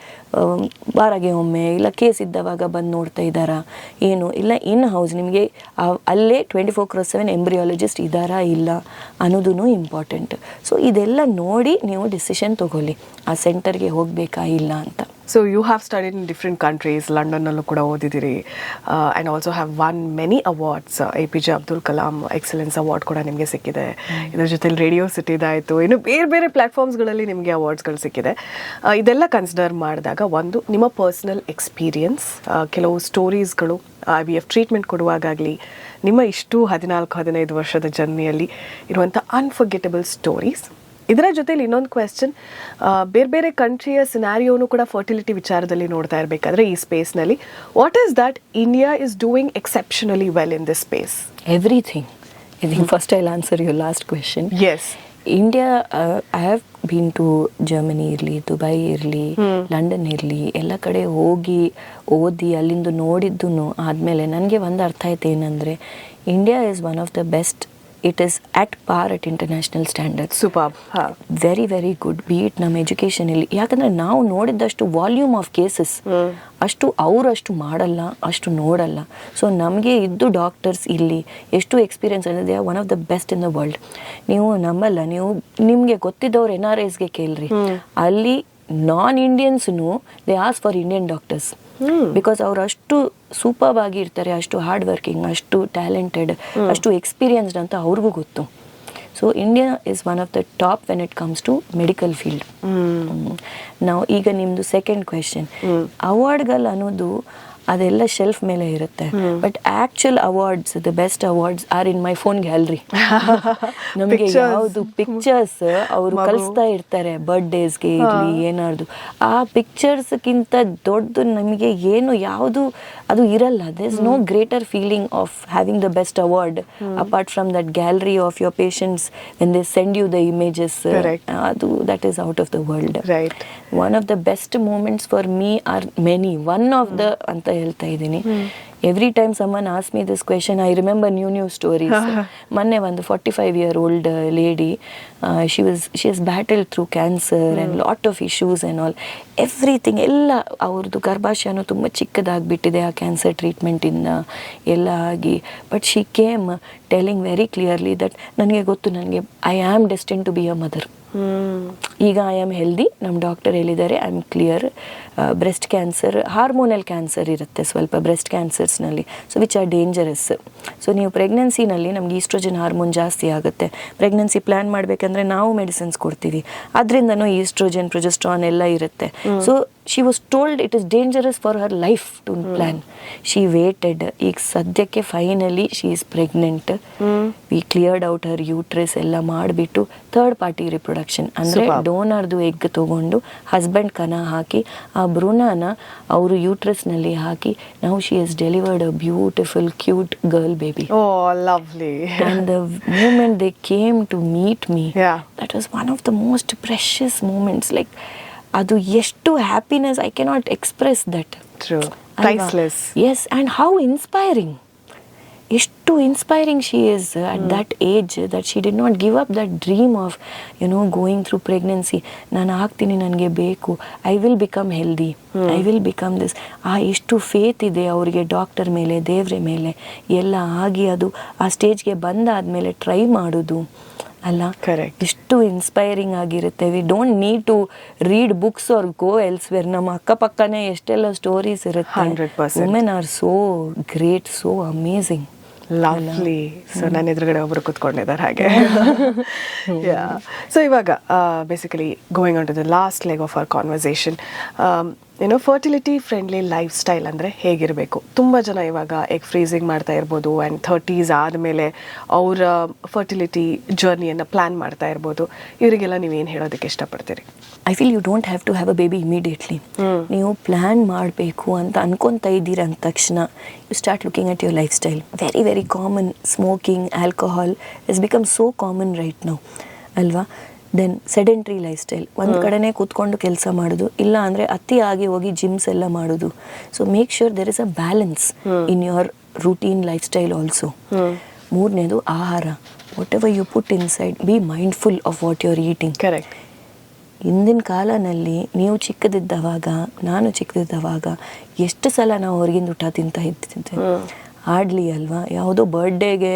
ವಾರಗೆ ಒಮ್ಮೆ ಇಲ್ಲ ಕೇಸ್ ಇದ್ದವಾಗ ಬಂದು ನೋಡ್ತಾ ಇದ್ದಾರಾ ಏನು ಇಲ್ಲ, ಇನ್ ಹೌಸ್ ನಿಮಗೆ ಅಲ್ಲೇ 24/7 ಎಂಬ್ರಿಯಾಲಜಿಸ್ಟ್ ಇದ್ದಾರಾ ಇಲ್ಲ ಅನ್ನೋದು ಇಂಪಾರ್ಟೆಂಟ್. ಸೊ ಇದೆಲ್ಲ ನೋಡಿ ನೀವು ಡಿಸಿಷನ್ ತೊಗೊಳ್ಳಿ, ಆ ಸೆಂಟರ್ಗೆ ಹೋಗಬೇಕಾ ಇಲ್ಲ ಅಂತ. So you have studied in different countries, ಲಂಡನ್ನಲ್ಲೂ ಕೂಡ ಓದಿದ್ದೀರಿ, and also have won many awards. APJ Abdul Kalam excellence award ಕೂಡ ನಿಮಗೆ ಸಿಕ್ಕಿದೆ. ಇದ್ರ ಜೊತೆಲಿ ರೇಡಿಯೋ ಸಿಟಿದಾಯಿತು, ಇನ್ನು ಬೇರೆ ಬೇರೆ ಪ್ಲ್ಯಾಟ್ಫಾರ್ಮ್ಸ್ಗಳಲ್ಲಿ ನಿಮಗೆ ಅವಾರ್ಡ್ಸ್ಗಳು ಸಿಕ್ಕಿದೆ. ಇದೆಲ್ಲ ಕನ್ಸಿಡರ್ ಮಾಡಿದಾಗ ಒಂದು ನಿಮ್ಮ ಪರ್ಸ್ನಲ್ ಎಕ್ಸ್ಪೀರಿಯನ್ಸ್, ಕೆಲವು ಸ್ಟೋರೀಸ್ಗಳು IVF ಟ್ರೀಟ್ಮೆಂಟ್ ಕೊಡುವಾಗಲಿ ನಿಮ್ಮ ಇಷ್ಟು 14-15 ವರ್ಷದ ಜರ್ನಿಯಲ್ಲಿ ಇರುವಂಥ ಅನ್ಫರ್ಗೆಟಬಲ್ ಸ್ಟೋರೀಸ್. ಇದರ ಜೊತೆಲಿ ಇನ್ನೊಂದು ಕ್ವೆಶ್ಚನ್, ಬೇರೆ ಬೇರೆ ಕಂಟ್ರಿಯ ಸಿನಾರಿಯೋನು ಕೂಡ ಫರ್ಟಿಲಿಟಿ ವಿಚಾರದಲ್ಲಿ ನೋಡ್ತಾ ಇರಬೇಕಾದ್ರೆ ಈ ಸ್ಪೇಸ್ನಲ್ಲಿ, what is that India is doing exceptionally well in this space? Everything. I think first I'll answer your last question. Yes. India, I have been to Germany ಇರಲಿ, ದುಬೈ ಇರಲಿ, ಲಂಡನ್ ಇರಲಿ, ಎಲ್ಲ ಕಡೆ ಹೋಗಿ ಓದಿ ಅಲ್ಲಿಂದ ನೋಡಿದ್ದು ಆದಮೇಲೆ ನನಗೆ ಒಂದು ಅರ್ಥ ಆಯ್ತು ಏನಂದರೆ, India is one of the best. It is at par at international standards. Superb. Very, very good. Be it ನಮ್ಮ ಎಜುಕೇಷನಲ್ಲಿ, ಯಾಕಂದರೆ ನಾವು ನೋಡಿದ್ದಷ್ಟು ವಾಲ್ಯೂಮ್ ಆಫ್ ಕೇಸಸ್ ಅಷ್ಟು ಅವರಷ್ಟು ಮಾಡಲ್ಲ, ಅಷ್ಟು ನೋಡಲ್ಲ. ಸೊ ನಮಗೆ ಇದ್ದು ಡಾಕ್ಟರ್ಸ್ ಇಲ್ಲಿ ಎಷ್ಟು ಎಕ್ಸ್ಪೀರಿಯನ್ಸ್ ಅಂದರೆ one of the best in the world. ನೀವು ನಂಬಲ್ಲ, ನೀವು ನಿಮಗೆ ಗೊತ್ತಿದ್ದವ್ರು NRIsಗೆ ಕೇಳ್ರಿ, ಅಲ್ಲಿ ನಾನ್ ಇಂಡಿಯನ್ಸ್ನು they ask for Indian doctors. Because ಅವ್ರು ಅಷ್ಟು ಸೂಪರ್ ಆಗಿ ಇರ್ತಾರೆ, ಅಷ್ಟು ಹಾರ್ಡ್ ವರ್ಕಿಂಗ್, ಅಷ್ಟು ಟ್ಯಾಲೆಂಟೆಡ್, ಅಷ್ಟು ಎಕ್ಸ್ಪೀರಿಯನ್ಸ್ಡ್ ಅಂತ ಅವ್ರಿಗೂ ಗೊತ್ತು. So India is one of the top when it comes to medical field. ನಾವು ಈಗ ನಿಮ್ಮದು ಸೆಕೆಂಡ್ ಕ್ವೆಶನ್, ಅವಾರ್ಡ್ಗಳು ಅನ್ನೋದು ಅದೆಲ್ಲ ಶೆಲ್ಫ್ ಮೇಲೆ ಇರುತ್ತೆ. But actual awards, the best awards are in my phone gallery. ನಮಗೆ ಯಾವುದು ಪಿಕ್ಚರ್ಸ್ ಅವರು ಕಳಿಸ್ತಾ ಇರ್ತಾರೆ, ಬರ್ಡೇಸ್ಗೆ ಇರಲಿ ಏನಾದ್ರು, ಆ ಪಿಕ್ಚರ್ಸ್ಗಿಂತ ದೊಡ್ಡದು ನಮಗೆ ಏನು ಯಾವುದು ಅದು ಇರಲ್ಲ. There is no greater feeling of having the best award apart from that gallery of your patients when they send you the images. ಅದು that is out of the world. One of the best moments for me are many. One of the ಅಂತ ಹೇಳ್ತಾ ಇದ್ದೀನಿ. Every time someone ಆಸ್ me this question, I remember new stories. ಮೊನ್ನೆ ಒಂದು 45-year-old lady, she has battle through cancer and lot of issues and all everything. ಎಲ್ಲ ಅವ್ರದ್ದು ಗರ್ಭಾಶಯನೂ ತುಂಬ ಚಿಕ್ಕದಾಗಿಬಿಟ್ಟಿದೆ ಆ ಕ್ಯಾನ್ಸರ್ ಟ್ರೀಟ್ಮೆಂಟಿಂದ ಎಲ್ಲ ಆಗಿ. But she came telling very clearly that ನನಗೆ ಗೊತ್ತು, ನನಗೆ I am destined to be a mother. ಈಗ ಐ ಆಮ್ ಹೆಲ್ದಿ, ನಮ್ಮ ಡಾಕ್ಟರ್ ಹೇಳಿದ್ದಾರೆ, I am clear. Breast cancer, hormonal cancer ಇರುತ್ತೆ ಸ್ವಲ್ಪ ಬ್ರೆಸ್ಟ್ ಕ್ಯಾನ್ಸರ್ಸ್ನಲ್ಲಿ, ಸೊ ವಿಚ್ ಆರ್ ಡೇಂಜರಸ್. ಸೊ ನೀವು ಪ್ರೆಗ್ನೆನ್ಸಿನಲ್ಲಿ ನಮ್ಗೆ ಈಸ್ಟ್ರೋಜನ್ ಹಾರ್ಮೋನ್ ಜಾಸ್ತಿ ಆಗುತ್ತೆ. ಪ್ರೆಗ್ನೆನ್ಸಿ ಪ್ಲ್ಯಾನ್ ಮಾಡಬೇಕಂದ್ರೆ ನಾವು ಮೆಡಿಸಿನ್ಸ್ ಕೊಡ್ತೀವಿ, ಅದರಿಂದನೂ ಈಸ್ಟ್ರೋಜನ್, ಪ್ರೊಜೆಸ್ಟ್ರಾನ್ ಎಲ್ಲ ಇರುತ್ತೆ. So she was told it is dangerous for her life to plan. She waited. ಈಗ ಸದ್ಯಕ್ಕೆ finally she is pregnant. We cleared out her uterus ಎಲ್ಲ ಮಾಡಿಬಿಟ್ಟು ಥರ್ಡ್ ಪಾರ್ಟಿ ರಿಪ್ರೊಡಕ್ಷನ್ ಅಂದರೆ ಡೋನರ್ದು ಎಗ್ ತೊಗೊಂಡು ಹಸ್ಬೆಂಡ್ ಕನ ಹಾಕಿ ಆ ಭ್ರೂಣನ ಅವರು ಯೂಟ್ರಸ್ನಲ್ಲಿ ಹಾಕಿ now she has delivered a beautiful cute girl baby. Oh, lovely. And the moment they came to meet me, that was one of the most precious moments. Like ಅದು ಎಷ್ಟು happiness, I cannot express that. True. Priceless. Yes, and how inspiring. ಎಷ್ಟು inspiring she is at that age, that she did not give up that dream of going through pregnancy. ನಾನು ಆಗ್ತೀನಿ, ನನಗೆ ಬೇಕು, I will become healthy, I will become this. ಆ ಎಷ್ಟು faith ಇದೆ ಅವರಿಗೆ doctor ಮೇಲೆ, ದೇವ್ರ ಮೇಲೆ ಎಲ್ಲ ಆಗಿ ಅದು ಆ ಸ್ಟೇಜ್ಗೆ ಬಂದಾದ್ಮೇಲೆ ಟ್ರೈ ಮಾಡೋದು ಅಲ್ಲ, ಎಷ್ಟು ಇನ್ಸ್ಪೈರಿಂಗ್ ಆಗಿರುತ್ತೆ. We don't need to read books or go elsewhere. ನಮ್ಮ ಅಕ್ಕಪಕ್ಕನೇ ಎಷ್ಟೆಲ್ಲ ಸ್ಟೋರೀಸ್ ಇರುತ್ತೆ. Women are so great, so amazing. Lovely. So ನನ್ನ ಎದುರುಗಡೆ ಒಬ್ಬರು ಕೂತ್ಕೊಂಡಿದ್ದಾರೆ ಹಾಗೆ. ಸೊ ಇವಾಗ basically going on to the last leg of our conversation, ಏನೋ ಫರ್ಟಿಲಿಟಿ ಫ್ರೆಂಡ್ಲಿ ಲೈಫ್ ಸ್ಟೈಲ್ ಅಂದರೆ ಹೇಗಿರಬೇಕು? ತುಂಬ ಜನ ಇವಾಗ ಎಗ್ ಫ್ರೀಸಿಂಗ್ ಮಾಡ್ತಾ ಇರ್ಬೋದು ಆ್ಯಂಡ್ 30s ಆದಮೇಲೆ ಅವರ ಫರ್ಟಿಲಿಟಿ ಜರ್ನಿಯನ್ನು ಪ್ಲ್ಯಾನ್ ಮಾಡ್ತಾ ಇರ್ಬೋದು. ಇವರಿಗೆಲ್ಲ ನೀವೇನು ಹೇಳೋದಕ್ಕೆ ಇಷ್ಟಪಡ್ತೀರಿ? I feel you don't have to have a baby immediately. ನೀವು ಪ್ಲ್ಯಾನ್ ಮಾಡಬೇಕು ಅಂತ ಅನ್ಕೊತಾ ಇದ್ದೀರ ಅಂದ ತಕ್ಷಣ you start looking at your life style. Very very common. Smoking, alcohol is become so common right now ಅಲ್ವಾ? ದೆನ್ ಸೆಡೆಂಟ್ರಿ ಲೈಫ್ ಸ್ಟೈಲ್, ಒಂದು ಕಡೆನೇ ಕೂತ್ಕೊಂಡು ಕೆಲಸ ಮಾಡೋದು, ಇಲ್ಲ ಅಂದರೆ ಅತಿಯಾಗಿ ಹೋಗಿ ಜಿಮ್ಸ್ ಎಲ್ಲ ಮಾಡೋದು. So make sure there is a balance in your routine lifestyle also. ಮೂರನೇದು ಆಹಾರ. Whatever you put inside, be mindful of what you are eating. Correct. ಹಿಂದಿನ ಕಾಲನಲ್ಲಿ ನೀವು ಚಿಕ್ಕದಿದ್ದವಾಗ, ನಾನು ಚಿಕ್ಕದಿದ್ದವಾಗ ಎಷ್ಟು ಸಲ ನಾವು ಹೊರಗಿಂದ ಊಟ ತಿಂತಾ ಇದ್ದಿದ್ದೆ. ಆಡ್ಲಿ ಅಲ್ವಾ, ಯಾವುದೋ ಬರ್ಡೇಗೆ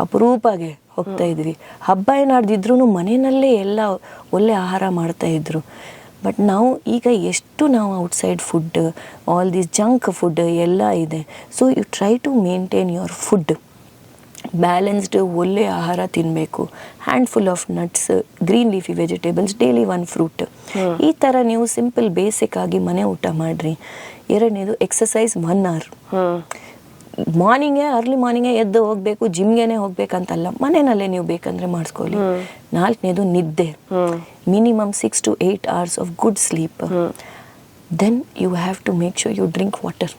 ಅಪರೂಪಗೆ ಹೋಗ್ತಾ ಇದ್ವಿ. ಹಬ್ಬ ಏನಾಡ್ದಿದ್ರು ಮನೆಯಲ್ಲೇ ಎಲ್ಲ ಒಳ್ಳೆ ಆಹಾರ ಮಾಡ್ತಾಯಿದ್ರು. ಬಟ್ ನಾವು ಈಗ ಎಷ್ಟು ನಾವು outside food, all this junk food ಎಲ್ಲ ಇದೆ. So you try to maintain your food balanced. ಒಳ್ಳೆ ಆಹಾರ ತಿನ್ನಬೇಕು. Handful of nuts, green leafy vegetables, daily 1 fruit. ಈ ಥರ ನೀವು ಸಿಂಪಲ್ ಬೇಸಿಕ್ ಆಗಿ ಮನೆ ಊಟ ಮಾಡಿರಿ. ಎರಡನೇದು ಎಕ್ಸಸೈಸ್ 1 hour. ಅರ್ಲಿ ಮಾರ್ನಿಂಗೇ ಎದ್ದು ಹೋಗಬೇಕು, ಜಿಮ್ಗೆನೆ ಹೋಗ್ಬೇಕಂತಲ್ಲ, ಮನೆಯಲ್ಲೇ ನೀವು ಬೇಕಂದ್ರೆ ಮಾಡಿಸ್ಕೊಳ್ಳಿ. 4ನೇದು ನಿದ್ದೆ. Minimum 6 to 8 hours of good sleep. Then you have to make sure you drink water.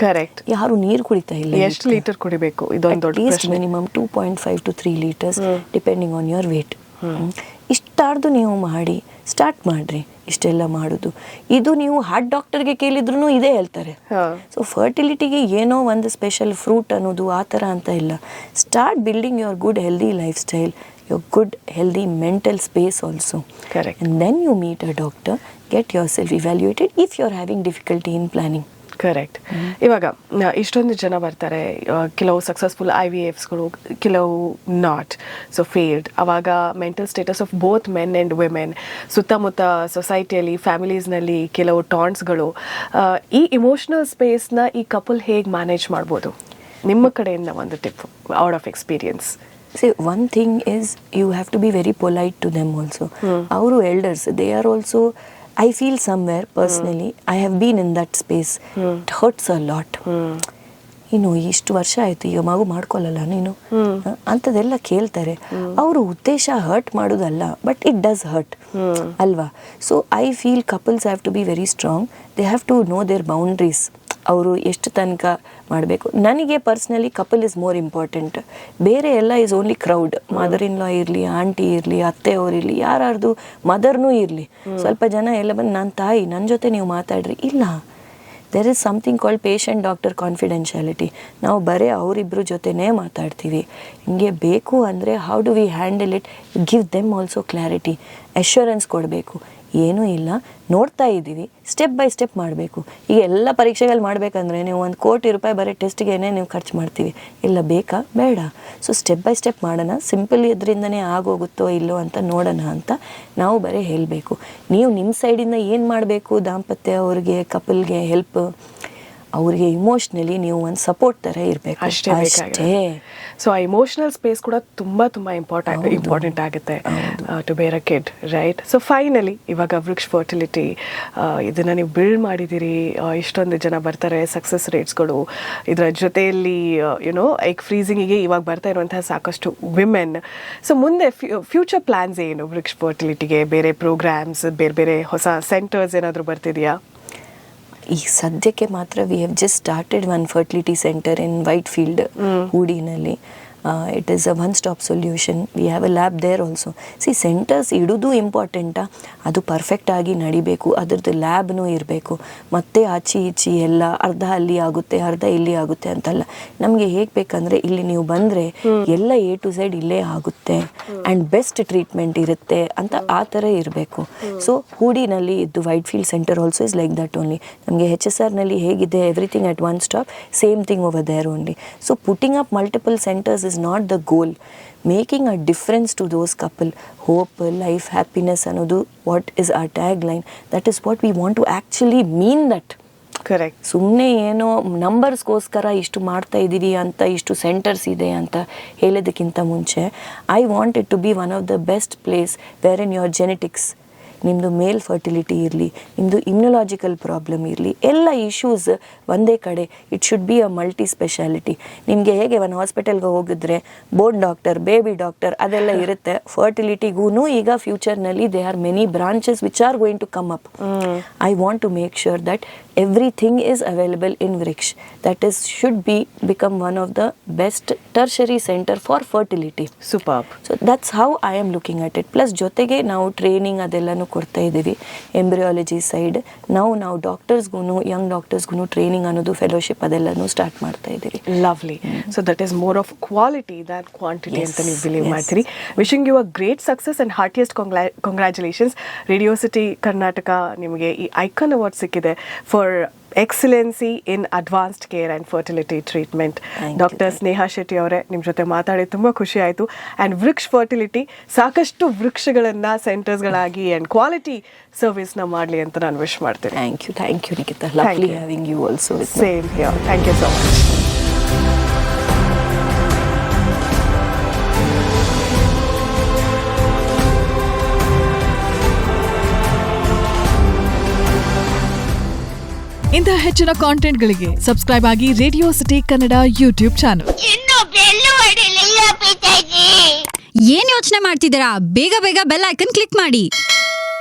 Correct. ಯಾರು ನೀರು ಕುಡಿತಾ ಇಲ್ಲ. ಎಷ್ಟು ಲೀಟರ್ ಕುಡಿಬೇಕು? ಇದೊಂದು ದೊಡ್ಡ ಪ್ರಶ್ನೆ. Minimum 2.5 to 3 liters depending on your weight. ಇಷ್ಟಾರ್ದು ನೀವು ಮಾಡಿ ಸ್ಟಾರ್ಟ್ ಮಾಡಿರಿ. ಇಷ್ಟೆಲ್ಲ ಮಾಡೋದು ಇದು ನೀವು ಹಾರ್ಟ್ ಡಾಕ್ಟರ್ಗೆ ಕೇಳಿದ್ರು ಇದೇ ಹೇಳ್ತಾರೆ. ಸೊ ಫರ್ಟಿಲಿಟಿಗೆ ಏನೋ ಒಂದು ಸ್ಪೆಷಲ್ ಫ್ರೂಟ್ ಅನ್ನೋದು ಆ ಥರ ಅಂತ ಇಲ್ಲ. Start building your good healthy life style, your good healthy mental space also. Correct. And then you meet a doctor, get yourself evaluated if you are having difficulty in planning. Correct. ಇವಾಗ ಇಷ್ಟೊಂದು ಜನ ಬರ್ತಾರೆ, ಕೆಲವು successful IVFsಗಳು, ಕೆಲವು not, so failed. ಆವಾಗ mental status of both men and women, ಸುತ್ತಮುತ್ತ ಸೊಸೈಟಿಯಲ್ಲಿ, ಫ್ಯಾಮಿಲೀಸ್ನಲ್ಲಿ ಕೆಲವು ಟಾಂಟ್ಸ್ಗಳು. ಈ ಇಮೋಷ್ನಲ್ ಸ್ಪೇಸ್ನ ಈ ಕಪಲ್ ಹೇಗೆ ಮ್ಯಾನೇಜ್ ಮಾಡ್ಬೋದು? ನಿಮ್ಮ ಕಡೆಯಿಂದ ಒಂದು tip out of experience. See, one thing is you have to be very polite to them also. Our elders, they are also, I feel somewhere personally, I have been in that space. It hurts a lot. ಇನ್ನು ಇಷ್ಟು ವರ್ಷ ಆಯಿತು, ಈಗ ಮಗು ಮಾಡ್ಕೊಳ್ಳಲ್ಲ ನೀನು ಅಂಥದ್ದೆಲ್ಲ ಕೇಳ್ತಾರೆ. ಅವರು ಉದ್ದೇಶ ಹರ್ಟ್ ಮಾಡೋದಲ್ಲ, ಬಟ್ ಇಟ್ ಡಸ್ ಹರ್ಟ್ ಅಲ್ವಾ? So I feel couples have to be very strong. They have to know their boundaries. ಅವರು ಎಷ್ಟು ತನಕ ಮಾಡಬೇಕು. ನನಗೆ personally couple is more important. ಬೇರೆ ಎಲ್ಲ is only crowd. Mother in law ಇರಲಿ, ಆಂಟಿ ಇರಲಿ, ಅತ್ತೆಯವ್ರಿರಲಿ, ಯಾರ್ದು ಮದರ್ನೂ ಇರಲಿ, ಸ್ವಲ್ಪ ಜನ ಎಲ್ಲ ಬಂದು ನನ್ನ ತಾಯಿ, ನನ್ನ ಜೊತೆ ನೀವು ಮಾತಾಡ್ರಿ. ಇಲ್ಲ, there is something called patient doctor confidentiality. ನಾವು ಬರೀ ಅವರಿಬ್ಬರು ಜೊತೆನೇ ಮಾತಾಡ್ತೀವಿ. ಹಿಂಗೆ ಬೇಕು ಅಂದರೆ how do we handle it, give them also clarity, assurance ಕೊಡಬೇಕು. ಏನೂ ಇಲ್ಲ, ನೋಡ್ತಾ ಇದ್ದೀವಿ, ಸ್ಟೆಪ್ ಬೈ ಸ್ಟೆಪ್ ಮಾಡಬೇಕು. ಈಗ ಎಲ್ಲ ಪರೀಕ್ಷೆಗಳು ಮಾಡಬೇಕಂದ್ರೆ ನೀವು 1 ಕೋಟಿ ರೂಪಾಯಿ ಬರೀ ಟೆಸ್ಟ್ಗೆ ನೀವು ಖರ್ಚು ಮಾಡ್ತೀವಿ. ಇಲ್ಲ, ಬೇಕಾ ಬೇಡ? ಸೊ ಸ್ಟೆಪ್ ಬೈ ಸ್ಟೆಪ್ ಮಾಡೋಣ. ಸಿಂಪಲ್ ಇದರಿಂದನೇ ಆಗೋಗುತ್ತೋ ಇಲ್ಲೋ ಅಂತ ನೋಡೋಣ ಅಂತ ನಾವು ಬರೀ ಹೇಳಬೇಕು. ನೀವು ನಿಮ್ಮ ಸೈಡಿಂದ ಏನು ಮಾಡಬೇಕು, ದಾಂಪತ್ಯ ಅವ್ರಿಗೆ, ಕಪಲ್ಗೆ ಹೆಲ್ಪ್, ಅವ್ರಿಗೆ ಇಮೋಷ್ನಲಿ ನೀವು ಒಂದು ಸಪೋರ್ಟ್ ಥರ ಇರಬೇಕು ಅಷ್ಟೇ. ಸೊ ಆ ಇಮೋಷನಲ್ ಸ್ಪೇಸ್ ಕೂಡ ತುಂಬ ತುಂಬ ಇಂಪಾರ್ಟೆಂಟ್ ಆಗುತ್ತೆ to bear a kid, right? So finally ಇವಾಗ ವೃಕ್ಷ್ ಫರ್ಟಿಲಿಟಿ ಇದನ್ನು ನೀವು ಬಿಲ್ಡ್ ಮಾಡಿದ್ದೀರಿ. ಇಷ್ಟೊಂದು ಜನ ಬರ್ತಾರೆ, ಸಕ್ಸಸ್ ರೇಟ್ಸ್ಗಳು, ಇದರ ಜೊತೆಯಲ್ಲಿ ಯುನೋ ಎಗ್ ಫ್ರೀಸಿಂಗಿಗೆ ಇವಾಗ ಬರ್ತಾ ಇರುವಂತಹ ಸಾಕಷ್ಟು ವಿಮೆನ್. ಸೊ ಮುಂದೆ ಫ್ಯೂಚರ್ ಪ್ಲ್ಯಾನ್ಸ್ ಏನು ವೃಕ್ಷ್ ಫರ್ಟಿಲಿಟಿಗೆ? ಬೇರೆ ಪ್ರೋಗ್ರಾಮ್ಸ್, ಬೇರೆ ಬೇರೆ ಹೊಸ ಸೆಂಟರ್ಸ್ ಏನಾದರೂ ಬರ್ತಿದೆಯಾ? ಈಗ ಸದ್ಯಕ್ಕೆ ಮಾತ್ರ we have just started 1 fertility centre in Whitefield, ಹೂಡಿನಲ್ಲಿ. It is a one stop solution. We have a lab there also. Centres ಇಡೋದು ಇಂಪಾರ್ಟೆಂಟಾ, ಅದು ಪರ್ಫೆಕ್ಟಾಗಿ ನಡಿಬೇಕು, ಅದ್ರದ್ದು ಲ್ಯಾಬ್ನೂ ಇರಬೇಕು. ಮತ್ತೆ ಆಚೆ ಈಚೆ ಎಲ್ಲ ಅರ್ಧ ಅಲ್ಲಿ ಆಗುತ್ತೆ, ಅರ್ಧ ಇಲ್ಲಿ ಆಗುತ್ತೆ ಅಂತಲ್ಲ. ನಮಗೆ ಹೇಗೆ ಬೇಕಂದರೆ ಇಲ್ಲಿ ನೀವು ಬಂದರೆ ಎಲ್ಲ A to Z ಇಲ್ಲೇ ಆಗುತ್ತೆ ಆ್ಯಂಡ್ ಬೆಸ್ಟ್ ಟ್ರೀಟ್ಮೆಂಟ್ ಇರುತ್ತೆ ಅಂತ ಆ ಥರ ಇರಬೇಕು. ಸೊ ಹೂಡಿನಲ್ಲಿ ಇದ್ದು Whitefield centre also is like that only. ನಮಗೆ HSRನಲ್ಲಿ ಹೇಗಿದೆ everything at one stop, same thing over there only. So putting up multiple centres is not the goal. Making a difference to those couple, hope, life, happiness ಅನ್ನೋದು what is our tagline. That is what we want to actually mean that. Correct. ಸುಮ್ಮನೆ ಏನೋ ನಂಬರ್ಸ್ಗೋಸ್ಕರ ಇಷ್ಟು ಮಾಡ್ತಾ ಇದ್ದೀವಿ ಅಂತ, ಇಷ್ಟು centres ಇದೆ ಅಂತ ಹೇಳೋದಕ್ಕಿಂತ ಮುಂಚೆ I want it to be one of the best place where in your genetics ನಿಮ್ಮದು ಮೇಲ್ ಫರ್ಟಿಲಿಟಿ ಇರಲಿ, ನಿಮ್ಮದು ಇಮ್ಯುನಲಾಜಿಕಲ್ ಪ್ರಾಬ್ಲಮ್ ಇರಲಿ, ಎಲ್ಲ ಇಶ್ಯೂಸ್ ಒಂದೇ ಕಡೆ. It should be a multi speciality. ನಿಮಗೆ ಹೇಗೆ ಒಂದು ಹಾಸ್ಪಿಟಲ್ಗೆ ಹೋಗಿದ್ರೆ ಬೋನ್ ಡಾಕ್ಟರ್, ಬೇಬಿ ಡಾಕ್ಟರ್ ಅದೆಲ್ಲ ಇರುತ್ತೆ, ಫರ್ಟಿಲಿಟಿಗೂ ಈಗ ಫ್ಯೂಚರ್ನಲ್ಲಿ they are many branches which are going to come up. I want to make sure that everything is available in Vriksh. That is should become one of the best tertiary center for fertility. Superb. So that's how I am looking at it. Plus ಜೊತೆಗೆ ನಾವು training ಅದೆಲ್ಲನೂ ಕೊಡ್ತಾ ಇದ್ದೀವಿ embryology side. ನಾವು ಡಾಕ್ಟರ್ಸ್ಗೂ young ಡಾಕ್ಟರ್ಸ್ಗೂ training ಅನ್ನೋದು fellowship ಅದೆಲ್ಲನೂ start ಮಾಡ್ತಾ ಇದ್ದೀವಿ. Lovely. So that is more of quality than quantity ಅಂತ ನೀವು ಬಿಲೀವ್ ಮಾಡ್ತೀರಿ. Wishing you a great success and heartiest congratulations. Radio City Karnataka ನಿಮಗೆ ಈ ಐಕಾನ್ ಅವಾರ್ಡ್ ಸಿಕ್ಕಿದೆ for excellency in advanced care and fertility treatment. Doctor Sneha Shetty ಅವರೇ, ನಿಮ್ಮ ಜೊತೆ ಮಾತಾಡಿ ತುಂಬ ಖುಷಿ ಆಯಿತು. ಆ್ಯಂಡ್ ವೃಕ್ಷ್ ಫರ್ಟಿಲಿಟಿ ಸಾಕಷ್ಟು ವೃಕ್ಷಗಳನ್ನು ಸೆಂಟರ್ಸ್ಗಳಾಗಿ ಆ್ಯಂಡ್ ಕ್ವಾಲಿಟಿ ಸರ್ವಿಸ್ನ ಮಾಡಲಿ ಅಂತ ನಾನು ವಿಶ್ ಮಾಡ್ತೀನಿ. Thank you Nikhita. Lovely having you also. Same here. Thank you so much. ಇಂತಹ ಹೆಚ್ಚಿನ ಕಾಂಟೆಂಟ್ಗಳಿಗೆ ಸಬ್ಸ್ಕ್ರೈಬ್ ಆಗಿ radio city Kannada YouTube channel. ಏನ್ ಯೋಚನೆ ಮಾಡ್ತಿದ್ದೀರಾ? ಬೇಗ ಬೇಗ ಬೆಲ್ ಐಕನ್ ಕ್ಲಿಕ್ ಮಾಡಿ.